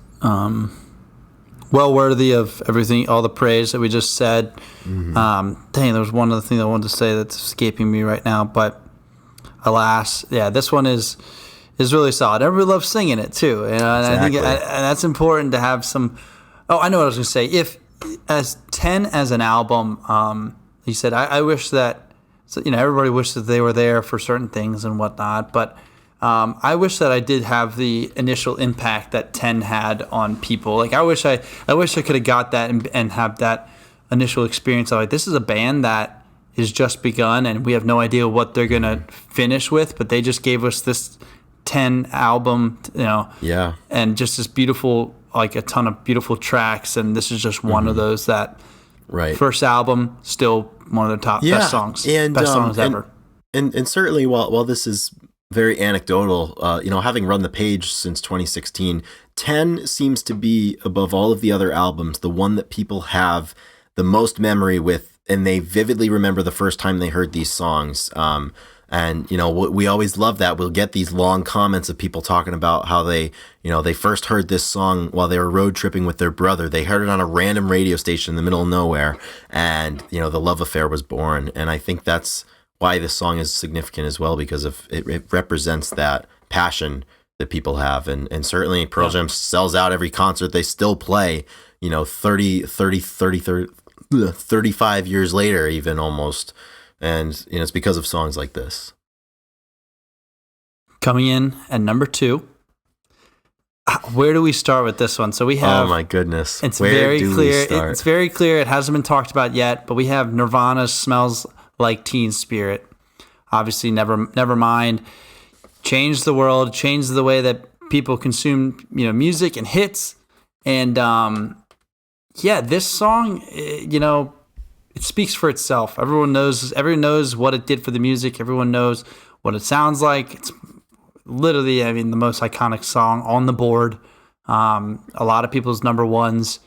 well worthy of everything, all the praise that we just said. Dang, there was one other thing I wanted to say that's escaping me right now, but alas, yeah, this one is really solid. Everybody loves singing it too, and I think that's important to have some. Oh, I know what I was going to say. If as 10 as an album, he said, I wish that everybody wished that they were there for certain things and whatnot, but I wish that I did have the initial impact that 10 had on people. Like I wish I could have got that and have that initial experience of like, this is a band that is just begun and we have no idea what they're gonna finish with, but they just gave us this 10 album, and just this beautiful, like a ton of beautiful tracks, and this is just one of those that first album, still one of the top best songs, and best songs ever. And certainly while this is very anecdotal, having run the page since 2016, 10 seems to be, above all of the other albums, the one that people have the most memory with, and they vividly remember the first time they heard these songs. And we always love that. We'll get these long comments of people talking about how they first heard this song while they were road tripping with their brother. They heard it on a random radio station in the middle of nowhere, and the love affair was born. And I think that's why this song is significant as well, because of it represents that passion that people have. And certainly Pearl Jam sells out every concert they still play, 35 years later, even almost. And it's because of songs like this. Coming in at number 2, where do we start with this one? So we have, oh my goodness, it's very clear. It's very clear. It hasn't been talked about yet, but we have Nirvana's "Smells Like Teen Spirit." Obviously, never mind. Changed the world. Changed the way that people consume music and hits. And this song, it speaks for itself. Everyone knows what it did for the music. Everyone knows what it sounds like. It's literally, the most iconic song on the board. A lot of people's number ones.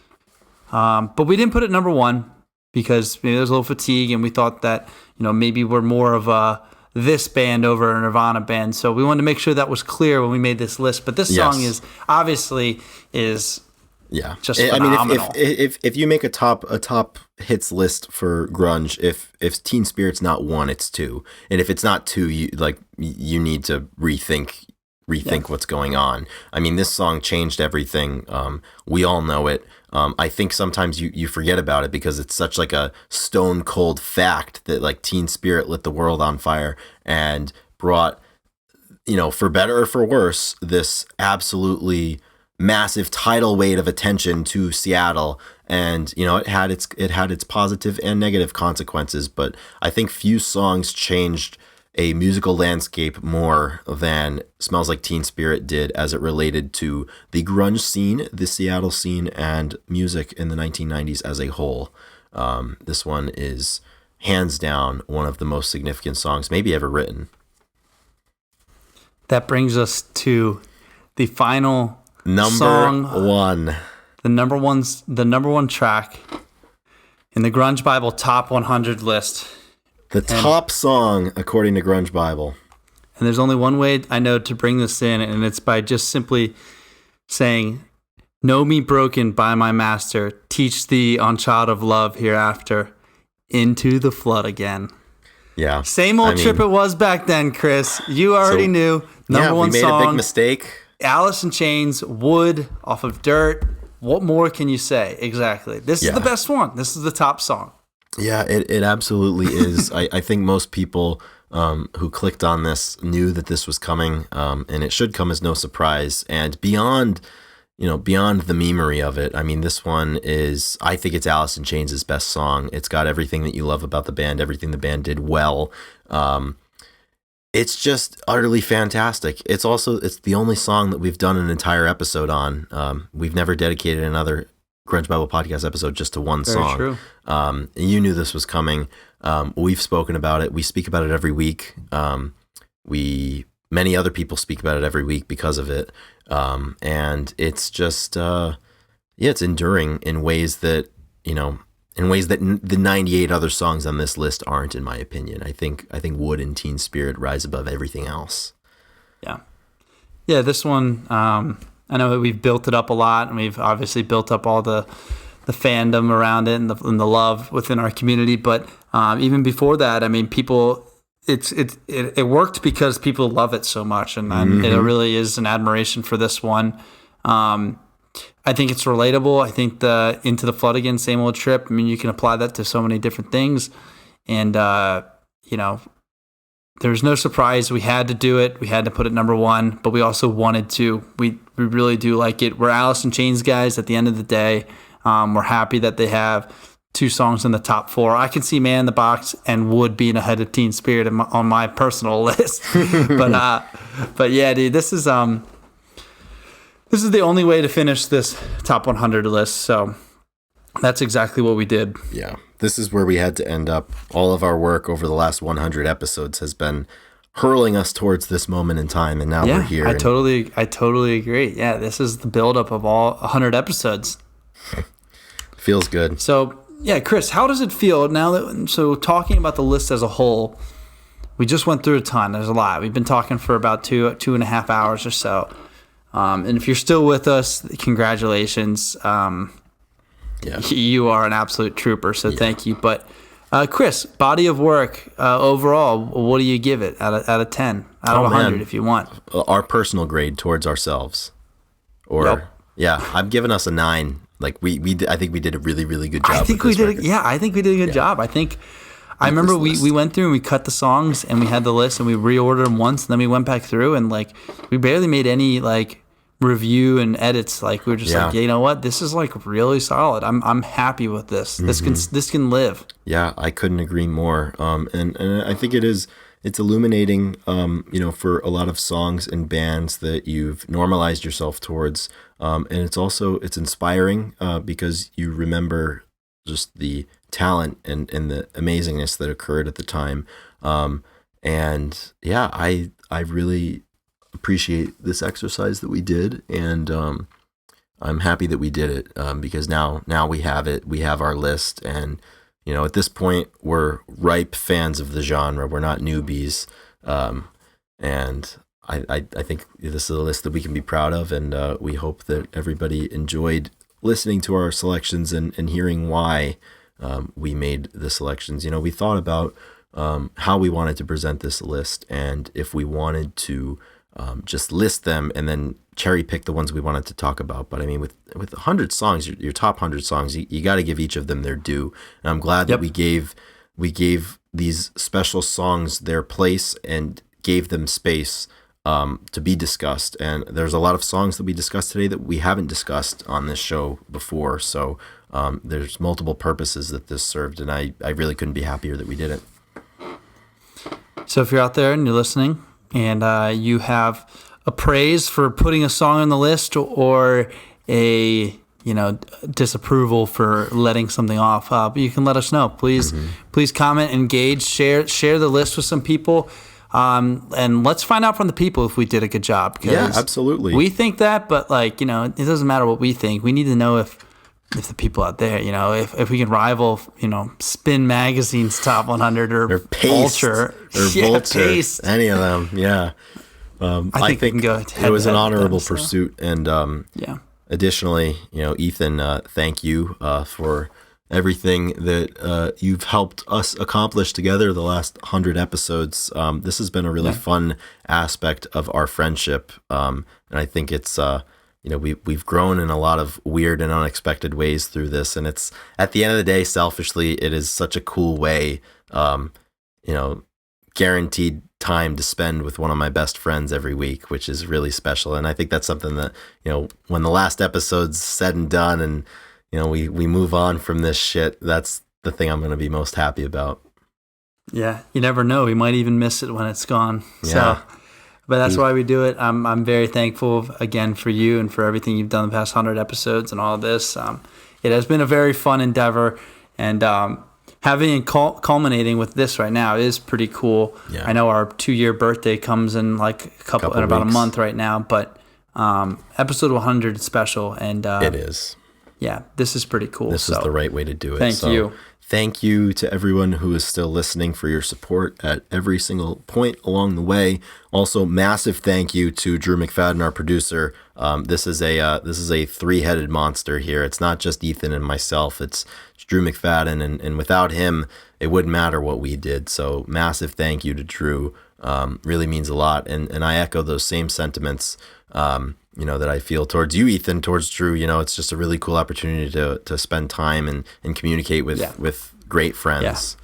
But we didn't put it number 1 because maybe there was a little fatigue, and we thought that, maybe we're more of this band over a Nirvana band. So we wanted to make sure that was clear when we made this list. But this song is obviously just phenomenal. I mean, if you make a top hits list for grunge, if Teen Spirit's not 1, it's 2, and if it's not 2, you need to rethink what's going on. I mean, this song changed everything. We all know it. I think sometimes you forget about it because it's such like a stone cold fact that like Teen Spirit lit the world on fire and brought, for better or for worse, this absolutely massive tidal weight of attention to Seattle. And it had its positive and negative consequences, but I think few songs changed a musical landscape more than "Smells Like Teen Spirit" did as it related to the grunge scene, the Seattle scene, and music in the 1990s as a whole. This one is hands down one of the most significant songs maybe ever written. That brings us to the final number song, 1. The number one track in the Grunge Bible Top 100 list. The top song, according to Grunge Bible. And there's only one way I know to bring this in, and it's by just simply saying, "Know me broken by my master, teach thee on child of love hereafter, into the flood again." Yeah. Same old trip it was back then, Chris. You already knew. Number one we made song. a big mistake. Alice in Chains, Wood, off of Dirt. What more can you say? Exactly. This is the best one. This is the top song. Yeah, it absolutely is. I think most people who clicked on this knew that this was coming, and it should come as no surprise. And beyond the memery of it, I mean, this one is, I think it's Alice in Chains' best song. It's got everything that you love about the band, everything the band did well. It's just utterly fantastic. It's the only song that we've done an entire episode on. We've never dedicated another Grunge Bible podcast episode just to one song. Very true. You knew this was coming. We've spoken about it. We speak about it every week. Many other people speak about it every week because of it. And it's just, it's enduring in ways that, the 98 other songs on this list aren't, in my opinion. I think Wood and Teen Spirit rise above everything else. Yeah. Yeah, this one, I know that we've built it up a lot, and we've obviously built up all the fandom around it and the love within our community. But even before that, I mean, people, it worked because people love it so much, and it really is an admiration for this one. I think it's relatable. I think the Into the Flood Again, same old trip. I mean, you can apply that to so many different things. And, there's no surprise. We had to do it. We had to put it number one, but we also wanted to. We really do like it. We're Alice in Chains guys at the end of the day. We're happy that they have 2 songs in the top 4. I can see Man in the Box and Wood being ahead of Teen Spirit on my personal list. But yeah, dude, this is the only way to finish this top 100 list. So that's exactly what we did. Yeah. This is where we had to end up. All of our work over the last 100 episodes has been hurling us towards this moment in time, and now we're here. I totally agree. Yeah, this is the buildup of all 100 episodes. Feels good. So, yeah, Chris, how does it feel so talking about the list as a whole, we just went through a ton. There's a lot. We've been talking for about two and a half hours or so. And if you're still with us, congratulations. You are an absolute trooper, so thank you. But Chris, body of work overall, what do you give it out of 10? Out of 100, if you want. Our personal grade towards ourselves. I'm giving us a 9. Like I think we did a really, really good job. I think we did a good job. I remember we went through and we cut the songs and we had the list and we reordered them once, and then we went back through and we barely made any review and edits. We were just you know what, this is really solid. I'm happy with this. This can live. Yeah, I couldn't agree more. And I think it's illuminating, for a lot of songs and bands that you've normalized yourself towards. And it's inspiring because you remember just the talent and the amazingness that occurred at the time. I really appreciate this exercise that we did, and I'm happy that we did it because now we have it. We have our list, and at this point we're ripe fans of the genre. We're not newbies, and I think this is a list that we can be proud of, and we hope that everybody enjoyed listening to our selections and hearing why we made the selections. We thought about how we wanted to present this list, and if we wanted to just list them and then cherry pick the ones we wanted to talk about. But I mean, with 100 songs, your top 100 songs, you got to give each of them their due. And I'm glad that we gave these special songs their place and gave them space to be discussed. And there's a lot of songs that we discussed today that we haven't discussed on this show before. So there's multiple purposes that this served, and I really couldn't be happier that we did it. So if you're out there and you're listening, and you have a praise for putting a song on the list or a disapproval for letting something off, you can let us know. Please comment, engage, share the list with some people, and let's find out from the people if we did a good job. Yeah, absolutely. We think that, but it doesn't matter what we think. We need to know if if the people out there, if we can rival, Spin Magazine's top 100 or Paste, Vulture or Vulture, Paste. any of them, yeah. I think we can go it was an honorable them, pursuit, and yeah. Additionally, Ethan, thank you for everything that you've helped us accomplish together the last 100 episodes. This has been a really fun aspect of our friendship, and I think it's we've grown in a lot of weird and unexpected ways through this, and it's, at the end of the day, selfishly, it is such a cool way, guaranteed time to spend with one of my best friends every week, which is really special. And I think that's something that, when the last episode's said and done, and we move on from this shit, that's the thing I'm going to be most happy about. Yeah, you never know, we might even miss it when it's gone. Yeah. So but that's why we do it. I'm very thankful again for you and for everything you've done the past 100 episodes and all of this. It has been a very fun endeavor, and having and culminating with this right now is pretty cool. Yeah. I know our 2-year birthday comes in like in about a month right now, but episode 100 is special, and it is. Yeah, this is pretty cool. This is the right way to do it. Thank you. Thank you to everyone who is still listening for your support at every single point along the way. Also, massive thank you to Drew McFadden, our producer. This is a three-headed monster here. It's not just Ethan and myself. It's Drew McFadden, and without him, it wouldn't matter what we did. So, massive thank you to Drew. Really means a lot, and I echo those same sentiments. That I feel towards you, Ethan, towards Drew. It's just a really cool opportunity to spend time and communicate with great friends.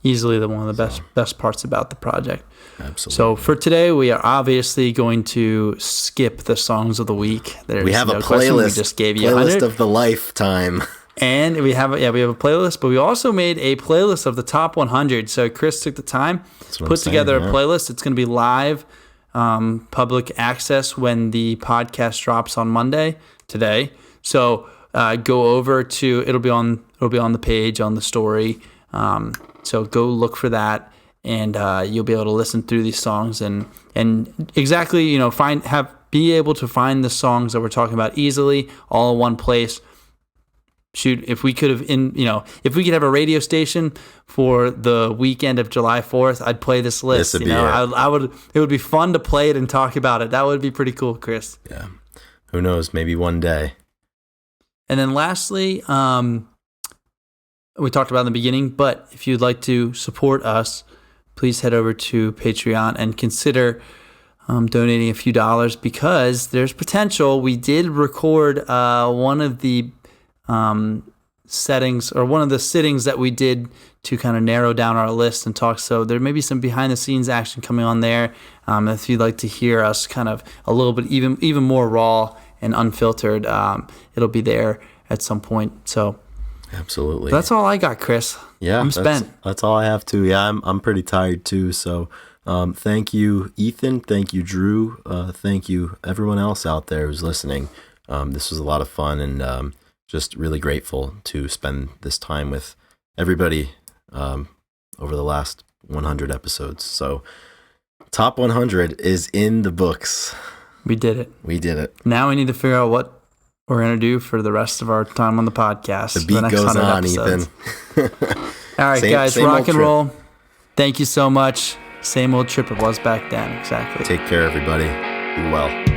Yeah. Easily one of the best parts about the project. Absolutely. So for today, we are obviously going to skip the songs of the week. We have a playlist. We just gave you playlist of the lifetime. And we have a playlist, but we also made a playlist of the top 100. So Chris took the time, put together a playlist. It's going to be live. Public access when the podcast drops on Monday today. So go over to it'll be on the page, on the story. So go look for that, and you'll be able to listen through these songs and exactly be able to find the songs that we're talking about easily, all in one place. Shoot, if we could have a radio station for the weekend of July 4th, I'd play this list. I would. It would be fun to play it and talk about it. That would be pretty cool, Chris. Yeah. Who knows? Maybe one day. And then lastly, we talked about in the beginning, but if you'd like to support us, please head over to Patreon and consider donating a few dollars, because there's potential. We did record one of the settings, or one of the sittings that we did to kind of narrow down our list and talk. So there may be some behind the scenes action coming on there. If you'd like to hear us kind of a little bit even more raw and unfiltered, it'll be there at some point. So absolutely. That's all I got, Chris. Yeah, I'm spent. That's all I have too. Yeah, I'm pretty tired too. So thank you, Ethan. Thank you, Drew. Thank you, everyone else out there who's listening. This was a lot of fun, and just really grateful to spend this time with everybody over the last 100 episodes. So top 100 is in the books. We did it. Now we need to figure out what we're going to do for the rest of our time on the podcast. The beat goes on, episodes. Ethan. All right, guys, rock and roll. Thank you so much. Same old trip it was back then. Exactly. Take care, everybody. Be well.